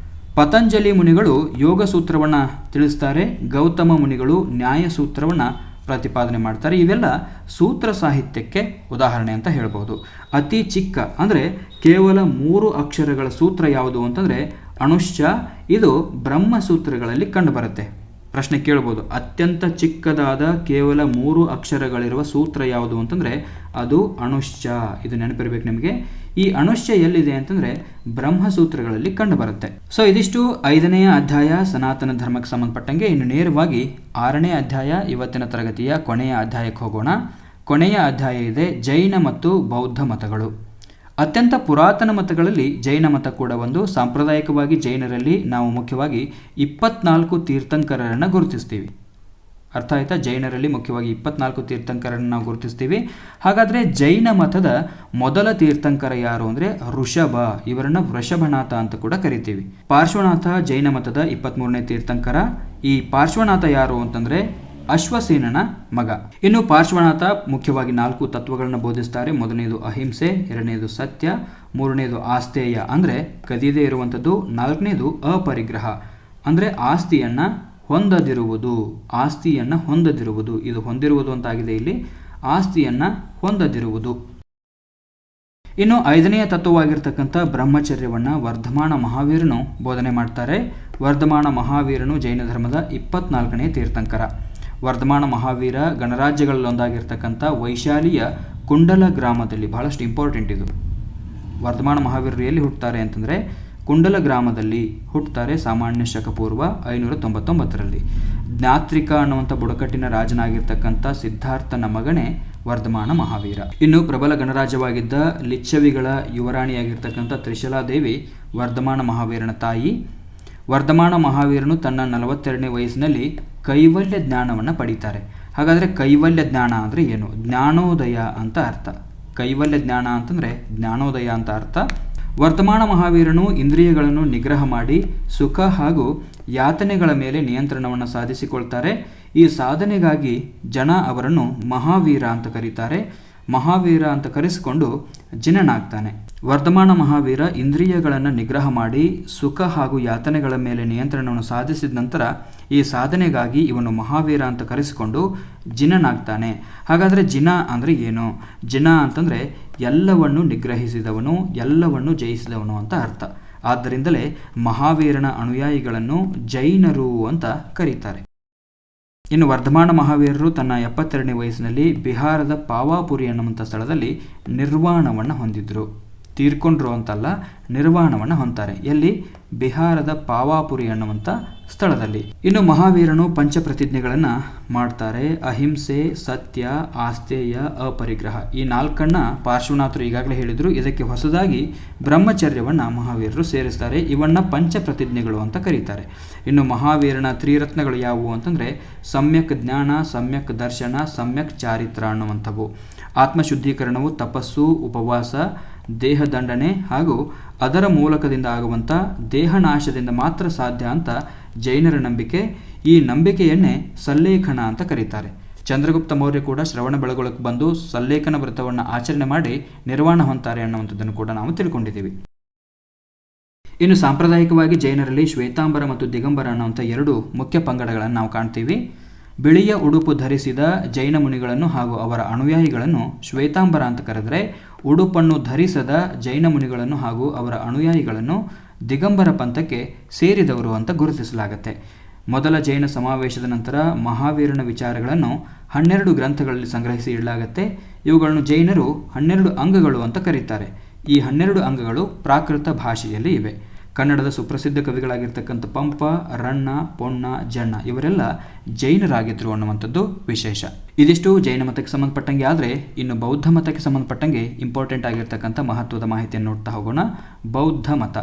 ಪತಂಜಲಿ ಮುನಿಗಳು ಯೋಗ ಸೂತ್ರವನ್ನು ತಿಳಿಸ್ತಾರೆ, ಗೌತಮ ಮುನಿಗಳು ನ್ಯಾಯ ಸೂತ್ರವನ್ನು ಪ್ರತಿಪಾದನೆ ಮಾಡ್ತಾರೆ. ಇವೆಲ್ಲ ಸೂತ್ರ ಸಾಹಿತ್ಯಕ್ಕೆ ಉದಾಹರಣೆ ಅಂತ ಹೇಳ್ಬೋದು. ಅತಿ ಚಿಕ್ಕ ಅಂದರೆ ಕೇವಲ 3 ಅಕ್ಷರಗಳ ಸೂತ್ರ ಯಾವುದು ಅಂತಂದರೆ ಅನುಶ್ಚ. ಇದು ಬ್ರಹ್ಮಸೂತ್ರಗಳಲ್ಲಿ ಕಂಡುಬರುತ್ತೆ. ಪ್ರಶ್ನೆ ಕೇಳ್ಬೋದು, ಅತ್ಯಂತ ಚಿಕ್ಕದಾದ ಕೇವಲ 3 ಅಕ್ಷರಗಳಿರುವ ಸೂತ್ರ ಯಾವುದು ಅಂತಂದರೆ ಅದು ಅನುಶ್ಚ. ಇದು ನೆನಪಿರ್ಬೇಕು ನಿಮಗೆ. ಈ ಅನುಶ್ಚ ಎಲ್ಲಿದೆ ಅಂತಂದರೆ ಬ್ರಹ್ಮಸೂತ್ರಗಳಲ್ಲಿ ಕಂಡುಬರುತ್ತೆ. ಸೊ ಇದಿಷ್ಟು 5ನೇ ಅಧ್ಯಾಯ ಸನಾತನ ಧರ್ಮಕ್ಕೆ ಸಂಬಂಧಪಟ್ಟಂಗೆ. ಇನ್ನು ನೇರವಾಗಿ 6ನೇ ಅಧ್ಯಾಯ ಇವತ್ತಿನ ತರಗತಿಯ ಕೊನೆಯ ಅಧ್ಯಾಯಕ್ಕೆ ಹೋಗೋಣ. ಕೊನೆಯ ಅಧ್ಯಾಯ ಇದೆ ಜೈನ ಮತ್ತು ಬೌದ್ಧ ಮತಗಳು. ಅತ್ಯಂತ ಪುರಾತನ ಮತಗಳಲ್ಲಿ ಜೈನ ಮತ ಕೂಡ ಒಂದು. ಸಾಂಪ್ರದಾಯಿಕವಾಗಿ ಜೈನರಲ್ಲಿ ನಾವು ಮುಖ್ಯವಾಗಿ 24 ತೀರ್ಥಂಕರರನ್ನು ಗುರುತಿಸ್ತೀವಿ. ಅರ್ಥ ಆಯ್ತಾ? ಜೈನರಲ್ಲಿ ಮುಖ್ಯವಾಗಿ 24 ತೀರ್ಥಂಕರನ್ನು ನಾವು ಗುರುತಿಸ್ತೀವಿ. ಹಾಗಾದರೆ ಜೈನ ಮತದ ಮೊದಲ ತೀರ್ಥಂಕರ ಯಾರು ಅಂದರೆ ಋಷಭ. ಇವರನ್ನು ವೃಷಭನಾಥ ಅಂತ ಕೂಡ ಕರಿತೀವಿ. ಪಾರ್ಶ್ವನಾಥ ಜೈನ ಮತದ 23ನೇ ತೀರ್ಥಂಕರ. ಈ ಪಾರ್ಶ್ವನಾಥ ಯಾರು ಅಂತಂದರೆ ಅಶ್ವಸೇನನ ಮಗ. ಇನ್ನು ಪಾರ್ಶ್ವನಾಥ ಮುಖ್ಯವಾಗಿ 4 ತತ್ವಗಳನ್ನು ಬೋಧಿಸ್ತಾರೆ. ಮೊದಲನೇದು ಅಹಿಂಸೆ, 2ನೇದು ಸತ್ಯ, 3ನೇದು ಆಸ್ತೇಯ ಅಂದರೆ ಕದಿಯದೇ ಇರುವಂಥದ್ದು, 4ನೇದು ಅಪರಿಗ್ರಹ ಅಂದರೆ ಆಸ್ತಿಯನ್ನು ಹೊಂದದಿರುವುದು. ಇದು ಹೊಂದಿರುವುದು ಅಂತಾಗಿದೆ ಇಲ್ಲಿ, ಆಸ್ತಿಯನ್ನು ಹೊಂದದಿರುವುದು. ಇನ್ನು 5ನೆಯ ತತ್ವವಾಗಿರ್ತಕ್ಕಂಥ ಬ್ರಹ್ಮಚರ್ಯವನ್ನು ವರ್ಧಮಾನ ಮಹಾವೀರನು ಬೋಧನೆ ಮಾಡ್ತಾರೆ. ವರ್ಧಮಾನ ಮಹಾವೀರನು ಜೈನ ಧರ್ಮದ 24ನೇ ತೀರ್ಥಂಕರ. ವರ್ಧಮಾನ ಮಹಾವೀರ ಗಣರಾಜ್ಯಗಳಲ್ಲೊಂದಾಗಿರ್ತಕ್ಕಂಥ ವೈಶಾಲಿಯ ಕುಂಡಲ ಗ್ರಾಮದಲ್ಲಿ, ಬಹಳಷ್ಟು ಇಂಪಾರ್ಟೆಂಟ್ ಇದು. ವರ್ಧಮಾನ ಮಹಾವೀರರು ಎಲ್ಲಿ ಹುಟ್ಟುತ್ತಾರೆ ಅಂತಂದರೆ ಕುಂಡಲ ಗ್ರಾಮದಲ್ಲಿ ಹುಟ್ಟುತ್ತಾರೆ. ಸಾಮಾನ್ಯ ಶಕ ಪೂರ್ವ 599ರಲ್ಲಿ. ಜ್ಞಾತ್ರಿಕ ಅನ್ನುವಂಥ ಬುಡಕಟ್ಟಿನ ರಾಜನಾಗಿರ್ತಕ್ಕಂಥ ಸಿದ್ಧಾರ್ಥನ ಮಗನೇ ವರ್ಧಮಾನ ಮಹಾವೀರ. ಇನ್ನು ಪ್ರಬಲ ಗಣರಾಜ್ಯವಾಗಿದ್ದ ಲಿಚ್ಛವಿಗಳ ಯುವರಾಣಿಯಾಗಿರ್ತಕ್ಕಂಥ ತ್ರಿಶಲಾದೇವಿ ವರ್ಧಮಾನ ಮಹಾವೀರನ ತಾಯಿ. ವರ್ಧಮಾನ ಮಹಾವೀರನು ತನ್ನ 42ನೇ ವಯಸ್ಸಿನಲ್ಲಿ ಕೈವಲ್ಯ ಜ್ಞಾನವನ್ನು ಪಡೀತಾರೆ. ಹಾಗಾದರೆ ಕೈವಲ್ಯ ಜ್ಞಾನ ಅಂದರೆ ಏನು? ಜ್ಞಾನೋದಯ ಅಂತ ಅರ್ಥ. ಕೈವಲ್ಯ ಜ್ಞಾನ ಅಂತಂದರೆ ಜ್ಞಾನೋದಯ ಅಂತ ಅರ್ಥ. ವರ್ತಮಾನ ಮಹಾವೀರನು ಇಂದ್ರಿಯಗಳನ್ನು ನಿಗ್ರಹ ಮಾಡಿ ಸುಖ ಹಾಗೂ ಯಾತನೆಗಳ ಮೇಲೆ ನಿಯಂತ್ರಣವನ್ನು ಸಾಧಿಸಿಕೊಳ್ತಾರೆ. ಈ ಸಾಧನೆಗಾಗಿ ಜನ ಅವರನ್ನು ಮಹಾವೀರ ಅಂತ ಕರೀತಾರೆ. ಮಹಾವೀರ ಅಂತ ಕರೆಸಿಕೊಂಡು ಜಿನನಾಗ್ತಾನೆ. ವರ್ತಮಾನ ಮಹಾವೀರ ಇಂದ್ರಿಯಗಳನ್ನು ನಿಗ್ರಹ ಮಾಡಿ ಸುಖ ಹಾಗೂ ಯಾತನೆಗಳ ಮೇಲೆ ನಿಯಂತ್ರಣವನ್ನು ಸಾಧಿಸಿದ ನಂತರ ಈ ಸಾಧನೆಗಾಗಿ ಇವನು ಮಹಾವೀರ ಅಂತ ಕರೆಸಿಕೊಂಡು ಜಿನನಾಗ್ತಾನೆ. ಹಾಗಾದರೆ ಜಿನ ಅಂದರೆ ಏನು? ಜಿನ ಅಂತಂದರೆ ಎಲ್ಲವನ್ನು ನಿಗ್ರಹಿಸಿದವನು, ಎಲ್ಲವನ್ನು ಜಯಿಸಿದವನು ಅಂತ ಅರ್ಥ. ಆದ್ದರಿಂದಲೇ ಮಹಾವೀರನ ಅನುಯಾಯಿಗಳನ್ನು ಜೈನರು ಅಂತ ಕರೀತಾರೆ. ಇನ್ನು ವರ್ಧಮಾನ ಮಹಾವೀರರು ತನ್ನ 72ನೇ ವಯಸ್ಸಿನಲ್ಲಿ ಬಿಹಾರದ ಪಾವಾಪುರಿ ಅನ್ನುವಂಥ ಸ್ಥಳದಲ್ಲಿ ನಿರ್ವಾಣವನ್ನು ಹೊಂದಿದ್ರು. ತೀರ್ಕೊಂಡ್ರು ಅಂತಲ್ಲ, ನಿರ್ವಾಣವನ್ನು ಹೊಂತಾರೆ. ಎಲ್ಲಿ? ಬಿಹಾರದ ಪಾವಾಪುರಿ ಅನ್ನುವಂಥ ಸ್ಥಳದಲ್ಲಿ. ಇನ್ನು ಮಹಾವೀರನು ಪಂಚಪ್ರತಿಜ್ಞೆಗಳನ್ನು ಮಾಡ್ತಾರೆ. ಅಹಿಂಸೆ, ಸತ್ಯ, ಆಸ್ತೇಯ, ಅಪರಿಗ್ರಹ. ಈ 4 ಪಾರ್ಶ್ವನಾಥರು ಈಗಾಗಲೇ ಹೇಳಿದರು. ಇದಕ್ಕೆ ಹೊಸದಾಗಿ ಬ್ರಹ್ಮಚರ್ಯವನ್ನು ಮಹಾವೀರರು ಸೇರಿಸ್ತಾರೆ. ಇವನ್ನ ಪಂಚಪ್ರತಿಜ್ಞೆಗಳು ಅಂತ ಕರೀತಾರೆ. ಇನ್ನು ಮಹಾವೀರನ ತ್ರಿರತ್ನಗಳು ಯಾವುವು ಅಂತಂದರೆ ಸಮ್ಯಕ್ ಜ್ಞಾನ, ಸಮ್ಯಕ್ ದರ್ಶನ, ಸಮ್ಯಕ್ ಚಾರಿತ್ರ ಅನ್ನುವಂಥವು. ಆತ್ಮಶುದ್ಧೀಕರಣವು ತಪಸ್ಸು, ಉಪವಾಸ, ದೇಹದಂಡನೆ ಹಾಗೂ ಅದರ ಮೂಲಕದಿಂದ ಆಗುವಂಥ ದೇಹನಾಶದಿಂದ ಮಾತ್ರ ಸಾಧ್ಯ ಅಂತ ಜೈನರ ನಂಬಿಕೆ. ಈ ನಂಬಿಕೆಯನ್ನೇ ಸಲ್ಲೇಖನ ಅಂತ ಕರೀತಾರೆ. ಚಂದ್ರಗುಪ್ತ ಮೌರ್ಯ ಕೂಡ ಶ್ರವಣ ಬೆಳಗೊಳಕ್ಕೆ ಬಂದು ಸಲ್ಲೇಖನ ವ್ರತವನ್ನು ಆಚರಣೆ ಮಾಡಿ ನಿರ್ವಾಣ ಹೊಂತಾರೆ ಅನ್ನುವಂಥದ್ದನ್ನು ಕೂಡ ನಾವು ತಿಳ್ಕೊಂಡಿದ್ದೀವಿ. ಇನ್ನು ಸಾಂಪ್ರದಾಯಿಕವಾಗಿ ಜೈನರಲ್ಲಿ ಶ್ವೇತಾಂಬರ ಮತ್ತು ದಿಗಂಬರ ಅನ್ನುವಂಥ 2 ಮುಖ್ಯ ಪಂಗಡಗಳನ್ನು ನಾವು ಕಾಣ್ತೀವಿ. ಬಿಳಿಯ ಉಡುಪು ಧರಿಸಿದ ಜೈನ ಮುನಿಗಳನ್ನು ಹಾಗೂ ಅವರ ಅನುಯಾಯಿಗಳನ್ನು ಶ್ವೇತಾಂಬರ ಅಂತ ಕರೆದರೆ, ಉಡುಪನ್ನು ಧರಿಸದ ಜೈನ ಮುನಿಗಳನ್ನು ಹಾಗೂ ಅವರ ಅನುಯಾಯಿಗಳನ್ನು ದಿಗಂಬರ ಪಂಥಕ್ಕೆ ಸೇರಿದವರು ಅಂತ ಗುರುತಿಸಲಾಗುತ್ತೆ. ಮೊದಲ ಜೈನ ಸಮಾವೇಶದ ನಂತರ ಮಹಾವೀರನ ವಿಚಾರಗಳನ್ನು 12 ಗ್ರಂಥಗಳಲ್ಲಿ ಸಂಗ್ರಹಿಸಿ ಇಡಲಾಗುತ್ತೆ. ಇವುಗಳನ್ನು ಜೈನರು 12 ಅಂಗಗಳು ಅಂತ ಕರೀತಾರೆ. ಈ 12 ಅಂಗಗಳು ಪ್ರಾಕೃತ ಭಾಷೆಯಲ್ಲಿ ಇವೆ. ಕನ್ನಡದ ಸುಪ್ರಸಿದ್ಧ ಕವಿಗಳಾಗಿರ್ತಕ್ಕಂಥ ಪಂಪ, ರನ್ನ, ಪೊನ್ನ, ಜನ್ನ ಇವರೆಲ್ಲ ಜೈನರಾಗಿದ್ದರು ಅನ್ನುವಂಥದ್ದು ವಿಶೇಷ. ಇದಿಷ್ಟು ಜೈನ ಮತಕ್ಕೆ ಸಂಬಂಧಪಟ್ಟಂಗೆ. ಆದರೆ ಇನ್ನು ಬೌದ್ಧ ಮತಕ್ಕೆ ಸಂಬಂಧಪಟ್ಟಂಗೆ ಇಂಪಾರ್ಟೆಂಟ್ ಆಗಿರ್ತಕ್ಕಂಥ ಮಹತ್ವದ ಮಾಹಿತಿಯನ್ನು ನೋಡ್ತಾ ಹೋಗೋಣ. ಬೌದ್ಧ ಮತ.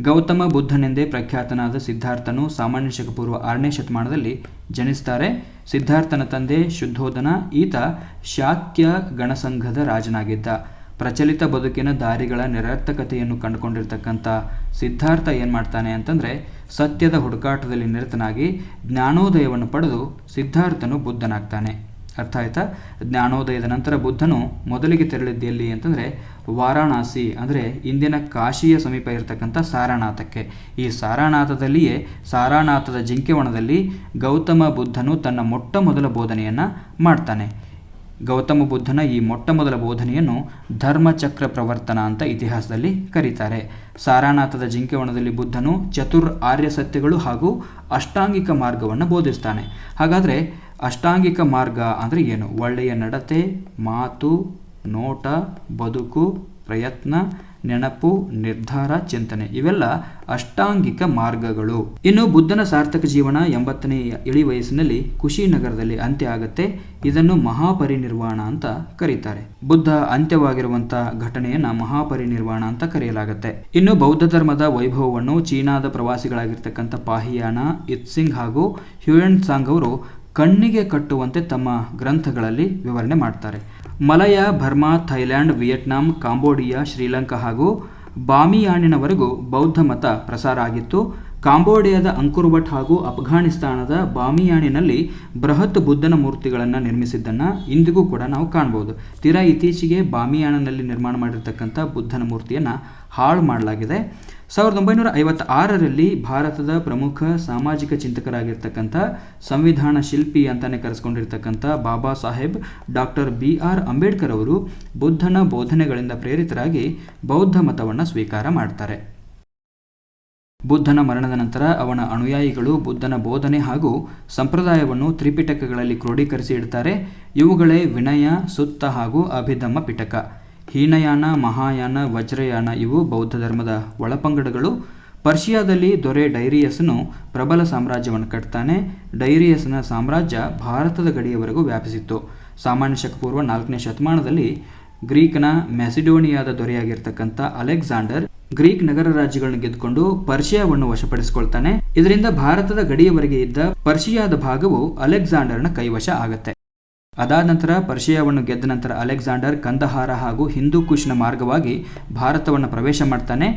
ಗೌತಮ ಬುದ್ಧನೆಂದೇ ಪ್ರಖ್ಯಾತನಾದ ಸಿದ್ಧಾರ್ಥನು ಸಾಮಾನ್ಯ ಶಕ ಪೂರ್ವ 6ನೇ ಶತಮಾನದಲ್ಲಿ ಜನಿಸ್ತಾರೆ. ಸಿದ್ಧಾರ್ಥನ ತಂದೆ ಶುದ್ಧೋಧನ. ಈತ ಶಾಕ್ಯ ಗಣಸಂಘದ ರಾಜನಾಗಿದ್ದ. ಪ್ರಚಲಿತ ಬದುಕಿನ ದಾರಿಗಳ ನಿರರ್ಥಕತೆಯನ್ನು ಕಂಡುಕೊಂಡಿರ್ತಕ್ಕಂಥ ಸಿದ್ಧಾರ್ಥ ಏನು ಮಾಡ್ತಾನೆ ಅಂತಂದರೆ ಸತ್ಯದ ಹುಡುಕಾಟದಲ್ಲಿ ನಿರತನಾಗಿ ಜ್ಞಾನೋದಯವನ್ನು ಪಡೆದು ಸಿದ್ಧಾರ್ಥನು ಬುದ್ಧನಾಗ್ತಾನೆ. ಅರ್ಥ ಆಯ್ತಾ? ಜ್ಞಾನೋದಯದ ನಂತರ ಬುದ್ಧನು ಮೊದಲಿಗೆ ತೆರಳಿದ್ದು ಎಲ್ಲಿ ಅಂತಂದರೆ ವಾರಾಣಸಿ, ಅಂದರೆ ಇಂದಿನ ಕಾಶಿಯ ಸಮೀಪ ಇರತಕ್ಕಂಥ ಸಾರಾನಾಥಕ್ಕೆ. ಈ ಸಾರಾನಾಥದಲ್ಲಿಯೇ ಸಾರಾನಾಥದ ಜಿಂಕೆವನದಲ್ಲಿ ಗೌತಮ ಬುದ್ಧನು ತನ್ನ ಮೊಟ್ಟ ಮೊದಲ ಬೋಧನೆಯನ್ನು ಮಾಡ್ತಾನೆ. ಗೌತಮ ಬುದ್ಧನ ಈ ಮೊಟ್ಟ ಮೊದಲ ಬೋಧನೆಯನ್ನು ಧರ್ಮಚಕ್ರ ಪ್ರವರ್ತನ ಅಂತ ಇತಿಹಾಸದಲ್ಲಿ ಕರೀತಾರೆ. ಸಾರಾನಾಥದ ಜಿಂಕೆವನದಲ್ಲಿ ಬುದ್ಧನು ಆರ್ಯ ಸತ್ಯಗಳು ಹಾಗೂ ಅಷ್ಟಾಂಗಿಕ ಮಾರ್ಗವನ್ನು ಬೋಧಿಸ್ತಾನೆ. ಹಾಗಾದರೆ ಅಷ್ಟಾಂಗಿಕ ಮಾರ್ಗ ಅಂದರೆ ಏನು? ಒಳ್ಳೆಯ ನಡತೆ, ಮಾತು, ನೋಟ, ಬದುಕು, ಪ್ರಯತ್ನ, ನೆನಪು, ನಿರ್ಧಾರ, ಚಿಂತನೆ ಇವೆಲ್ಲ ಅಷ್ಟಾಂಗಿಕ ಮಾರ್ಗಗಳು. ಇನ್ನು ಬುದ್ಧನ ಸಾರ್ಥಕ ಜೀವನ 80ನೇ ಇಳಿ ವಯಸ್ಸಿನಲ್ಲಿ ಕುಶಿನಗರದಲ್ಲಿ ಅಂತ್ಯ ಆಗುತ್ತೆ. ಇದನ್ನು ಮಹಾಪರಿನಿರ್ವಾಣ ಅಂತ ಕರೀತಾರೆ. ಬುದ್ಧ ಅಂತ್ಯವಾಗಿರುವಂಥ ಘಟನೆಯನ್ನು ಮಹಾಪರಿನಿರ್ವಾಣ ಅಂತ ಕರೆಯಲಾಗುತ್ತೆ. ಇನ್ನು ಬೌದ್ಧ ಧರ್ಮದ ವೈಭವವನ್ನು ಚೀನಾದ ಪ್ರವಾಸಿಗಳಾಗಿರ್ತಕ್ಕಂಥ ಪಾಹಿಯಾನ, ಇತ್ಸಿಂಗ್ ಹಾಗೂ ಹ್ಯುಯನ್ ಸಾಂಗ್ ಅವರು ಕಣ್ಣಿಗೆ ಕಟ್ಟುವಂತೆ ತಮ್ಮ ಗ್ರಂಥಗಳಲ್ಲಿ ವಿವರಣೆ ಮಾಡ್ತಾರೆ. Malaya, Burma, Thailand, Vietnam, Cambodia, Sri Lanka ಹಾಗೂ ಬಾಮಿಯಾನಿನವರೆಗೂ ಬೌದ್ಧ ಮತ ಪ್ರಸಾರ ಆಗಿತ್ತು. ಕಾಂಬೋಡಿಯಾದ ಅಂಕುರ್ವಟ್ ಹಾಗೂ ಅಫ್ಘಾನಿಸ್ತಾನದ ಬಾಮಿಯಾನಿನಲ್ಲಿ ಬೃಹತ್ ಬುದ್ಧನ ಮೂರ್ತಿಗಳನ್ನು ನಿರ್ಮಿಸಿದ್ದನ್ನು ಇಂದಿಗೂ ಕೂಡ ನಾವು ಕಾಣ್ಬೋದು. ತೀರಾ ಇತ್ತೀಚೆಗೆ ಬಾಮಿಯಾನಿನಲ್ಲಿ ನಿರ್ಮಾಣ ಮಾಡಿರ್ತಕ್ಕಂಥ ಬುದ್ಧನ ಮೂರ್ತಿಯನ್ನು ಹಾಳು ಮಾಡಲಾಗಿದೆ. 1956ರಲ್ಲಿ ಭಾರತದ ಪ್ರಮುಖ ಸಾಮಾಜಿಕ ಚಿಂತಕರಾಗಿರ್ತಕ್ಕಂಥ ಸಂವಿಧಾನ ಶಿಲ್ಪಿ ಅಂತಾನೆ ಕರೆಸ್ಕೊಂಡಿರ್ತಕ್ಕಂಥ ಬಾಬಾ ಸಾಹೇಬ್ ಡಾಕ್ಟರ್ BR ಅಂಬೇಡ್ಕರ್ ಅವರು ಬುದ್ಧನ ಬೋಧನೆಗಳಿಂದ ಪ್ರೇರಿತರಾಗಿ ಬೌದ್ಧ ಮತವನ್ನು ಸ್ವೀಕಾರ ಮಾಡ್ತಾರೆ. ಬುದ್ಧನ ಮರಣದ ನಂತರ ಅವನ ಅನುಯಾಯಿಗಳು ಬುದ್ಧನ ಬೋಧನೆ ಹಾಗೂ ಸಂಪ್ರದಾಯವನ್ನು ತ್ರಿಪಿಟಕಗಳಲ್ಲಿ ಕ್ರೋಢೀಕರಿಸಿ ಇಡ್ತಾರೆ. ಇವುಗಳೇ ವಿನಯ, ಸುತ್ತ ಹಾಗೂ ಅಭಿಧಮ್ಮ ಪಿಟಕ. ಹೀನಯಾನ, ಮಹಾಯಾನ, ವಜ್ರಯಾನ ಇವು ಬೌದ್ಧ ಧರ್ಮದ ಒಳಪಂಗಡಗಳು. ಪರ್ಷಿಯಾದಲ್ಲಿ ದೊರೆ ಡೈರಿಯಸ್ನು ಪ್ರಬಲ ಸಾಮ್ರಾಜ್ಯವನ್ನು ಕಟ್ತಾನೆ. ಡೈರಿಯಸ್ನ ಸಾಮ್ರಾಜ್ಯ ಭಾರತದ ಗಡಿಯವರೆಗೂ ವ್ಯಾಪಿಸಿತ್ತು. ಸಾಮಾನ್ಯ ಶಕ ಪೂರ್ವ 4ನೇ ಶತಮಾನದಲ್ಲಿ ಗ್ರೀಕ್ನ ಮ್ಯಾಸಿಡೋನಿಯಾದ ದೊರೆಯಾಗಿರ್ತಕ್ಕಂಥ ಅಲೆಕ್ಸಾಂಡರ್ ಗ್ರೀಕ್ ನಗರ ರಾಜ್ಯಗಳನ್ನು ಗೆದ್ದುಕೊಂಡು ಪರ್ಷಿಯಾವನ್ನು ವಶಪಡಿಸಿಕೊಳ್ತಾನೆ. ಇದರಿಂದ ಭಾರತದ ಗಡಿಯವರೆಗೆ ಇದ್ದ ಪರ್ಷಿಯಾದ ಭಾಗವು ಅಲೆಕ್ಸಾಂಡರ್ನ ಕೈವಶ ಆಗತ್ತೆ. ಅದಾದ ನಂತರ ಪರ್ಷಿಯಾವನ್ನು ಗೆದ್ದ ನಂತರ ಅಲೆಕ್ಸಾಂಡರ್ ಕಂದಹಾರ ಹಾಗೂ ಹಿಂದೂ ಕುಶ್ನ ಮಾರ್ಗವಾಗಿ ಭಾರತವನ್ನು ಪ್ರವೇಶ ಮಾಡ್ತಾನೆ.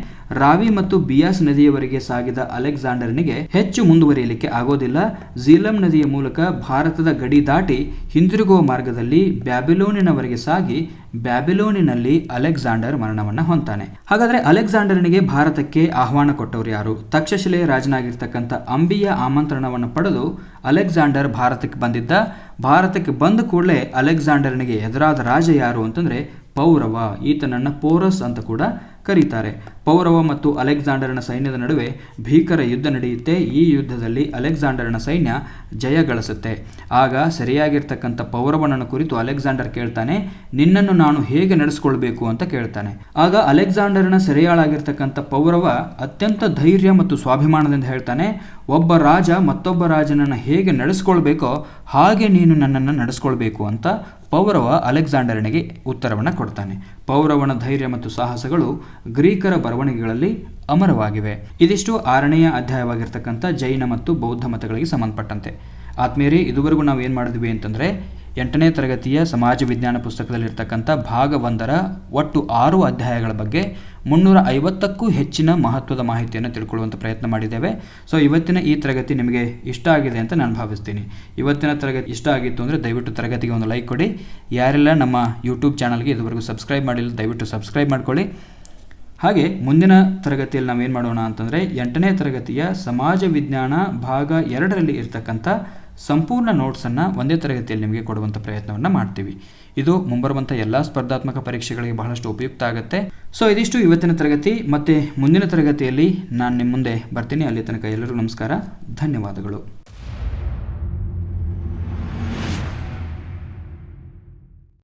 ರಾವಿ ಮತ್ತು ಬಿಯಾಸ್ ನದಿಯವರೆಗೆ ಸಾಗಿದ ಅಲೆಕ್ಸಾಂಡರ್ನಿಗೆ ಹೆಚ್ಚು ಮುಂದುವರಿಯಲಿಕ್ಕೆ ಆಗೋದಿಲ್ಲ. ಝೀಲಂ ನದಿಯ ಮೂಲಕ ಭಾರತದ ಗಡಿ ದಾಟಿ ಹಿಂದಿರುಗುವ ಮಾರ್ಗದಲ್ಲಿ ಬ್ಯಾಬಿಲೋನಿನವರೆಗೆ ಸಾಗಿ ಬ್ಯಾಬಿಲೋನಿನಲ್ಲಿ ಅಲೆಕ್ಸಾಂಡರ್ ಮರಣವನ್ನು ಹೊಂತಾನೆ. ಹಾಗಾದ್ರೆ ಅಲೆಕ್ಸಾಂಡರ್ನಿಗೆ ಭಾರತಕ್ಕೆ ಆಹ್ವಾನ ಕೊಟ್ಟವರು ಯಾರು? ತಕ್ಷಶಿಲೆಯ ರಾಜನಾಗಿರ್ತಕ್ಕಂಥ ಅಂಬಿಯ ಆಮಂತ್ರಣವನ್ನು ಪಡೆದು ಅಲೆಕ್ಸಾಂಡರ್ ಭಾರತಕ್ಕೆ ಬಂದಿದ್ದ. ಭಾರತಕ್ಕೆ ಬಂದ ಕೂಡಲೇ ಅಲೆಕ್ಸಾಂಡರ್ನಿಗೆ ಎದುರಾದ ರಾಜ ಯಾರು ಅಂತಂದ್ರೆ ಪೌರವ. ಈತನನ್ನು ಪೋರಸ್ ಅಂತ ಕೂಡ ಕರೀತಾರೆ. ಪೌರವ ಮತ್ತು ಅಲೆಕ್ಸಾಂಡರ್ನ ಸೈನ್ಯದ ನಡುವೆ ಭೀಕರ ಯುದ್ಧ ನಡೆಯುತ್ತೆ. ಈ ಯುದ್ಧದಲ್ಲಿ ಅಲೆಕ್ಸಾಂಡರ್ನ ಸೈನ್ಯ ಜಯ ಗಳಿಸುತ್ತೆ. ಆಗ ಸರಿಯಾಗಿರ್ತಕ್ಕಂಥ ಪೌರವನನ್ನು ಕುರಿತು ಅಲೆಕ್ಸಾಂಡರ್ ಕೇಳ್ತಾನೆ, ನಿನ್ನನ್ನು ನಾನು ಹೇಗೆ ನಡೆಸ್ಕೊಳ್ಬೇಕು ಅಂತ ಕೇಳ್ತಾನೆ. ಆಗ ಅಲೆಕ್ಸಾಂಡರ್ನ ಸೆರೆಯಾಳಾಗಿರ್ತಕ್ಕಂಥ ಪೌರವ ಅತ್ಯಂತ ಧೈರ್ಯ ಮತ್ತು ಸ್ವಾಭಿಮಾನದಿಂದ ಹೇಳ್ತಾನೆ, ಒಬ್ಬ ರಾಜ ಮತ್ತೊಬ್ಬ ರಾಜನನ್ನು ಹೇಗೆ ನಡೆಸ್ಕೊಳ್ಬೇಕೋ ಹಾಗೆ ನೀನು ನನ್ನನ್ನು ನಡೆಸ್ಕೊಳ್ಬೇಕು ಅಂತ ಪೌರವ ಅಲೆಕ್ಸಾಂಡರ್ನಿಗೆ ಉತ್ತರವನ್ನು ಕೊಡ್ತಾನೆ. ಪೌರವನ ಧೈರ್ಯ ಮತ್ತು ಸಾಹಸಗಳು ಗ್ರೀಕರ ಬರವಣಿಗೆಗಳಲ್ಲಿ ಅಮರವಾಗಿವೆ. ಇದಿಷ್ಟು 6ನೆಯ ಅಧ್ಯಾಯವಾಗಿರ್ತಕ್ಕಂಥ ಜೈನ ಮತ್ತು ಬೌದ್ಧ ಮತಗಳಿಗೆ ಸಂಬಂಧಪಟ್ಟಂತೆ. ಆತ್ಮೀಯರೇ, ಇದುವರೆಗೂ ನಾವು ಏನು ಮಾಡಿದ್ವಿ ಅಂತಂದರೆ 8ನೇ ತರಗತಿಯ ಸಮಾಜ ವಿಜ್ಞಾನ ಪುಸ್ತಕದಲ್ಲಿರ್ತಕ್ಕಂಥ ಭಾಗ 1ರ ಒಟ್ಟು 6 ಅಧ್ಯಾಯಗಳ ಬಗ್ಗೆ 350ಕ್ಕೂ ಹೆಚ್ಚಿನ ಮಹತ್ವದ ಮಾಹಿತಿಯನ್ನು ತಿಳ್ಕೊಳ್ಳುವಂಥ ಪ್ರಯತ್ನ ಮಾಡಿದ್ದೇವೆ. ಸೊ ಇವತ್ತಿನ ಈ ತರಗತಿ ನಿಮಗೆ ಇಷ್ಟ ಆಗಿದೆ ಅಂತ ನಾನು ಭಾವಿಸ್ತೀನಿ. ಇವತ್ತಿನ ತರಗತಿ ಇಷ್ಟ ಆಗಿತ್ತು ಅಂದರೆ ದಯವಿಟ್ಟು ತರಗತಿಗೆ ಒಂದು ಲೈಕ್ ಕೊಡಿ. ಯಾರೆಲ್ಲ ನಮ್ಮ ಯೂಟ್ಯೂಬ್ ಚಾನಲ್ಗೆ ಇದುವರೆಗೂ ಸಬ್ಸ್ಕ್ರೈಬ್ ಮಾಡಿಲ್ಲ ದಯವಿಟ್ಟು ಸಬ್ಸ್ಕ್ರೈಬ್ ಮಾಡ್ಕೊಳ್ಳಿ. ಹಾಗೆ ಮುಂದಿನ ತರಗತಿಯಲ್ಲಿ ನಾವೇನು ಮಾಡೋಣ ಅಂತಂದರೆ 8ನೇ ತರಗತಿಯ ಸಮಾಜ ವಿಜ್ಞಾನ ಭಾಗ 2ರಲ್ಲಿ ಇರ್ತಕ್ಕಂಥ ಸಂಪೂರ್ಣ ನೋಟ್ಸನ್ನು ಒಂದೇ ತರಗತಿಯಲ್ಲಿ ನಿಮಗೆ ಕೊಡುವಂಥ ಪ್ರಯತ್ನವನ್ನು ಮಾಡ್ತೀವಿ. ಇದು ಮುಂಬರುವಂಥ ಎಲ್ಲ ಸ್ಪರ್ಧಾತ್ಮಕ ಪರೀಕ್ಷೆಗಳಿಗೆ ಬಹಳಷ್ಟು ಉಪಯುಕ್ತ ಆಗುತ್ತೆ. ಸೊ ಇದಿಷ್ಟು ಇವತ್ತಿನ ತರಗತಿ. ಮತ್ತೆ ಮುಂದಿನ ತರಗತಿಯಲ್ಲಿ ನಾನು ನಿಮ್ಮ ಮುಂದೆ ಬರ್ತೀನಿ. ಅಲ್ಲಿ ತನಕ ಎಲ್ಲರಿಗೂ ನಮಸ್ಕಾರ, ಧನ್ಯವಾದಗಳು.